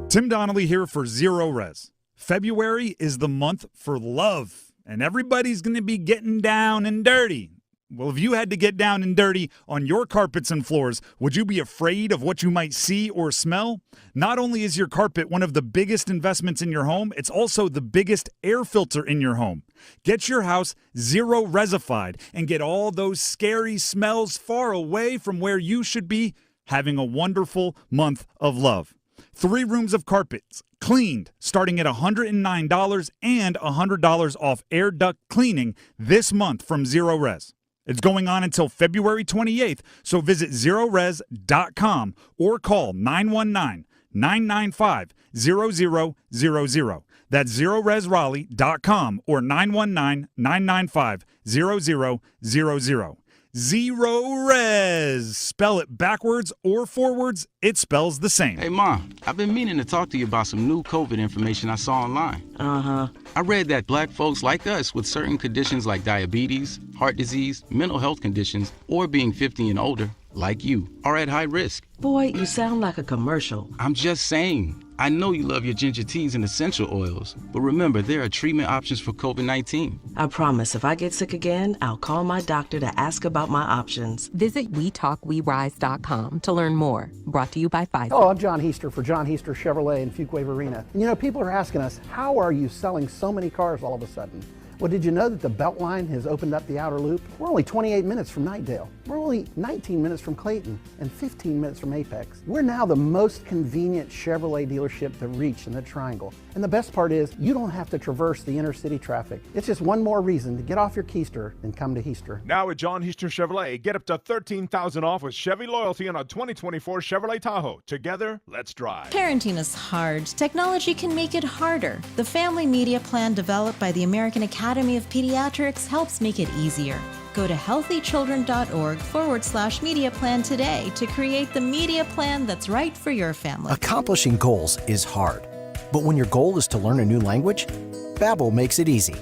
Tim Donnelly here for Zero Res. February is the month for love, and everybody's going to be getting down and dirty. Well, if you had to get down and dirty on your carpets and floors, would you be afraid of what you might see or smell? Not only is your carpet one of the biggest investments in your home, it's also the biggest air filter in your home. Get your house Zero Resified and get all those scary smells far away from where you should be having a wonderful month of love. 3 rooms of carpets cleaned starting at $109 and $100 off air duct cleaning this month from Zero Res. It's going on until February 28th, so visit zerores.com or call 919-995-0000. That's zeroresraleigh.com or 919-995-0000. Zero Res. Spell it backwards or forwards, it spells the same. Hey, Mom, I've been meaning to talk to you about some new COVID information I saw online. Uh-huh. I read that black folks like us with certain conditions like diabetes, heart disease, mental health conditions, or being 50 and older, like you, are at high risk. Boy, you sound like a commercial. I'm just saying. I know you love your ginger teas and essential oils, but remember, there are treatment options for COVID-19. I promise if I get sick again, I'll call my doctor to ask about my options. Visit WeTalkWeRise.com to learn more. Brought to you by Pfizer. Oh, I'm John Heister for John Heister Chevrolet in Fuquay Varina. You know, people are asking us, how are you selling so many cars all of a sudden? Well, did you know that the Beltline has opened up the outer loop? We're only 28 minutes from Knightdale. We're only 19 minutes from Clayton and 15 minutes from Apex. We're now the most convenient Chevrolet dealership to reach in the Triangle. And the best part is, you don't have to traverse the inner city traffic. It's just one more reason to get off your keister and come to Heister. Now at John Heister Chevrolet, get up to $13,000 off with Chevy loyalty on a 2024 Chevrolet Tahoe. Together, let's drive. Parenting is hard. Technology can make it harder. The Family Media Plan developed by the American Academy of Pediatrics helps make it easier. Go to healthychildren.org/media plan today to create the media plan that's right for your family. Accomplishing goals is hard. But when your goal is to learn a new language, Babbel makes it easy.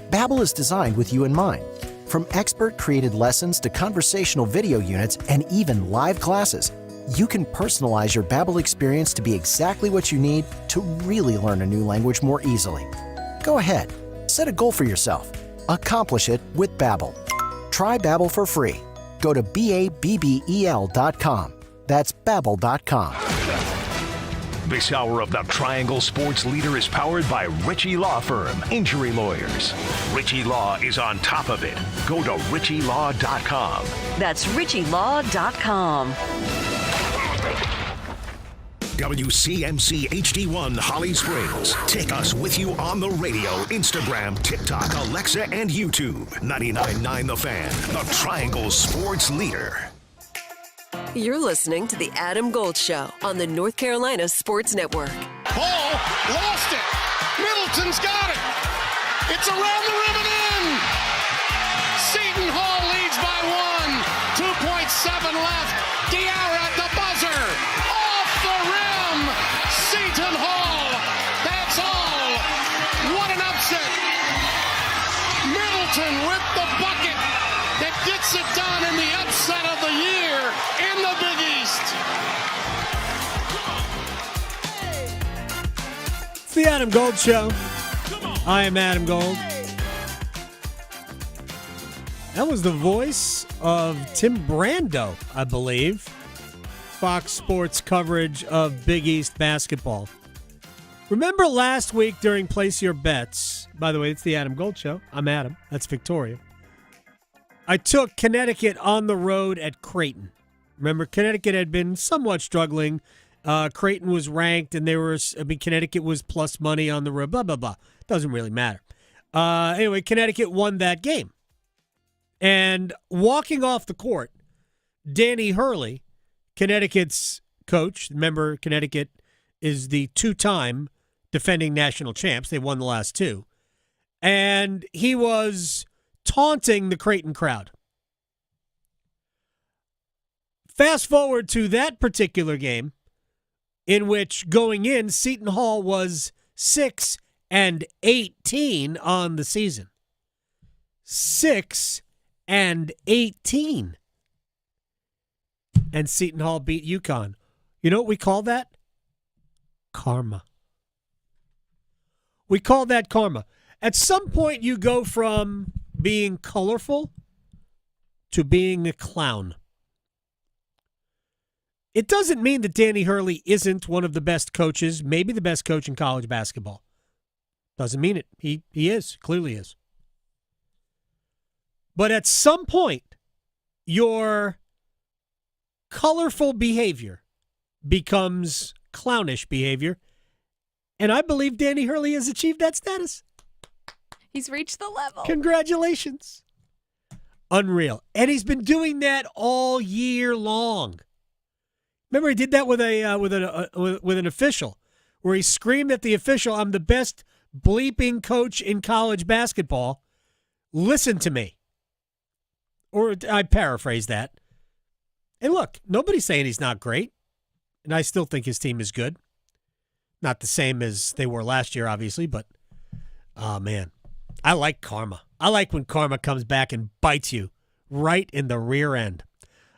Babbel is designed with you in mind. From expert-created lessons to conversational video units and even live classes, you can personalize your Babbel experience to be exactly what you need to really learn a new language more easily. Go ahead, set a goal for yourself. Accomplish it with Babbel. Try Babbel for free. Go to BABBEL.com. That's Babbel.com. This hour of the Triangle Sports Leader is powered by Ritchie Law Firm, Injury Lawyers. Ritchie Law is on top of it. Go to RitchieLaw.com. That's RitchieLaw.com. WCMC HD1 Holly Springs. Take us with you on the radio, Instagram, TikTok, Alexa, and YouTube. 99.9 The Fan, the Triangle Sports Leader. You're listening to The Adam Gold Show on the North Carolina Sports Network. Hall lost it. Middleton's got it. It's around the rim and in. Seton Hall leads by 1. 2.7 left. Diarra at the buzzer. Off the rim. Seton Hall. That's all. What an upset. Middleton with the bucket that gets it done in the upset of the year in the Big East. It's the Adam Gold Show. I am Adam Gold. That was the voice of Tim Brando, I believe. Fox Sports coverage of Big East basketball. Remember last week during Place Your Bets, by the way, it's the Adam Gold Show. I'm Adam. That's Victoria. I took Connecticut on the road at Creighton. Remember, Connecticut had been somewhat struggling. Creighton was ranked, and Connecticut was plus money on the road, blah, blah, blah. Doesn't really matter. Anyway, Connecticut won that game. And walking off the court, Danny Hurley, Connecticut's coach, remember Connecticut is the two-time defending national champs. They won the last two. And he was taunting the Creighton crowd. Fast forward to that particular game in which going in, Seton Hall was 6-18 on the season. 6-18. And Seton Hall beat UConn. You know what we call that? Karma. We call that karma. At some point, you go from being colorful to being a clown. It doesn't mean that Danny Hurley isn't one of the best coaches, maybe the best coach in college basketball. Doesn't mean it. He is, clearly is. But at some point, your colorful behavior becomes clownish behavior. And I believe Danny Hurley has achieved that status. He's reached the level. Congratulations. Unreal. And he's been doing that all year long. Remember, he did that with an official, where he screamed at the official, "I'm the best bleeping coach in college basketball. Listen to me." Or I paraphrase that. And look, nobody's saying he's not great. And I still think his team is good. Not the same as they were last year, obviously, but, oh, man. I like karma. I like when karma comes back and bites you right in the rear end.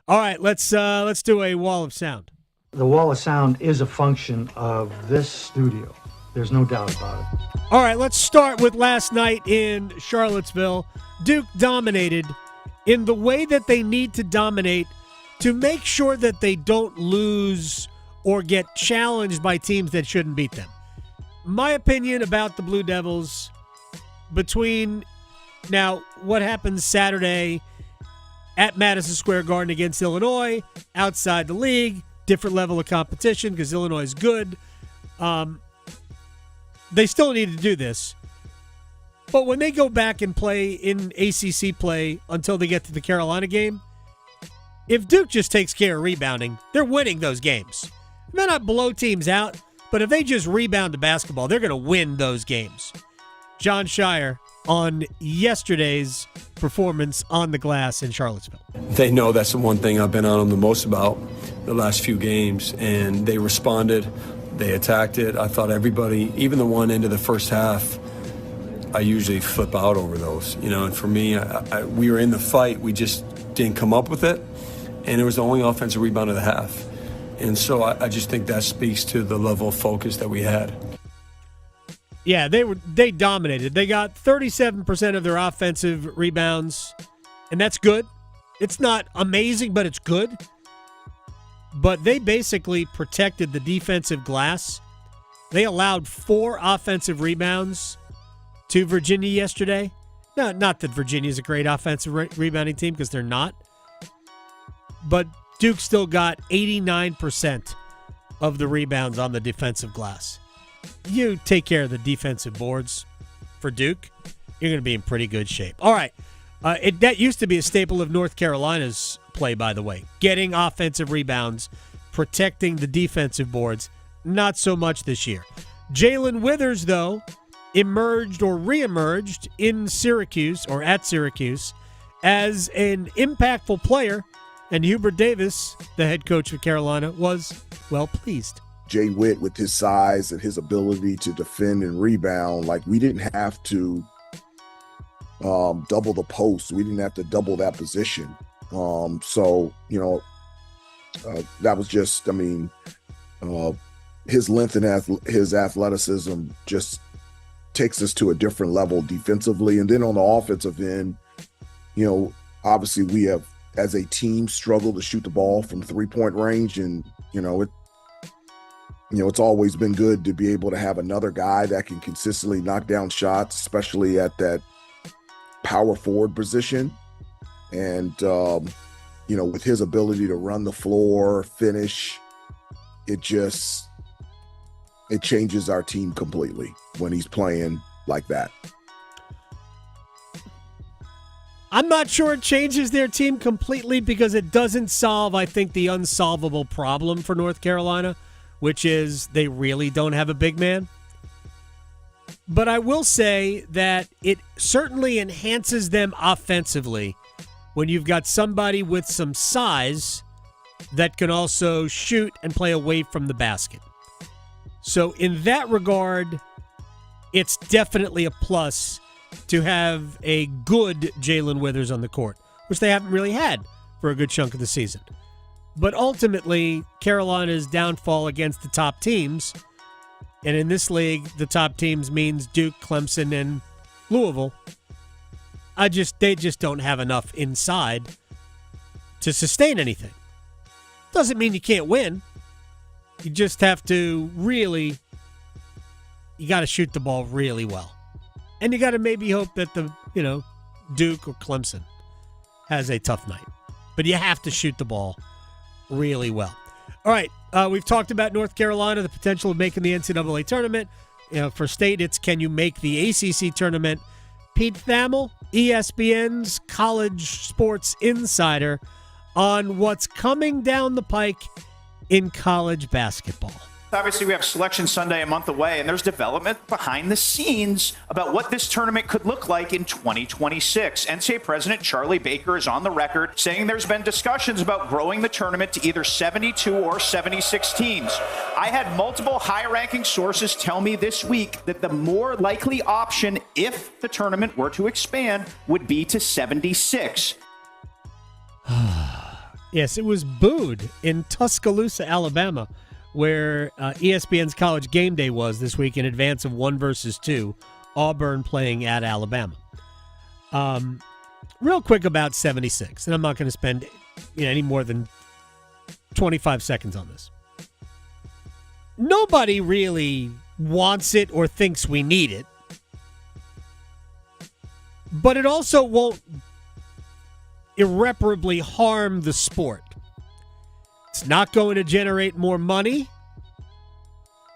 All right, let's do a wall of sound. The wall of sound is a function of this studio. There's no doubt about it. All right, let's start with last night in Charlottesville. Duke dominated in the way that they need to dominate to make sure that they don't lose or get challenged by teams that shouldn't beat them. My opinion about the Blue Devils between now what happens Saturday at Madison Square Garden against Illinois, outside the league, different level of competition because Illinois is good. They still need to do this. But when they go back and play in ACC play until they get to the Carolina game, if Duke just takes care of rebounding, they're winning those games. They may not blow teams out, but if they just rebound the basketball, they're going to win those games. John Shire on yesterday's performance on the glass in Charlottesville. They know that's the one thing I've been on them the most about the last few games, and they responded They attacked it. I thought everybody, even the one end of the first half, I usually flip out over those, and for me, we were in the fight. We just didn't come up with it, and it was the only offensive rebound of the half. And so I just think that speaks to the level of focus that we had. Yeah, they dominated. They got 37% of their offensive rebounds, and that's good. It's not amazing, but it's good. But they basically protected the defensive glass. They allowed 4 offensive rebounds to Virginia yesterday. No, not that Virginia's a great offensive rebounding team, because they're not. But Duke still got 89% of the rebounds on the defensive glass. You take care of the defensive boards for Duke, you're going to be in pretty good shape. All right. That used to be a staple of North Carolina's play, by the way. Getting offensive rebounds, protecting the defensive boards. Not so much this year. Jaylen Withers, though, emerged or reemerged in Syracuse, or at Syracuse, as an impactful player, and Hubert Davis, the head coach of Carolina, was well pleased. Jay Witt, with his size and his ability to defend and rebound, we didn't have to double the post. We didn't have to double that position. That was just, his length and his athleticism just takes us to a different level defensively. And then on the offensive end, obviously we have, as a team, struggled to shoot the ball from 3-point range. And, it's always been good to be able to have another guy that can consistently knock down shots, especially at that power forward position. And, with his ability to run the floor, finish, it changes our team completely when he's playing like that. I'm not sure it changes their team completely, because it doesn't solve, I think, the unsolvable problem for North Carolina, which is they really don't have a big man. But I will say that it certainly enhances them offensively when you've got somebody with some size that can also shoot and play away from the basket. So in that regard, it's definitely a plus to have a good Jaylen Withers on the court, which they haven't really had for a good chunk of the season. But ultimately, Carolina's downfall against the top teams, and in this league, the top teams means Duke, Clemson, and Louisville. They just don't have enough inside to sustain anything. Doesn't mean you can't win. You just have to you got to shoot the ball really well. And you got to maybe hope that Duke or Clemson has a tough night. But you have to shoot the ball really well. All right, we've talked about North Carolina, the potential of making the NCAA tournament. For State, it's can you make the ACC tournament? Pete Thamel, ESPN's college sports insider, on what's coming down the pike in college basketball. Obviously, we have Selection Sunday a month away, and there's development behind the scenes about what this tournament could look like in 2026. NCAA President Charlie Baker is on the record saying there's been discussions about growing the tournament to either 72 or 76 teams. I had multiple high-ranking sources tell me this week that the more likely option, if the tournament were to expand, would be to 76. Yes, it was booed in Tuscaloosa, Alabama, where ESPN's College Game Day was this week in advance of 1 versus 2, Auburn playing at Alabama. Real quick about 76, and I'm not going to spend any more than 25 seconds on this. Nobody really wants it or thinks we need it, but it also won't irreparably harm the sport. It's not going to generate more money.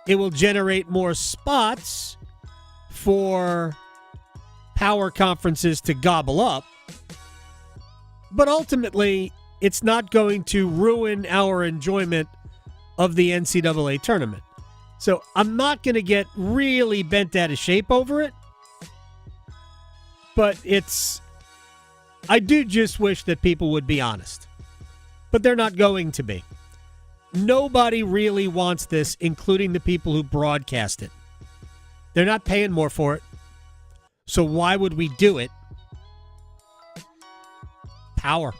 It will generate more spots for power conferences to gobble up. But ultimately, it's not going to ruin our enjoyment of the NCAA tournament. So I'm not going to get really bent out of shape over it. But I do just wish that people would be honest. But they're not going to be. Nobody really wants this, including the people who broadcast it. They're not paying more for it. So why would we do it? Power.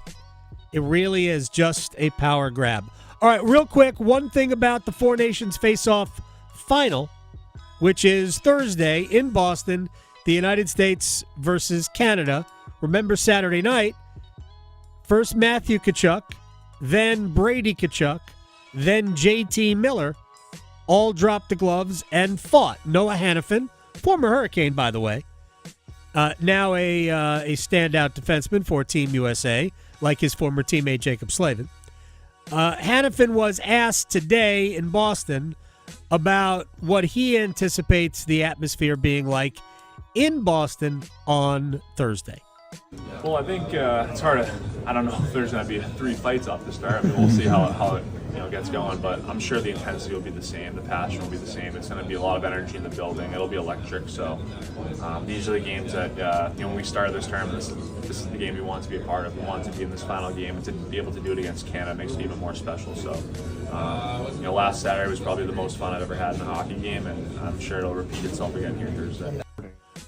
It really is just a power grab. All right, real quick, one thing about the Four Nations Face-Off final, which is Thursday in Boston, the United States versus Canada. Remember Saturday night, first Matthew Tkachuk, then Brady Tkachuk, then JT Miller, all dropped the gloves and fought. Noah Hannafin, former Hurricane, by the way, now a standout defenseman for Team USA, like his former teammate Jacob Slavin. Hannafin was asked today in Boston about what he anticipates the atmosphere being like in Boston on Thursday. Well, I think it's hard to, I don't know if there's going to be 3 fights off the start. I mean, we'll see how it gets going, but I'm sure the intensity will be the same. The passion will be the same. It's going to be a lot of energy in the building. It'll be electric. So these are the games that, when we started this tournament, this is the game we want to be a part of. We want to be in this final game, and to be able to do it against Canada makes it even more special. So, last Saturday was probably the most fun I've ever had in a hockey game, and I'm sure it'll repeat itself again here Thursday.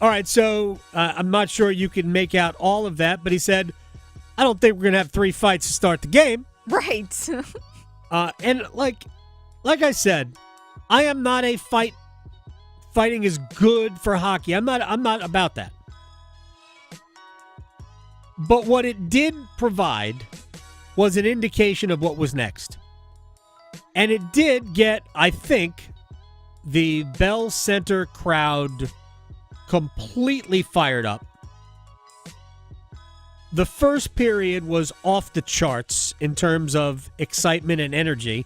All right, so I'm not sure you can make out all of that, but he said, I don't think we're going to have 3 fights to start the game. Right. And like I said, I am not a fighting is good for hockey. I'm not about that. But what it did provide was an indication of what was next. And it did get, I think, the Bell Center crowd completely fired up. The first period was off the charts in terms of excitement and energy.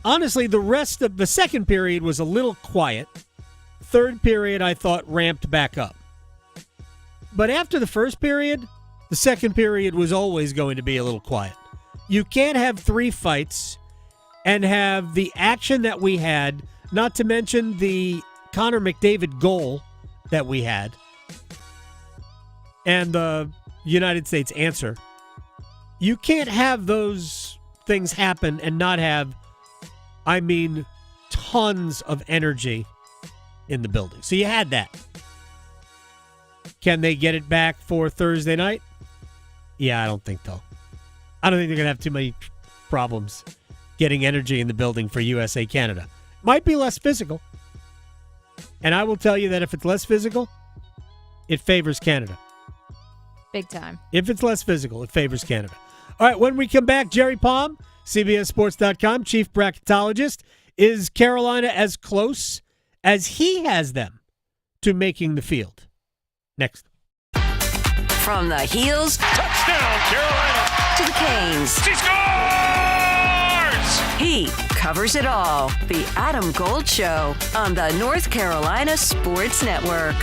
Honestly, the rest of the second period was a little quiet. Third period, I thought, ramped back up. But after the first period, the second period was always going to be a little quiet. You can't have 3 fights and have the action that we had, not to mention the Connor McDavid goal that we had, and the United States answer. You can't have those things happen and not have, tons of energy in the building. So you had that. Can they get it back for Thursday night? Yeah, I don't think so. I don't think they're going to have too many problems getting energy in the building for USA Canada. Might be less physical. And I will tell you that if it's less physical, it favors Canada. Big time. If it's less physical, it favors Canada. All right, when we come back, Jerry Palm, CBSSports.com, chief bracketologist. Is Carolina as close as he has them to making the field? Next. From the heels, Touchdown, Carolina! to the canes. She scores! He covers it all. The Adam Gold Show on the North Carolina Sports Network.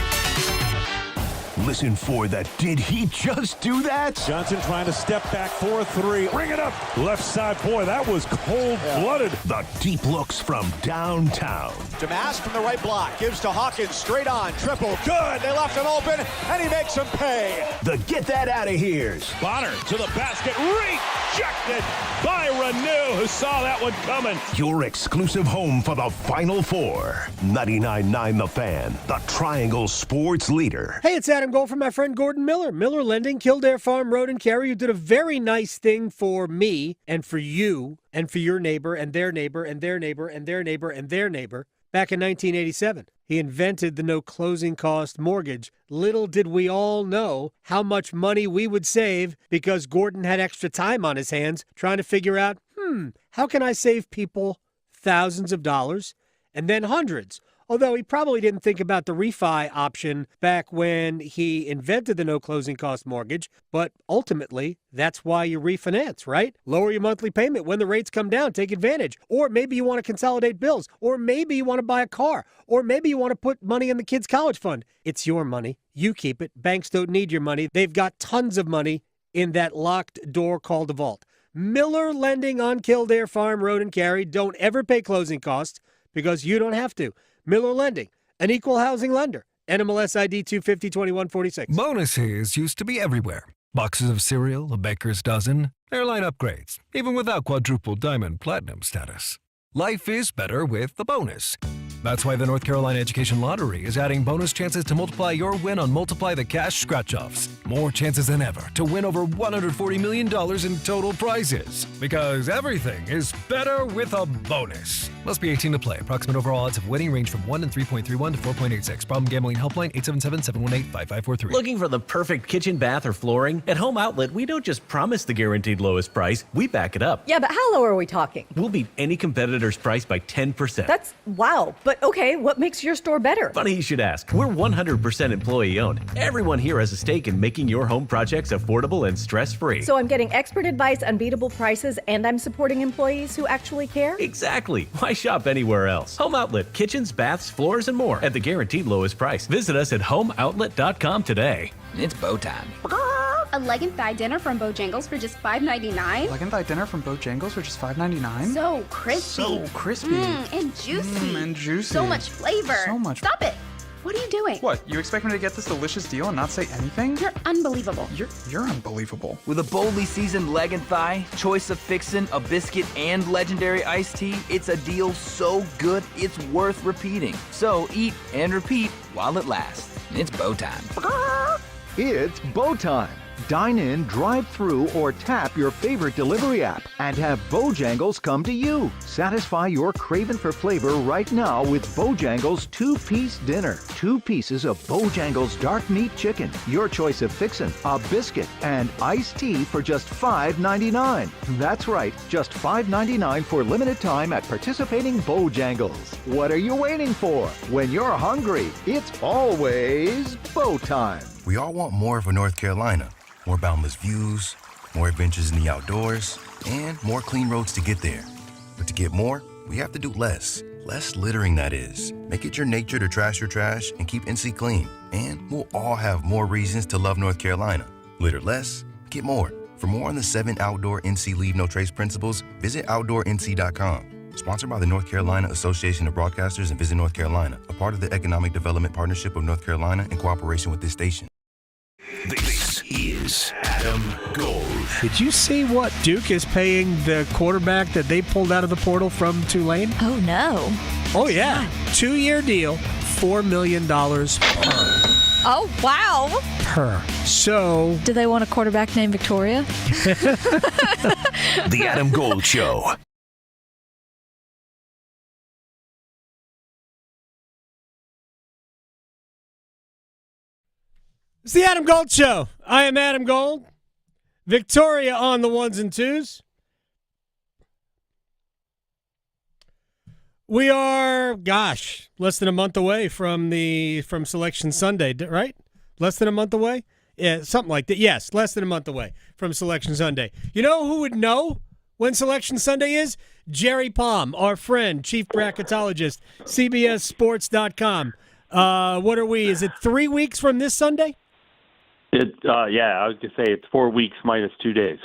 Listen for the Did He Just Do That? Johnson trying to step back for a 3. Bring it up. Left side. Boy, that was cold-blooded. The deep looks from downtown. Damas from the right block. Gives to Hawkins. Straight on. Triple. Good. They left him open, and he makes him pay. The Get That Out of Here's. Bonner to the basket. Rejected by Renew, who saw that one coming. Your exclusive home for the Final Four. 99.9 The Fan. The Triangle Sports Leader. Hey, it's Adam Gold from my friend Gordon Miller. Miller Lending, Kildare Farm Road and Cary, who did a very nice thing for me and for you and for your neighbor and their neighbor and their neighbor and their neighbor and their neighbor back in 1987. He invented the no closing cost mortgage. Little did we all know how much money we would save because Gordon had extra time on his hands trying to figure out, how can I save people thousands of dollars and then hundreds? Although he probably didn't think about the refi option back when he invented the no closing cost mortgage, but ultimately, that's why you refinance, right? Lower your monthly payment when the rates come down, take advantage. Or maybe you want to consolidate bills, or maybe you want to buy a car, or maybe you want to put money in the kids' college fund. It's your money. You keep it. Banks don't need your money. They've got tons of money in that locked door called a vault. Miller Lending on Kildare Farm Road and Cary. Don't ever pay closing costs because you don't have to. Miller Lending, an equal housing lender. NMLS ID 250-2146. Bonuses used to be everywhere, Boxes of cereal, a baker's dozen, airline upgrades, even without quadruple diamond platinum status. Life is better with the bonus. That's why the North Carolina Education Lottery is adding bonus chances to multiply your win on Multiply the Cash scratch-offs. More chances than ever to win over $140 million in total prizes. Because everything is better with a bonus. Must be 18 to play. Approximate overall odds of winning range from 1 in 3.31 to 4.86. Problem gambling helpline 877-718-5543. Looking for the perfect kitchen, bath, or flooring? At Home Outlet, we don't just promise the guaranteed lowest price, we back it up. Yeah, but how low are we talking? We'll beat any competitor's price by 10%. That's wow. But okay, what makes your store better? Funny you should ask. We're 100% employee owned. Everyone here has a stake in making your home projects affordable and stress-free. So I'm getting expert advice, unbeatable prices, and I'm supporting employees who actually care? Exactly. Why shop anywhere else? Home Outlet, kitchens, baths, floors, and more at the guaranteed lowest price. Visit us at homeoutlet.com today. It's bow time. A leg and thigh dinner from Bojangles for just $5.99. Leg and thigh dinner from Bojangles for just $5.99. So crispy. So crispy. And juicy. And juicy. So much flavor. So much. Stop it. What are you doing? What, you expect me to get this delicious deal and not say anything? You're unbelievable. You're unbelievable. With a boldly seasoned leg and thigh, choice of fixin', a biscuit, and legendary iced tea, it's a deal so good it's worth repeating. So eat and repeat while it lasts. It's bow time. It's bow time. Dine in, drive through, or tap your favorite delivery app and have Bojangles come to you. Satisfy your craving for flavor right now with Bojangles 2-piece dinner. 2 pieces of Bojangles dark meat chicken, your choice of fixin', a biscuit, and iced tea for just $5.99. That's right, just $5.99 for limited time at participating Bojangles. What are you waiting for? When you're hungry, it's always bow time. We all want more for North Carolina. More boundless views, more adventures in the outdoors, and more clean roads to get there. But to get more, we have to do less. Less littering, that is. Make it your nature to trash your trash and keep NC clean. And we'll all have more reasons to love North Carolina. Litter less, get more. For more on the 7 outdoor NC Leave No Trace principles, visit OutdoorNC.com. Sponsored by the North Carolina Association of Broadcasters and Visit North Carolina, a part of the Economic Development Partnership of North Carolina in cooperation with this station. This is Adam Gold. Did you see what Duke is paying the quarterback that they pulled out of the portal from Tulane? Oh, no. Oh, yeah. 2-year deal, $4 million per. Oh, wow. Per. So. Do they want a quarterback named Victoria? The Adam Gold Show. It's the Adam Gold Show. I am Adam Gold. Victoria on the 1s and 2s. We are, less than a month away from Selection Sunday, right? Less than a month away? Yeah, something like that. Yes, less than a month away from Selection Sunday. You know who would know when Selection Sunday is? Jerry Palm, our friend, chief bracketologist, CBSSports.com. What are we? Is it 3 weeks from this Sunday? Yeah, I was going to say it's 4 weeks minus 2 days.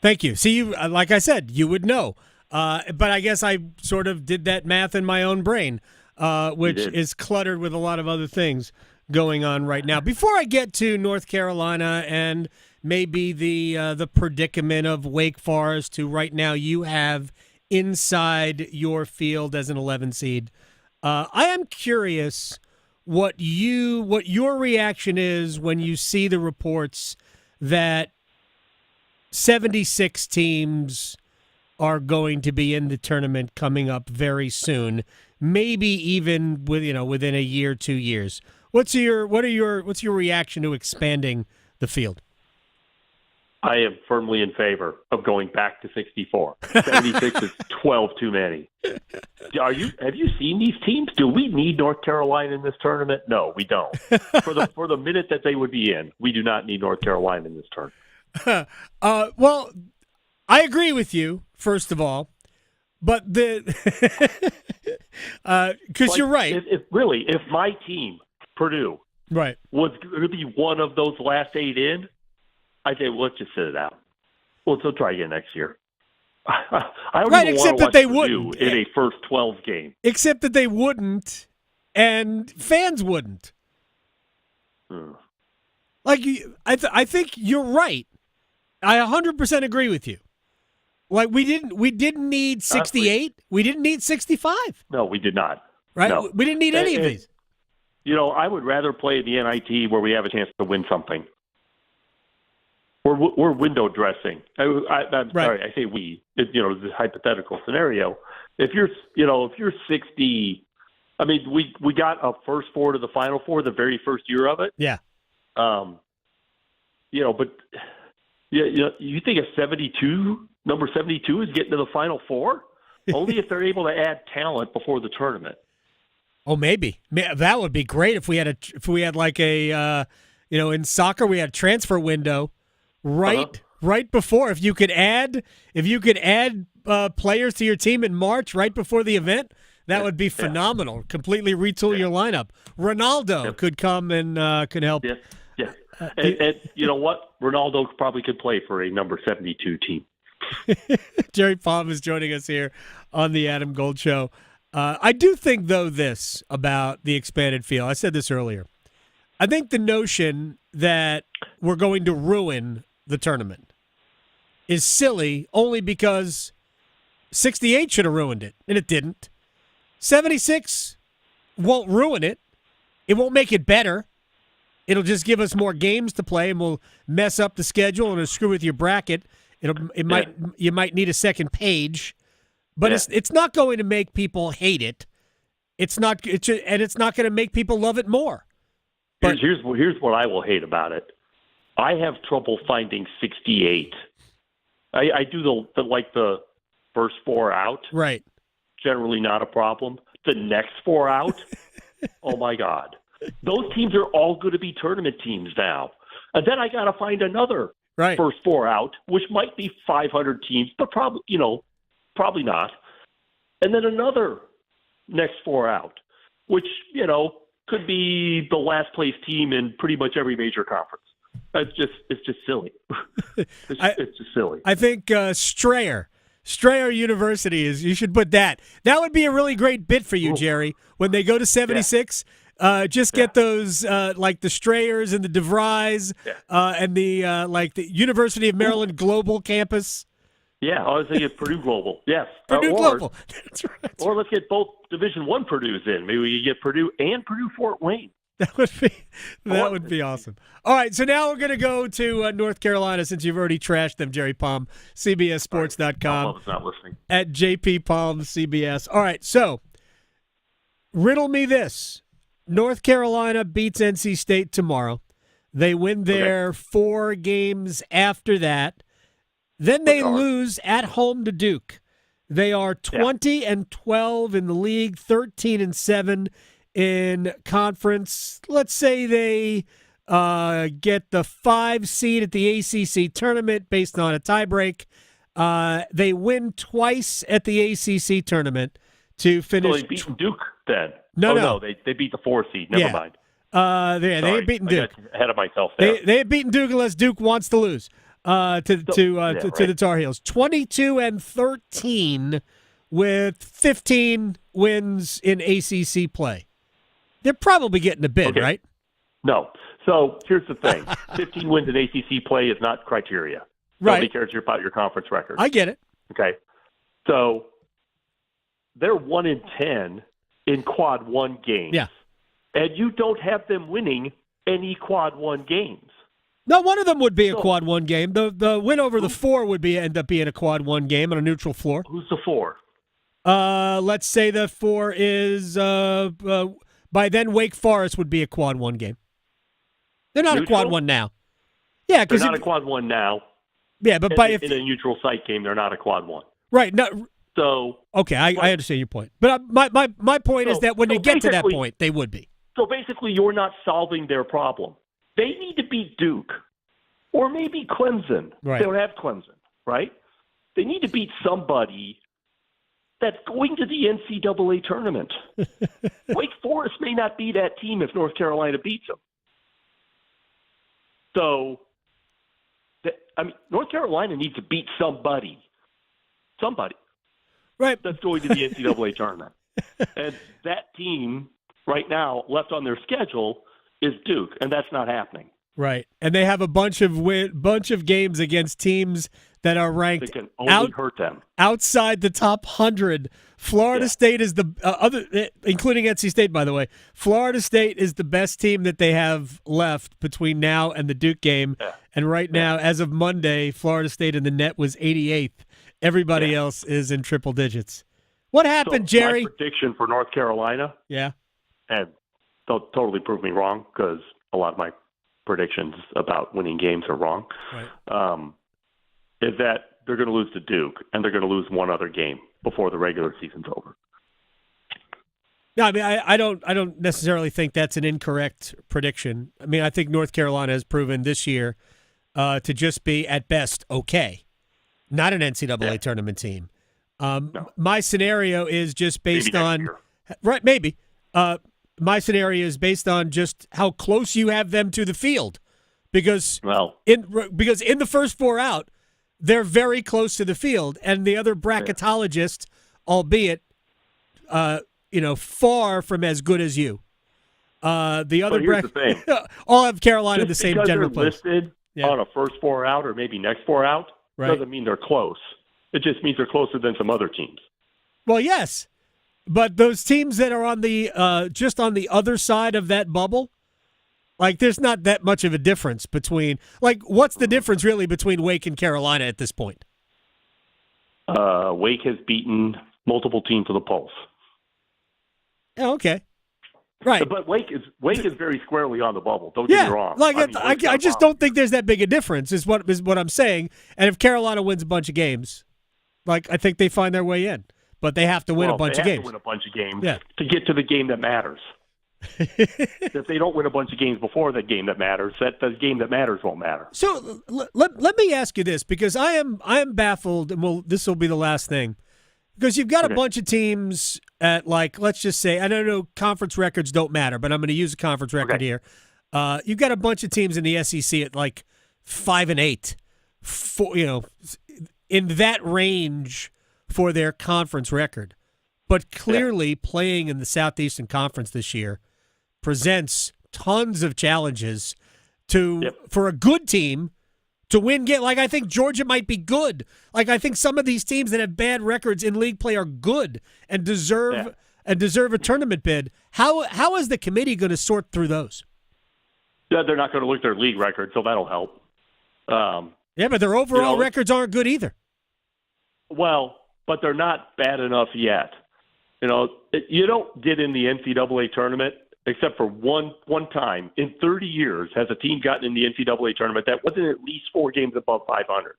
Thank you. See, you, like I said, you would know. But I guess I sort of did that math in my own brain, which is cluttered with a lot of other things going on right now. Before I get to North Carolina and maybe the predicament of Wake Forest, who right now you have inside your field as an 11 seed, I am curious what your reaction is when you see the reports that 76 teams are going to be in the tournament coming up very soon, maybe even within a year, 2 years. What's your reaction to expanding the field? I am firmly in favor of going back to 64. 76 is 12 too many. Have you seen these teams? Do we need North Carolina in this tournament? No, we don't. For the minute that they would be in, we do not need North Carolina in this tournament. Well, I agree with you, first of all, but because you're right. If my team, Purdue, right, was going to be one of those last 8 in, I'd say, well, let's just sit it out. Well, let's try again next year. I don't even want to watch Purdue in a first 12 game. Except that they wouldn't, and fans wouldn't. Like, I think you're right. I 100% agree with you. Like, we didn't need 68. We didn't need 65. No, we did not. Right? No. We didn't need any of these. I would rather play the NIT where we have a chance to win something. We're window dressing. I'm sorry, I say we. It's a hypothetical scenario. If you're 60, I mean, we got a first four to the Final Four the very first year of it. Yeah. But you think number 72 is getting to the Final Four? Only if they're able to add talent before the tournament. Oh, maybe that would be great if we had like a in soccer we had a transfer window right before. If you could add players to your team in March right before the event, that would be phenomenal. Yeah. Completely retool your lineup. Ronaldo could come and could help. Yeah. And you know what? Ronaldo probably could play for a number 72 team. Jerry Palm is joining us here on the Adam Gold Show. I do think, though, this about the expanded field. I said this earlier. I think the notion that we're going to ruin the tournament is silly only because 68 should have ruined it, and it didn't. 76 won't ruin it. It won't make it better. It'll just give us more games to play, and we'll mess up the schedule and it'll screw with your bracket. You might need a second page, but it's not going to make people hate it. It's not going to make people love it more. But here's what I will hate about it. I have trouble finding 68. I do the first four out. Right. Generally not a problem. The next four out, oh my God. Those teams are all going to be tournament teams now. And then I got to find another first four out, which might be 500 teams, but probably not. And then another next four out, which, could be the last place team in pretty much every major conference. It's just silly. It's just silly. I think Strayer University you should put that. That would be a really great bit for you, Jerry, when they go to 76. Get those like the Strayers and the DeVries and the the University of Maryland Global Campus. Yeah, I was thinking Purdue Global. Yes, Purdue Global. That's right. Or let's get both Division I Purdue's in. Maybe we could get Purdue and Purdue Fort Wayne. That would be awesome. All right, so now we're going to go to North Carolina since you've already trashed them, Jerry Palm, CBSSports.com. Right. Not listening. At JP Palm CBS. All right, so riddle me this. North Carolina beats NC State tomorrow. They win their 4 games after that. Then they lose at home to Duke. They are 20-12 in the league, 13-7 in conference. Let's say they get the 5 seed at the ACC tournament based on a tiebreak. They win twice at the ACC tournament to finish. So they beat Duke then? No. They beat the 4 seed. Never mind. They had beaten Duke. I got ahead of myself there. They had beaten Duke unless Duke wants to lose to the Tar Heels. 22-13 with 15 wins in ACC play. They're probably getting a bid, right? No. So here's the thing: 15 wins in ACC play is not criteria. Right. Nobody cares about your conference record. I get it. Okay. So they're 1-10 in Quad 1 games. Yeah. And you don't have them winning any Quad 1 games. No, one of them would be a Quad 1 game. The win over the 4 would end up being a Quad 1 game on a neutral floor. Who's the 4? Let's say the 4 is by then Wake Forest would be a Quad 1 game. They're not neutral? a Quad 1 now. Yeah, because they're not a Quad 1 now. Yeah, but in a neutral site game, they're not a Quad 1. Right. No. So okay, I understand your point, but my point is that when you get to that point, they would be. So basically, you're not solving their problem. They need to beat Duke, or maybe Clemson. Right. They don't have Clemson, right? They need to beat somebody that's going to the NCAA tournament. Wake Forest may not be that team if North Carolina beats them. So, North Carolina needs to beat somebody. Right. That's going to the NCAA tournament. And that team right now left on their schedule is Duke, and that's not happening. Right, and they have a bunch of games against teams that are ranked They can only hurt them. outside the top 100. Florida State is the including NC State, by the way. Florida State is the best team that they have left between now and the Duke game. Yeah. And right now, as of Monday, Florida State in the net was 88th. Everybody else is in triple digits. What happened, Jerry? My prediction for North Carolina. Yeah. And they'll totally prove me wrong because a lot of my predictions about winning games are wrong. Right. Is that they're going to lose to Duke and they're going to lose one other game before the regular season's over. No, I mean I don't necessarily think that's an incorrect prediction. I mean I think North Carolina has proven this year to just be at best okay, not an NCAA tournament team. No. My scenario is just based Maybe on next maybe. My scenario is based on just how close you have them to the field, because in the first four out, they're very close to the field, and the other bracketologists, albeit far from as good as you. The other here's the thing. all have Carolina in the Just same because general they're place. listed on a first four out or maybe next four out doesn't mean they're close. It just means they're closer than some other teams. Well, yes, but those teams that are on the just on the other side of that bubble, like there's not that much of a difference between. Like, what's the difference really between Wake and Carolina at this point? Wake has beaten multiple teams to the Pulse. Oh, okay. Right. But Wake is very squarely on the bubble. Don't get me wrong. Like I just don't think there's that big a difference. Is what I'm saying. And if Carolina wins a bunch of games, like I think they find their way in, but they have to win a bunch of games. They have to win a bunch of games to get to the game that matters. If they don't win a bunch of games before that game that matters, that the game that matters won't matter. So let me ask you this, because I am baffled, and this will be the last thing. Because you've got a bunch of teams at, like, let's just say, I don't know, conference records don't matter, but I'm going to use a conference record here. You've got a bunch of teams in the SEC at like 5-8, in that range for their conference record. But clearly playing in the Southeastern Conference this year presents tons of challenges for a good team to win game. Like, I think Georgia might be good. Like, I think some of these teams that have bad records in league play are good and deserve a tournament bid. How is the committee going to sort through those? Yeah, they're not going to look at their league record, so that'll help. But their overall records aren't good either. Well, but they're not bad enough yet. You don't get in the NCAA tournament except for one time in 30 years has a team gotten in the NCAA tournament that wasn't at least 4 games above 500.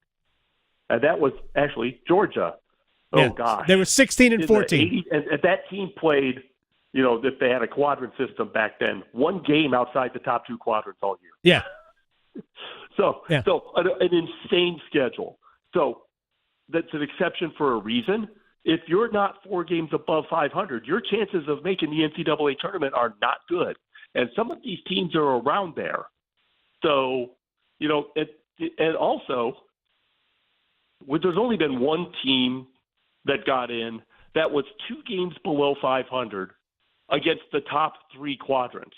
And that was actually Georgia. Oh, gosh. They were 16 and 14. And that team played, if they had a quadrant system back then, 1 game outside the top 2 quadrants all year. Yeah. So an insane schedule. So that's an exception for a reason. If you're not 4 games above 500, your chances of making the NCAA tournament are not good. And some of these teams are around there. So, and also, there's only been one team that got in that was 2 games below 500 against the top 3 quadrants.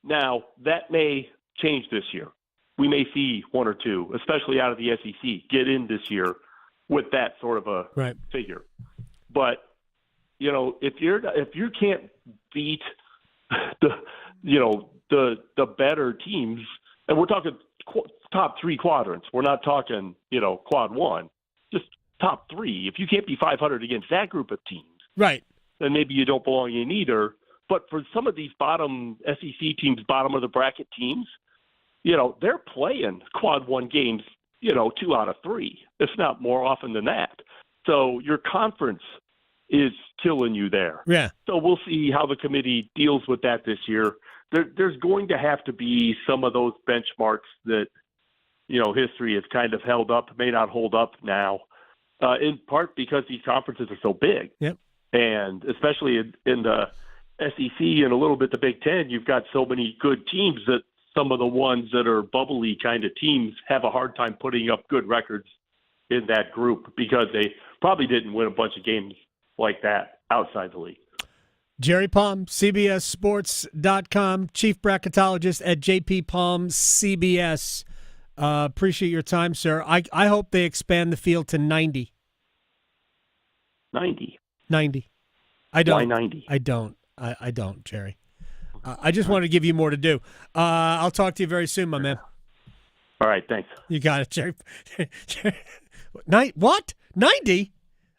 Now, that may change this year. We may see 1 or 2, especially out of the SEC, get in this year with that sort of a figure. But, if you can't beat the better teams, and we're talking top 3 quadrants, we're not talking, quad 1, just top 3. If you can't be 500 against that group of teams, right, then maybe you don't belong in either. But for some of these bottom SEC teams, bottom of the bracket teams, they're playing quad 1 games, 2 out of 3, if not more often than that. So your conference is killing you there. Yeah. So we'll see how the committee deals with that this year. There's going to have to be some of those benchmarks that, history has kind of held up, may not hold up now, in part because these conferences are so big. Yep. And especially in the SEC and a little bit the Big Ten, you've got so many good teams that some of the ones that are bubbly kind of teams have a hard time putting up good records in that group because they probably didn't win a bunch of games like that outside the league. Jerry Palm, CBSSports.com, chief bracketologist at JP Palm CBS. Appreciate your time, sir. I hope they expand the field to 90. 90. I don't. Why 90? I don't, Jerry. I just wanted to give you more to do. I'll talk to you very soon, my man. All right, thanks. You got it, Jerry. What? 90?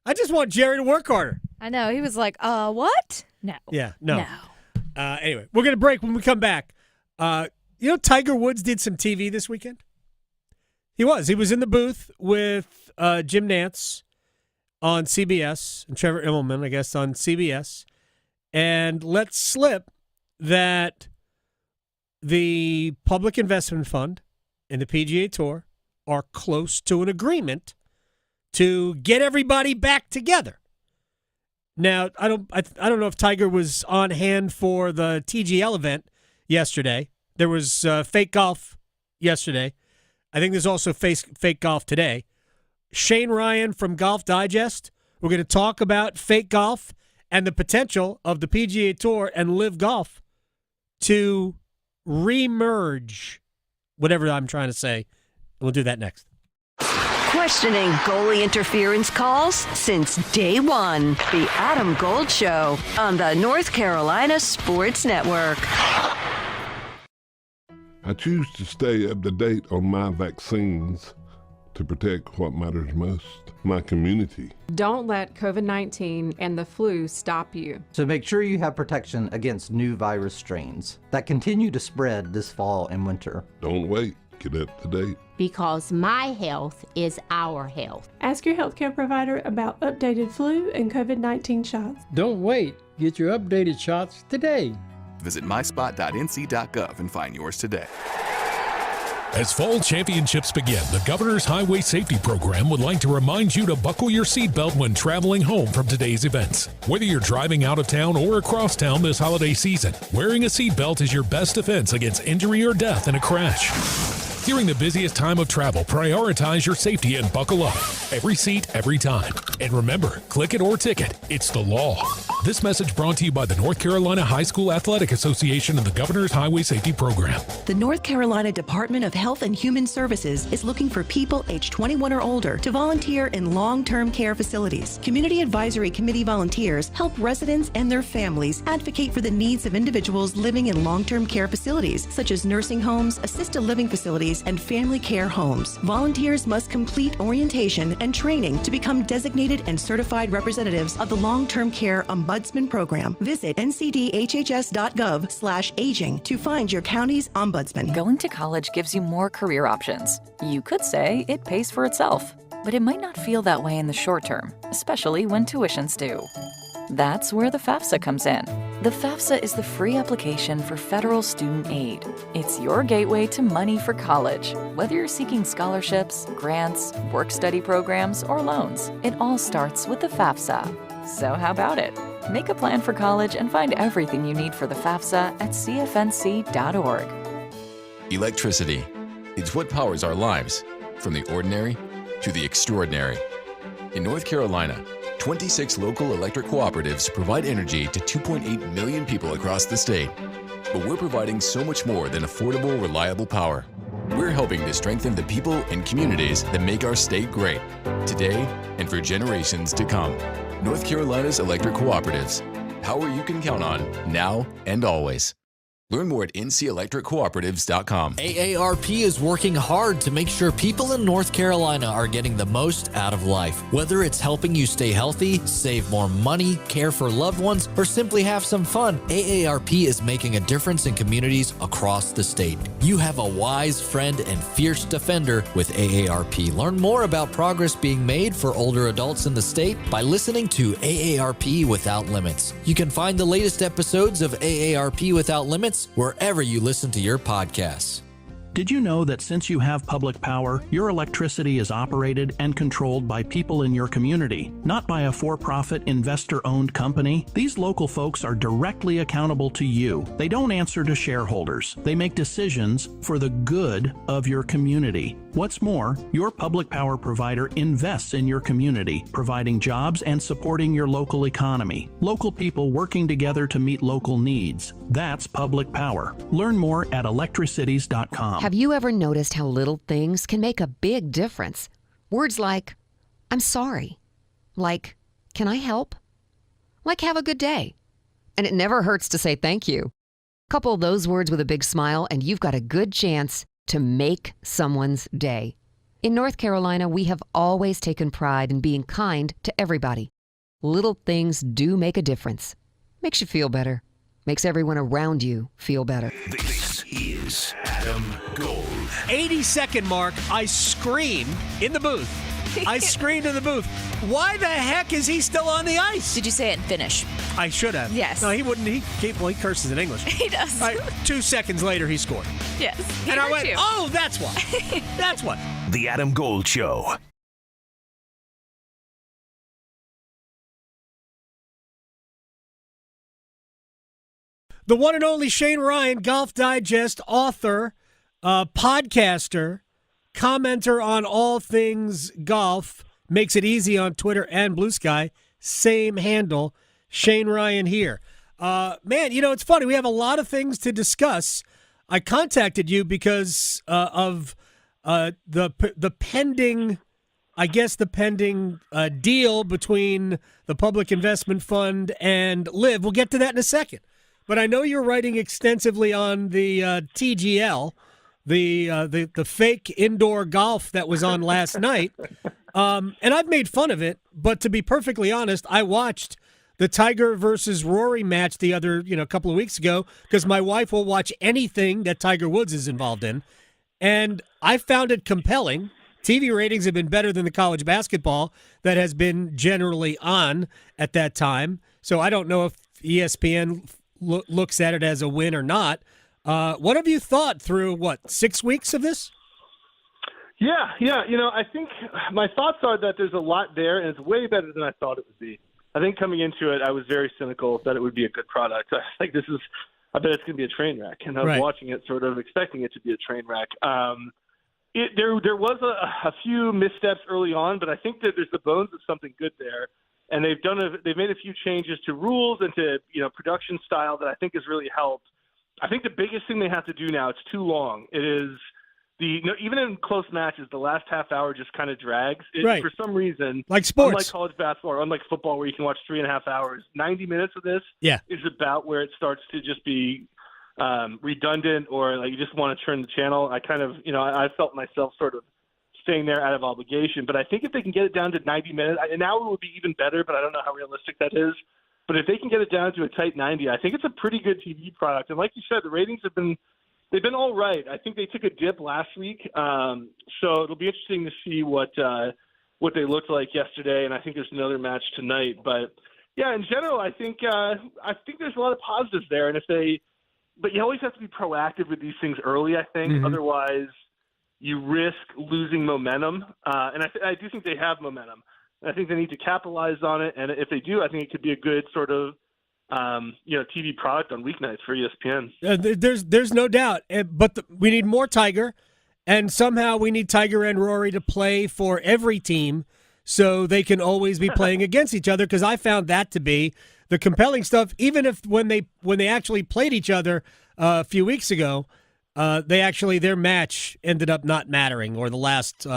I just want Jerry to work harder. I know. He was like, what? No. Yeah, no. Anyway, we're going to break. When we come back. Tiger Woods did some TV this weekend? He was in the booth with Jim Nantz on CBS and Trevor Immelman, I guess, on CBS, and let slip that the Public Investment Fund and the PGA Tour are close to an agreement to get everybody back together. Now, I don't know if Tiger was on hand for the TGL event yesterday. There was fake golf yesterday. I think there's also fake golf today. Shane Ryan from Golf Digest. We're going to talk about fake golf and the potential of the PGA Tour and Live Golf to re-merge, whatever I'm trying to say. We'll do that next. Questioning goalie interference calls since day one. The Adam Gold Show on the North Carolina Sports Network. I choose to stay up to date on my vaccines to protect what matters most, my community. Don't let COVID-19 and the flu stop you. So make sure you have protection against new virus strains that continue to spread this fall and winter. Don't wait. Get up to date. Because my health is our health. Ask your healthcare provider about updated flu and COVID-19 shots. Don't wait. Get your updated shots today. Visit myspot.nc.gov and find yours today. As fall championships begin, the Governor's Highway Safety Program would like to remind you to buckle your seatbelt when traveling home from today's events. Whether you're driving out of town or across town this holiday season, wearing a seatbelt is your best defense against injury or death in a crash. During the busiest time of travel, prioritize your safety and buckle up. Every seat, every time. And remember, click it or ticket. It's the law. This message brought to you by the North Carolina High School Athletic Association and the Governor's Highway Safety Program. The North Carolina Department of Health and Human Services is looking for people age 21 or older to volunteer in long-term care facilities. Community Advisory Committee volunteers help residents and their families advocate for the needs of individuals living in long-term care facilities, such as nursing homes, assisted living facilities, and family care homes. Volunteers must complete orientation and training to become designated and certified representatives of the Long-Term Care Ombudsman Program. Visit ncdhhs.gov/aging to find your county's ombudsman. Going to college gives you more career options. You could say it pays for itself, but it might not feel that way in the short term, especially when tuitions do. That's where the FAFSA comes in. The FAFSA is the free application for federal student aid. It's your gateway to money for college, whether you're seeking scholarships, grants, work-study programs, or loans. It all starts with the FAFSA. So how about it? Make a plan for college and find everything you need for the FAFSA at cfnc.org. Electricity. It's what powers our lives, from the ordinary to the extraordinary. In North Carolina, 26 local electric cooperatives provide energy to 2.8 million people across the state. But we're providing so much more than affordable, reliable power. We're helping to strengthen the people and communities that make our state great, today and for generations to come. North Carolina's electric cooperatives. Power you can count on, now and always. Learn more at ncelectriccooperatives.com. AARP is working hard to make sure people in North Carolina are getting the most out of life. Whether it's helping you stay healthy, save more money, care for loved ones, or simply have some fun, AARP is making a difference in communities across the state. You have a wise friend and fierce defender with AARP. Learn more about progress being made for older adults in the state by listening to AARP Without Limits. You can find the latest episodes of AARP Without Limits wherever you listen to your podcasts. Did you know that since you have public power, your electricity is operated and controlled by people in your community, not by a for-profit investor-owned company? These local folks are directly accountable to you. They don't answer to shareholders. They make decisions for the good of your community. What's more, your public power provider invests in your community, providing jobs and supporting your local economy. Local people working together to meet local needs. That's public power. Learn more at electricities.com. Have you ever noticed how little things can make a big difference? Words like, I'm sorry. Like, can I help? Like, have a good day. And it never hurts to say thank you. Couple those words with a big smile and you've got a good chance to make someone's day. In North Carolina, we have always taken pride in being kind to everybody. Little things do make a difference. Makes you feel better. Makes everyone around you feel better. This is Adam Gold. 80-second mark, I scream in the booth. I screamed in the booth. Why the heck is he still on the ice? Did you say it in Finnish? I should have. Yes. No, he wouldn't. He curses in English. He does. 2 seconds later, he scored. Yes. And I went, oh, that's why. That's what. The Adam Gold Show. The one and only Shane Ryan, Golf Digest author, podcaster, commenter on all things golf, makes it easy on Twitter and Blue Sky. Same handle, Shane Ryan here. Man, you know, it's funny. We have a lot of things to discuss. I contacted you because of the pending, I guess the pending deal between the Public Investment Fund and LIV. We'll get to that in a second. But I know you're writing extensively on the TGL, the fake indoor golf that was on last night. And I've made fun of it, but to be perfectly honest, I watched the Tiger versus Rory match the other, a couple of weeks ago because my wife will watch anything that Tiger Woods is involved in. And I found it compelling. TV ratings have been better than the college basketball that has been generally on at that time. So I don't know if ESPN looks at it as a win or not. What have you thought through, 6 weeks of this? Yeah. I think my thoughts are that there's a lot there, and it's way better than I thought it would be. I think coming into it, I was very cynical that it would be a good product. I bet it's going to be a train wreck, and I was watching it sort of expecting it to be a train wreck. There was a few missteps early on, but I think that there's the bones of something good there. And they've made a few changes to rules and to production style that I think has really helped. I think the biggest thing they have to do now, it's too long. It is even in close matches, the last half hour just kind of drags. For some reason, like sports, unlike college basketball or unlike football, where you can watch 3.5 hours, 90 minutes of this is about where it starts to just be redundant, or like you just want to turn the channel. I kind of I felt myself sort of staying there out of obligation. But I think if they can get it down to 90 minutes, and now it would be even better, but I don't know how realistic that is. But if they can get it down to a tight 90, I think it's a pretty good TV product. And like you said, the ratings they've been all right. I think they took a dip last week. So it'll be interesting to see what they looked like yesterday. And I think there's another match tonight. But yeah, in general, I think there's a lot of positives there. But you always have to be proactive with these things early, I think. Mm-hmm. Otherwise, you risk losing momentum. And I do think they have momentum. And I think they need to capitalize on it. And if they do, I think it could be a good sort of, TV product on weeknights for ESPN. There's no doubt. But we need more Tiger. And somehow we need Tiger and Rory to play for every team so they can always be playing against each other, because I found that to be the compelling stuff. Even if when they actually played each other a few weeks ago, their match ended up not mattering, or the last in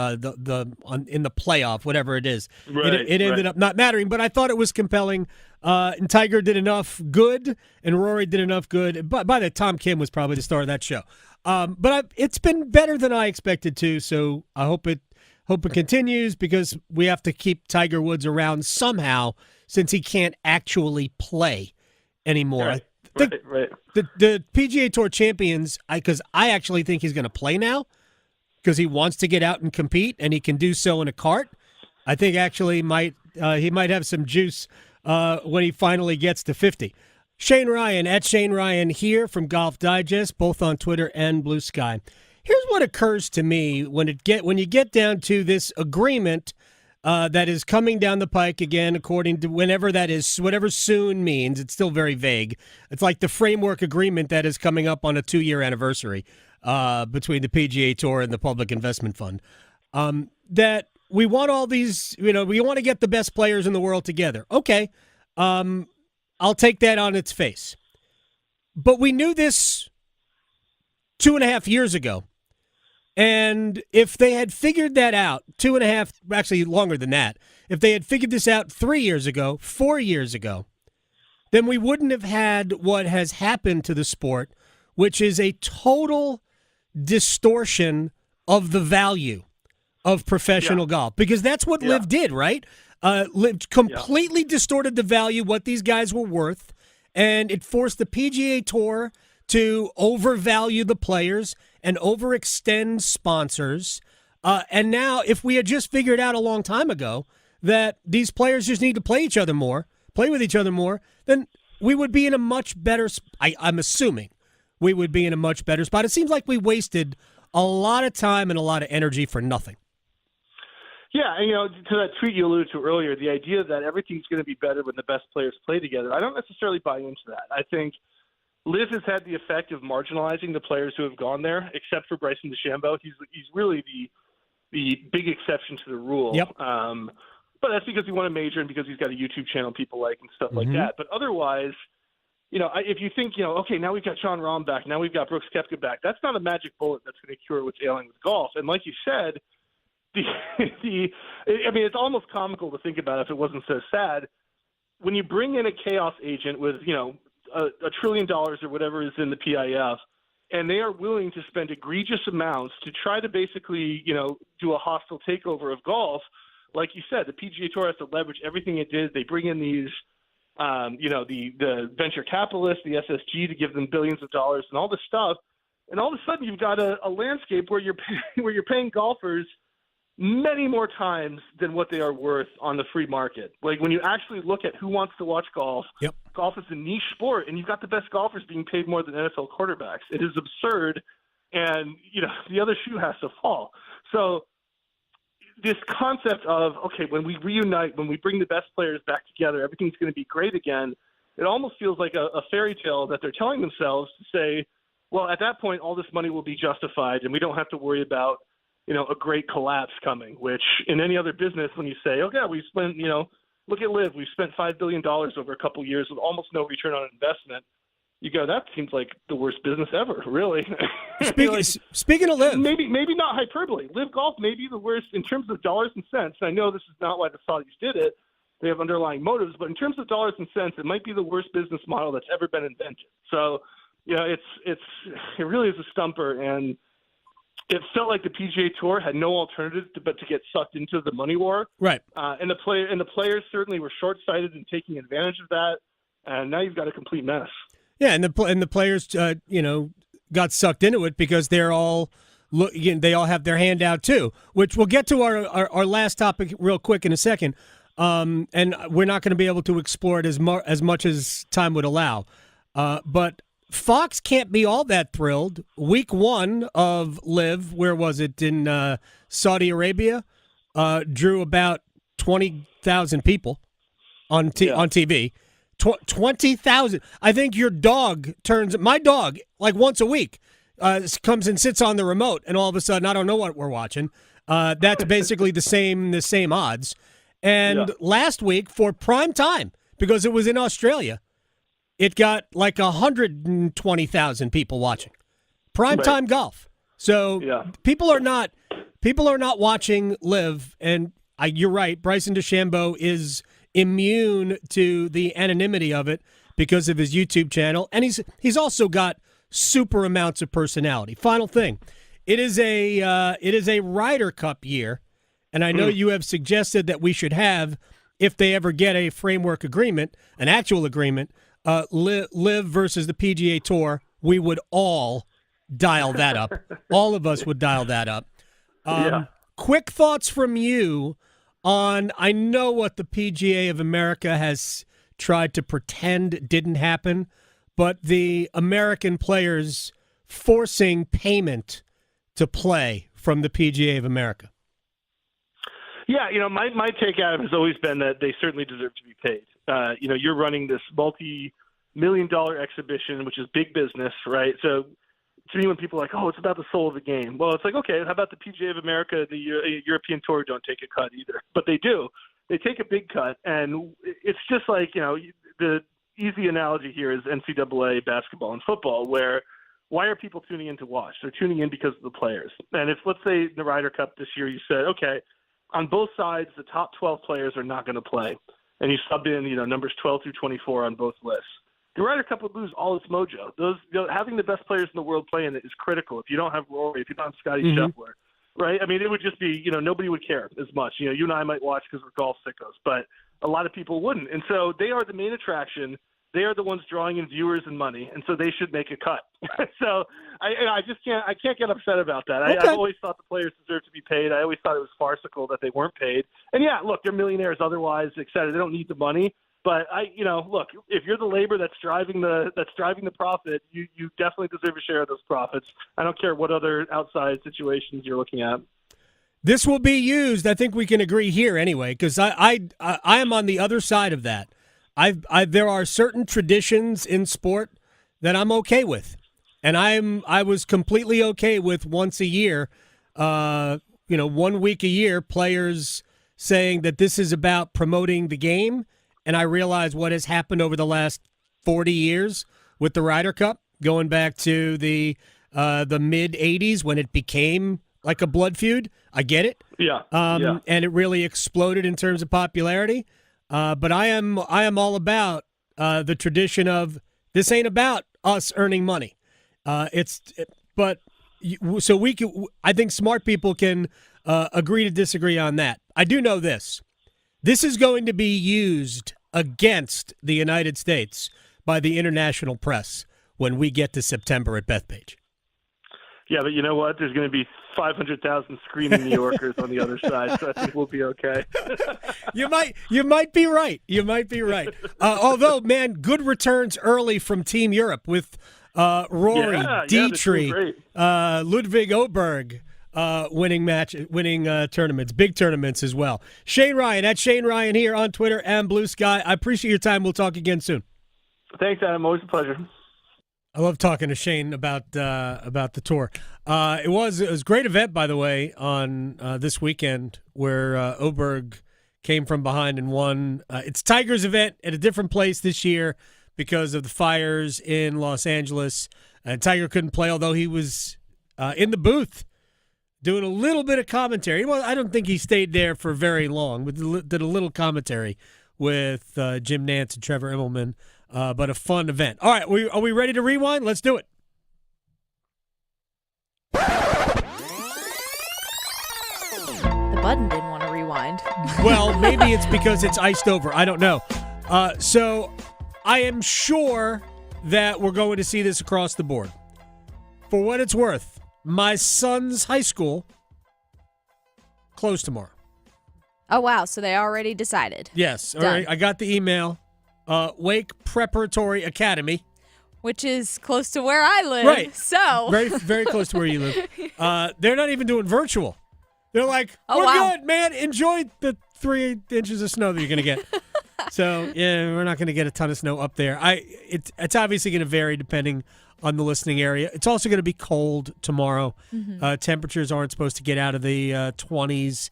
the playoff, whatever it is, it ended up not mattering. But I thought it was compelling, and Tiger did enough good, and Rory did enough good. But by the Tom Kim was probably the star of that show. But it's been better than I expected to. So I hope it continues, because we have to keep Tiger Woods around somehow, since he can't actually play anymore. Right. The PGA Tour champions, because I actually think he's going to play now, because he wants to get out and compete, and he can do so in a cart. I think actually he might have some juice when he finally gets to 50. Shane Ryan, at Shane Ryan here from Golf Digest, both on Twitter and Blue Sky. Here's what occurs to me when you get down to this agreement that is coming down the pike again, according to whenever that is, whatever soon means. It's still very vague. It's like the framework agreement that is coming up on a 2-year anniversary between the PGA Tour and the Public Investment Fund. That we want all these, we want to get the best players in the world together. Okay, I'll take that on its face. But we knew this 2.5 years ago. And if they had figured that out 2.5, actually longer than that, if they had figured this out 3 years ago, 4 years ago, then we wouldn't have had what has happened to the sport, which is a total distortion of the value of professional golf. Because that's what LIV did, right? LIV completely distorted the value, what these guys were worth, and it forced the PGA Tour to overvalue the players and overextend sponsors. And now, if we had just figured out a long time ago that these players just need to play with each other more, then we would be in a much better I'm assuming we would be in a much better spot. It seems like we wasted a lot of time and a lot of energy for nothing. Yeah, and, to that tweet you alluded to earlier, the idea that everything's going to be better when the best players play together, I don't necessarily buy into that. I think LIV has had the effect of marginalizing the players who have gone there, except for Bryce DeChambeau. He's really the big exception to the rule. Yep. But that's because he won a major and because he's got a YouTube channel people like and stuff like that. But otherwise, if you think, okay, now we've got Jon Rahm back, now we've got Brooks Koepka back, that's not a magic bullet that's going to cure what's ailing with golf. And like you said, it's almost comical to think about if it wasn't so sad. When you bring in a chaos agent with, $1 trillion or whatever is in the PIF, and they are willing to spend egregious amounts to try to basically, do a hostile takeover of golf, like you said, the PGA Tour has to leverage everything it did. They bring in these, the venture capitalists, the SSG, to give them billions of dollars and all this stuff. And all of a sudden, you've got a landscape where you're paying golfers many more times than what they are worth on the free market. Like when you actually look at who wants to watch golf, golf is a niche sport, and you've got the best golfers being paid more than NFL quarterbacks. It is absurd, and the other shoe has to fall. So this concept of, okay, when we reunite, when we bring the best players back together, everything's going to be great again, it almost feels like a fairy tale that they're telling themselves to say, well, at that point, all this money will be justified, and we don't have to worry about a great collapse coming, which in any other business, when you say, okay, we spent, look at LIV, we spent $5 billion over a couple of years with almost no return on investment. You go, that seems like the worst business ever, really. Speaking of LIV. Maybe not hyperbole. LIV Golf may be the worst in terms of dollars and cents. I know this is not why the Saudis did it. They have underlying motives, but in terms of dollars and cents, it might be the worst business model that's ever been invented. So, it really is a stumper, and it felt like the PGA Tour had no alternative but to get sucked into the money war. Right. And the players certainly were short-sighted in taking advantage of that. And now you've got a complete mess. Yeah, and the players, got sucked into it because they all have their hand out too. Which we'll get to our last topic real quick in a second. And we're not going to be able to explore it as much as time would allow. But Fox can't be all that thrilled. Week 1 of LIV, where was it, in Saudi Arabia, drew about 20,000 people on TV. 20,000. I think your dog my dog, like once a week, comes and sits on the remote, and all of a sudden, I don't know what we're watching. That's basically the same odds. And last week, for prime time, because it was in Australia, it got like 120,000 people watching primetime golf. So people are not watching LIV, and you're right. Bryson DeChambeau is immune to the anonymity of it because of his YouTube channel, and he's also got super amounts of personality. Final thing, it is a Ryder Cup year, and I know you have suggested that we should have, if they ever get a framework agreement, an actual agreement. LIV versus the PGA Tour, we would all dial that up. All of us would dial that up. Quick thoughts from you on, I know what the PGA of America has tried to pretend didn't happen, but the American players forcing payment to play from the PGA of America? Yeah, my take, Adam, has always been that they certainly deserve to be paid. You're running this multi-million-dollar exhibition, which is big business, right? So to me, when people are like, oh, it's about the soul of the game, well, it's like, okay, how about the PGA of America, the European Tour don't take a cut either? But they do. They take a big cut, and it's just like, the easy analogy here is NCAA basketball and football, where why are people tuning in to watch? They're tuning in because of the players. And if, let's say, the Ryder Cup this year, you said, okay, on both sides, the top 12 players are not going to play. And you sub in, numbers 12 through 24 on both lists. The Ryder Cup would lose all its mojo. Having the best players in the world playing it is critical. If you don't have Rory, if you don't have Scottie Scheffler, right? I mean, it would just be, nobody would care as much. You and I might watch because we're golf sickos, but a lot of people wouldn't. And so they are the main attraction. They are the ones drawing in viewers and money, and so they should make a cut. So I can't get upset about that. Okay. I've always thought the players deserve to be paid. I always thought it was farcical that they weren't paid. And yeah, look, they're millionaires otherwise, et cetera. They don't need the money. But look, if you're the labor that's driving the profit, you definitely deserve a share of those profits. I don't care what other outside situations you're looking at. This will be used. I think we can agree here anyway, because I am on the other side of that. There are certain traditions in sport that I'm okay with, and I was completely okay with once a year, 1 week a year, players saying that this is about promoting the game. And I realize what has happened over the last 40 years with the Ryder Cup, going back to the mid 80s when it became like a blood feud. I get it. Yeah. And it really exploded in terms of popularity. But I am all about the tradition of this ain't about us earning money. I think smart people can agree to disagree on that. I do know this. This is going to be used against the United States by the international press when we get to September at Bethpage. Yeah, but you know what? There's going to be 500,000 screaming New Yorkers on the other side, so I think we'll be okay. You might be right. You might be right. Although, man, good returns early from Team Europe with Rory, Dietrich, Ludwig Oberg. Winning tournaments, big tournaments as well. Shane Ryan, at Shane Ryan here on Twitter and Blue Sky. I appreciate your time. We'll talk again soon. Thanks, Adam. Always a pleasure. I love talking to Shane about the tour. It was a great event, by the way, on this weekend where Oberg came from behind and won. It's Tiger's event at a different place this year because of the fires in Los Angeles. And Tiger couldn't play, although he was in the booth doing a little bit of commentary. Well, I don't think he stayed there for very long, but did a little commentary with Jim Nantz and Trevor Immelman, but a fun event. All right, are we ready to rewind? Let's do it. The button didn't want to rewind. Well, maybe it's because it's iced over. I don't know. So I am sure that we're going to see this across the board. For what it's worth, my son's high school closed tomorrow. Oh, wow. So they already decided. Yes. All right. I got the email. Wake Preparatory Academy. Which is close to where I live. Right. So. Very, very close to where you live. They're not even doing virtual. They're like, we're good, man. Enjoy the 3 inches of snow that you're going to get. So, yeah, we're not going to get a ton of snow up there. It's obviously going to vary depending on the listening area. It's also going to be cold tomorrow. Mm-hmm. Temperatures aren't supposed to get out of the 20s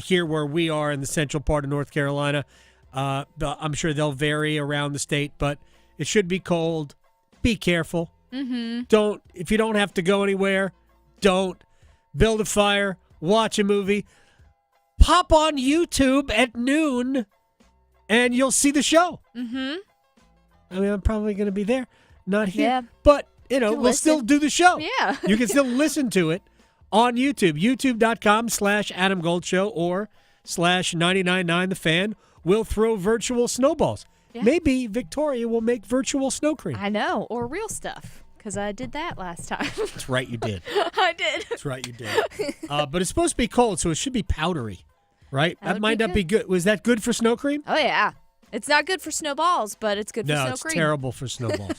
here where we are in the central part of North Carolina. I'm sure they'll vary around the state, but it should be cold. Be careful. Mm-hmm. If you don't have to go anywhere, don't. Build a fire. Watch a movie. Pop on YouTube at noon, and you'll see the show. Mm-hmm. I mean, I'm probably going to be there. Not here. Yeah. But, we'll still do the show. Yeah. You can still listen to it on YouTube. YouTube.com/Adam Gold Show or /999 The Fan. We'll throw virtual snowballs. Yeah. Maybe Victoria will make virtual snow cream. I know. Or real stuff. Because I did that last time. That's right, you did. I did. That's right, you did. But it's supposed to be cold, so it should be powdery, right? That might not be good. Was that good for snow cream? Oh, yeah. It's not good for snowballs, but it's good for snow cream. No, it's terrible for snowballs.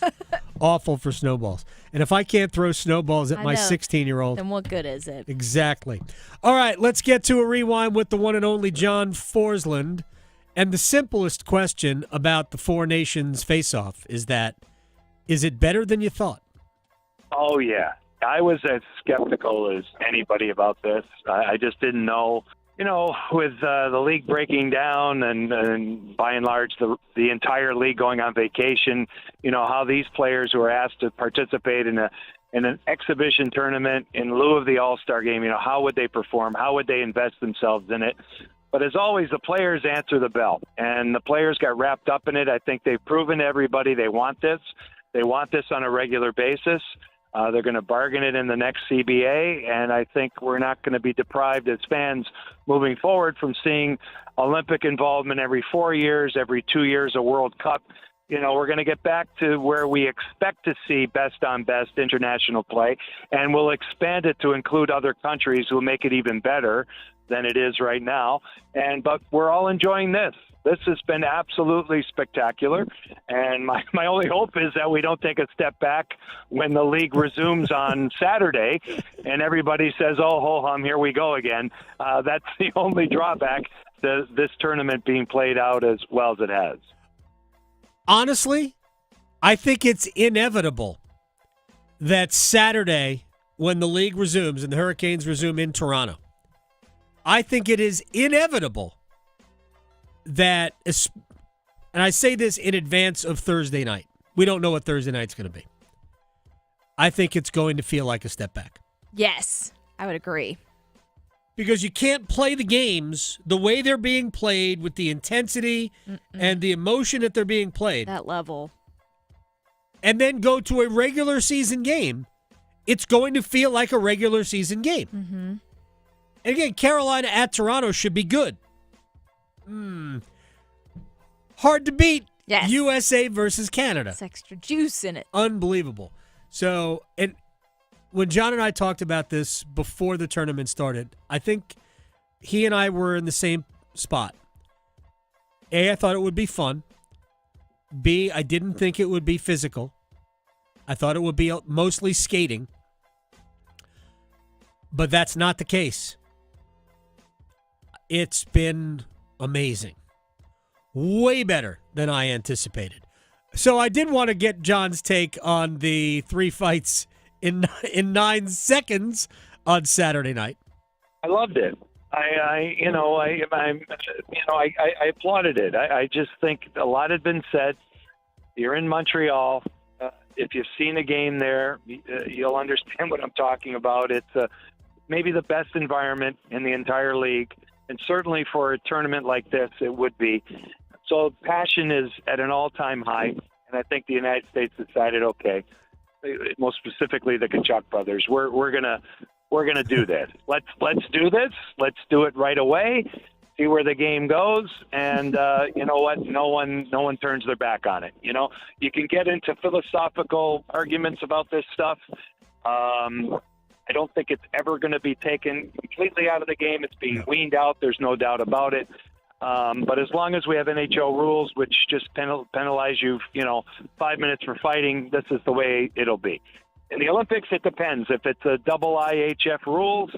awful for snowballs. And if I can't throw snowballs at my 16-year-old. Then what good is it? Exactly. All right, let's get to a rewind with the one and only John Forsland. And the simplest question about the Four Nations face-off is it better than you thought? Oh, yeah. I was as skeptical as anybody about this. I just didn't know. With the league breaking down and by and large the entire league going on vacation, how these players who are asked to participate in an exhibition tournament in lieu of the All-Star game, how would they perform? How would they invest themselves in it? But as always, the players answer the bell, and the players got wrapped up in it. I think they've proven to everybody they want this. They want this on a regular basis. They're going to bargain it in the next CBA, and I think we're not going to be deprived as fans moving forward from seeing Olympic involvement every 4 years, every 2 years, a World Cup. We're going to get back to where we expect to see best-on-best international play, and we'll expand it to include other countries who will make it even better than it is right now. But we're all enjoying this. This has been absolutely spectacular, and my only hope is that we don't take a step back when the league resumes on Saturday and everybody says, oh, ho-hum, here we go again. That's the only drawback to this tournament being played out as well as it has. Honestly, I think it's inevitable that Saturday, when the league resumes and the Hurricanes resume in Toronto, I think it is inevitable that, and I say this in advance of Thursday night. We don't know what Thursday night's going to be. I think it's going to feel like a step back. Yes, I would agree. Because you can't play the games the way they're being played with the intensity and the emotion that they're being played. That level. And then go to a regular season game. It's going to feel like a regular season game. Mm-hmm. And again, Carolina at Toronto should be good. Hard to beat. Yes. USA versus Canada. It's extra juice in it. Unbelievable. So, and when John and I talked about this before the tournament started, I think he and I were in the same spot. A, I thought it would be fun. B, I didn't think it would be physical. I thought it would be mostly skating. But that's not the case. It's been amazing. Way better than I anticipated. So I did want to get John's take on the 3 fights in 9 seconds on Saturday night. I loved it. I applauded it. I just think a lot had been said. You're in Montreal. If you've seen a game there, you'll understand what I'm talking about. It's maybe the best environment in the entire league. And certainly for a tournament like this, it would be. So passion is at an all-time high, and I think the United States decided, okay, most specifically the Kachuk brothers, we're gonna do this. Let's do this. Let's do it right away. See where the game goes, and you know what? No one turns their back on it. You can get into philosophical arguments about this stuff. I don't think it's ever going to be taken completely out of the game. It's being weaned out. There's no doubt about it. But as long as we have NHL rules, which just penalize you, 5 minutes for fighting, this is the way it'll be. In the Olympics, it depends. If it's a double IHF rules,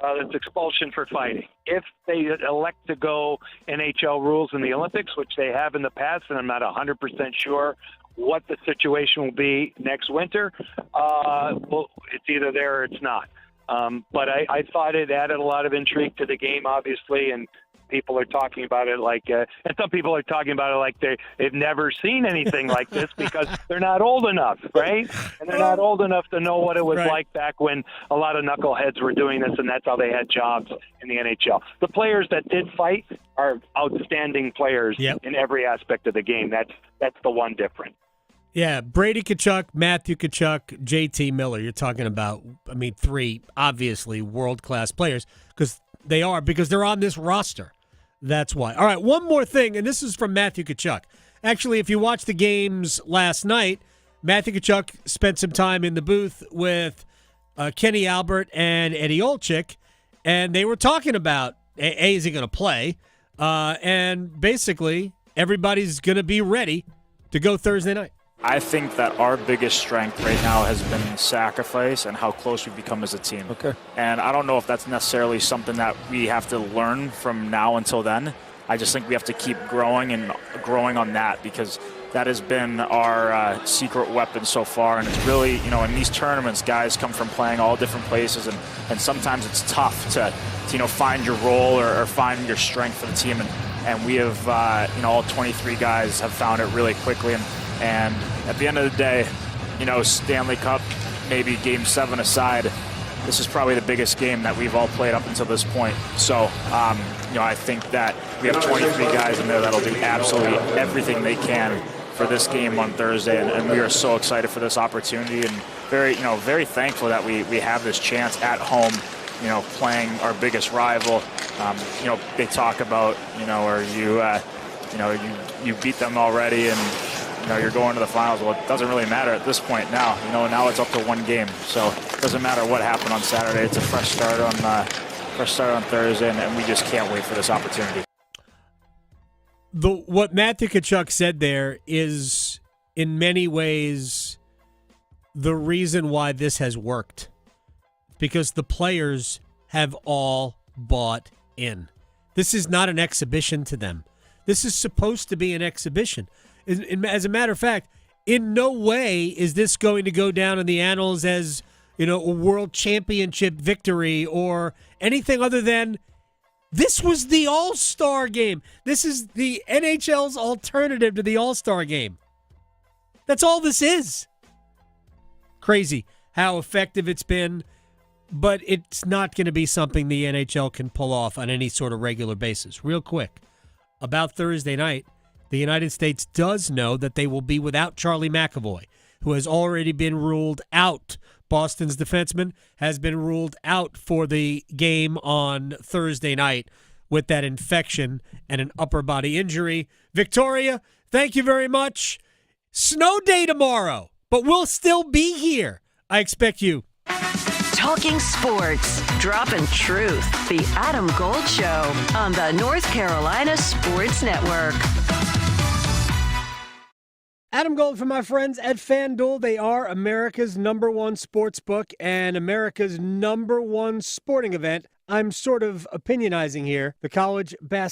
it's expulsion for fighting. If they elect to go NHL rules in the Olympics, which they have in the past, and I'm not 100% sure what the situation will be next winter, well, it's either there or it's not. But I thought it added a lot of intrigue to the game, obviously, and people are talking about it like, and some people are talking about it like they've never seen anything like this because they're not old enough, right? And they're not old enough to know what it was like back when a lot of knuckleheads were doing this, and that's how they had jobs in the NHL. The players that did fight are outstanding players in every aspect of the game. That's the one difference. Yeah, Brady Tkachuk, Matthew Tkachuk, JT Miller. You're talking about, 3 obviously world-class players because they're on this roster. That's why. All right, one more thing, and this is from Matthew Tkachuk. Actually, if you watched the games last night, Matthew Tkachuk spent some time in the booth with Kenny Albert and Eddie Olczyk, and they were talking about, is he going to play? And basically, everybody's going to be ready to go Thursday night. I think that our biggest strength right now has been sacrifice and how close we've become as a team. Okay. And I don't know if that's necessarily something that we have to learn from now until then. I just think we have to keep growing and growing on that, because that has been our secret weapon so far. And it's really, in these tournaments, guys come from playing all different places, and sometimes it's tough to find your role or find your strength for the team. And we have, all 23 guys have found it really quickly. And at the end of the day, Stanley Cup, maybe Game 7 aside, this is probably the biggest game that we've all played up until this point. So, I think that we have 23 guys in there that'll do absolutely everything they can for this game on Thursday, and we are so excited for this opportunity and very thankful that we have this chance at home, playing our biggest rival. They talk about, or you beat them already and you're going to the finals. Well, it doesn't really matter at this point now. Now it's up to one game, so it doesn't matter what happened on Saturday. It's a fresh start on Thursday, and we just can't wait for this opportunity. What Matthew Tkachuk said there is, in many ways, the reason why this has worked, because the players have all bought in. This is not an exhibition to them. This is supposed to be an exhibition. As a matter of fact, in no way is this going to go down in the annals as, a world championship victory or anything other than this was the All-Star game. This is the NHL's alternative to the All-Star game. That's all this is. Crazy how effective it's been, but it's not going to be something the NHL can pull off on any sort of regular basis. Real quick, about Thursday night, the United States does know that they will be without Charlie McAvoy, who has already been ruled out. Boston's defenseman has been ruled out for the game on Thursday night with that infection and an upper body injury. Victoria, thank you very much. Snow day tomorrow, but we'll still be here. I expect you. Talking sports, dropping truth. The Adam Gold Show on the North Carolina Sports Network. Adam Gold from my friends at FanDuel. They are America's #1 sports book and America's #1 sporting event. I'm sort of opinionizing here. The college basketball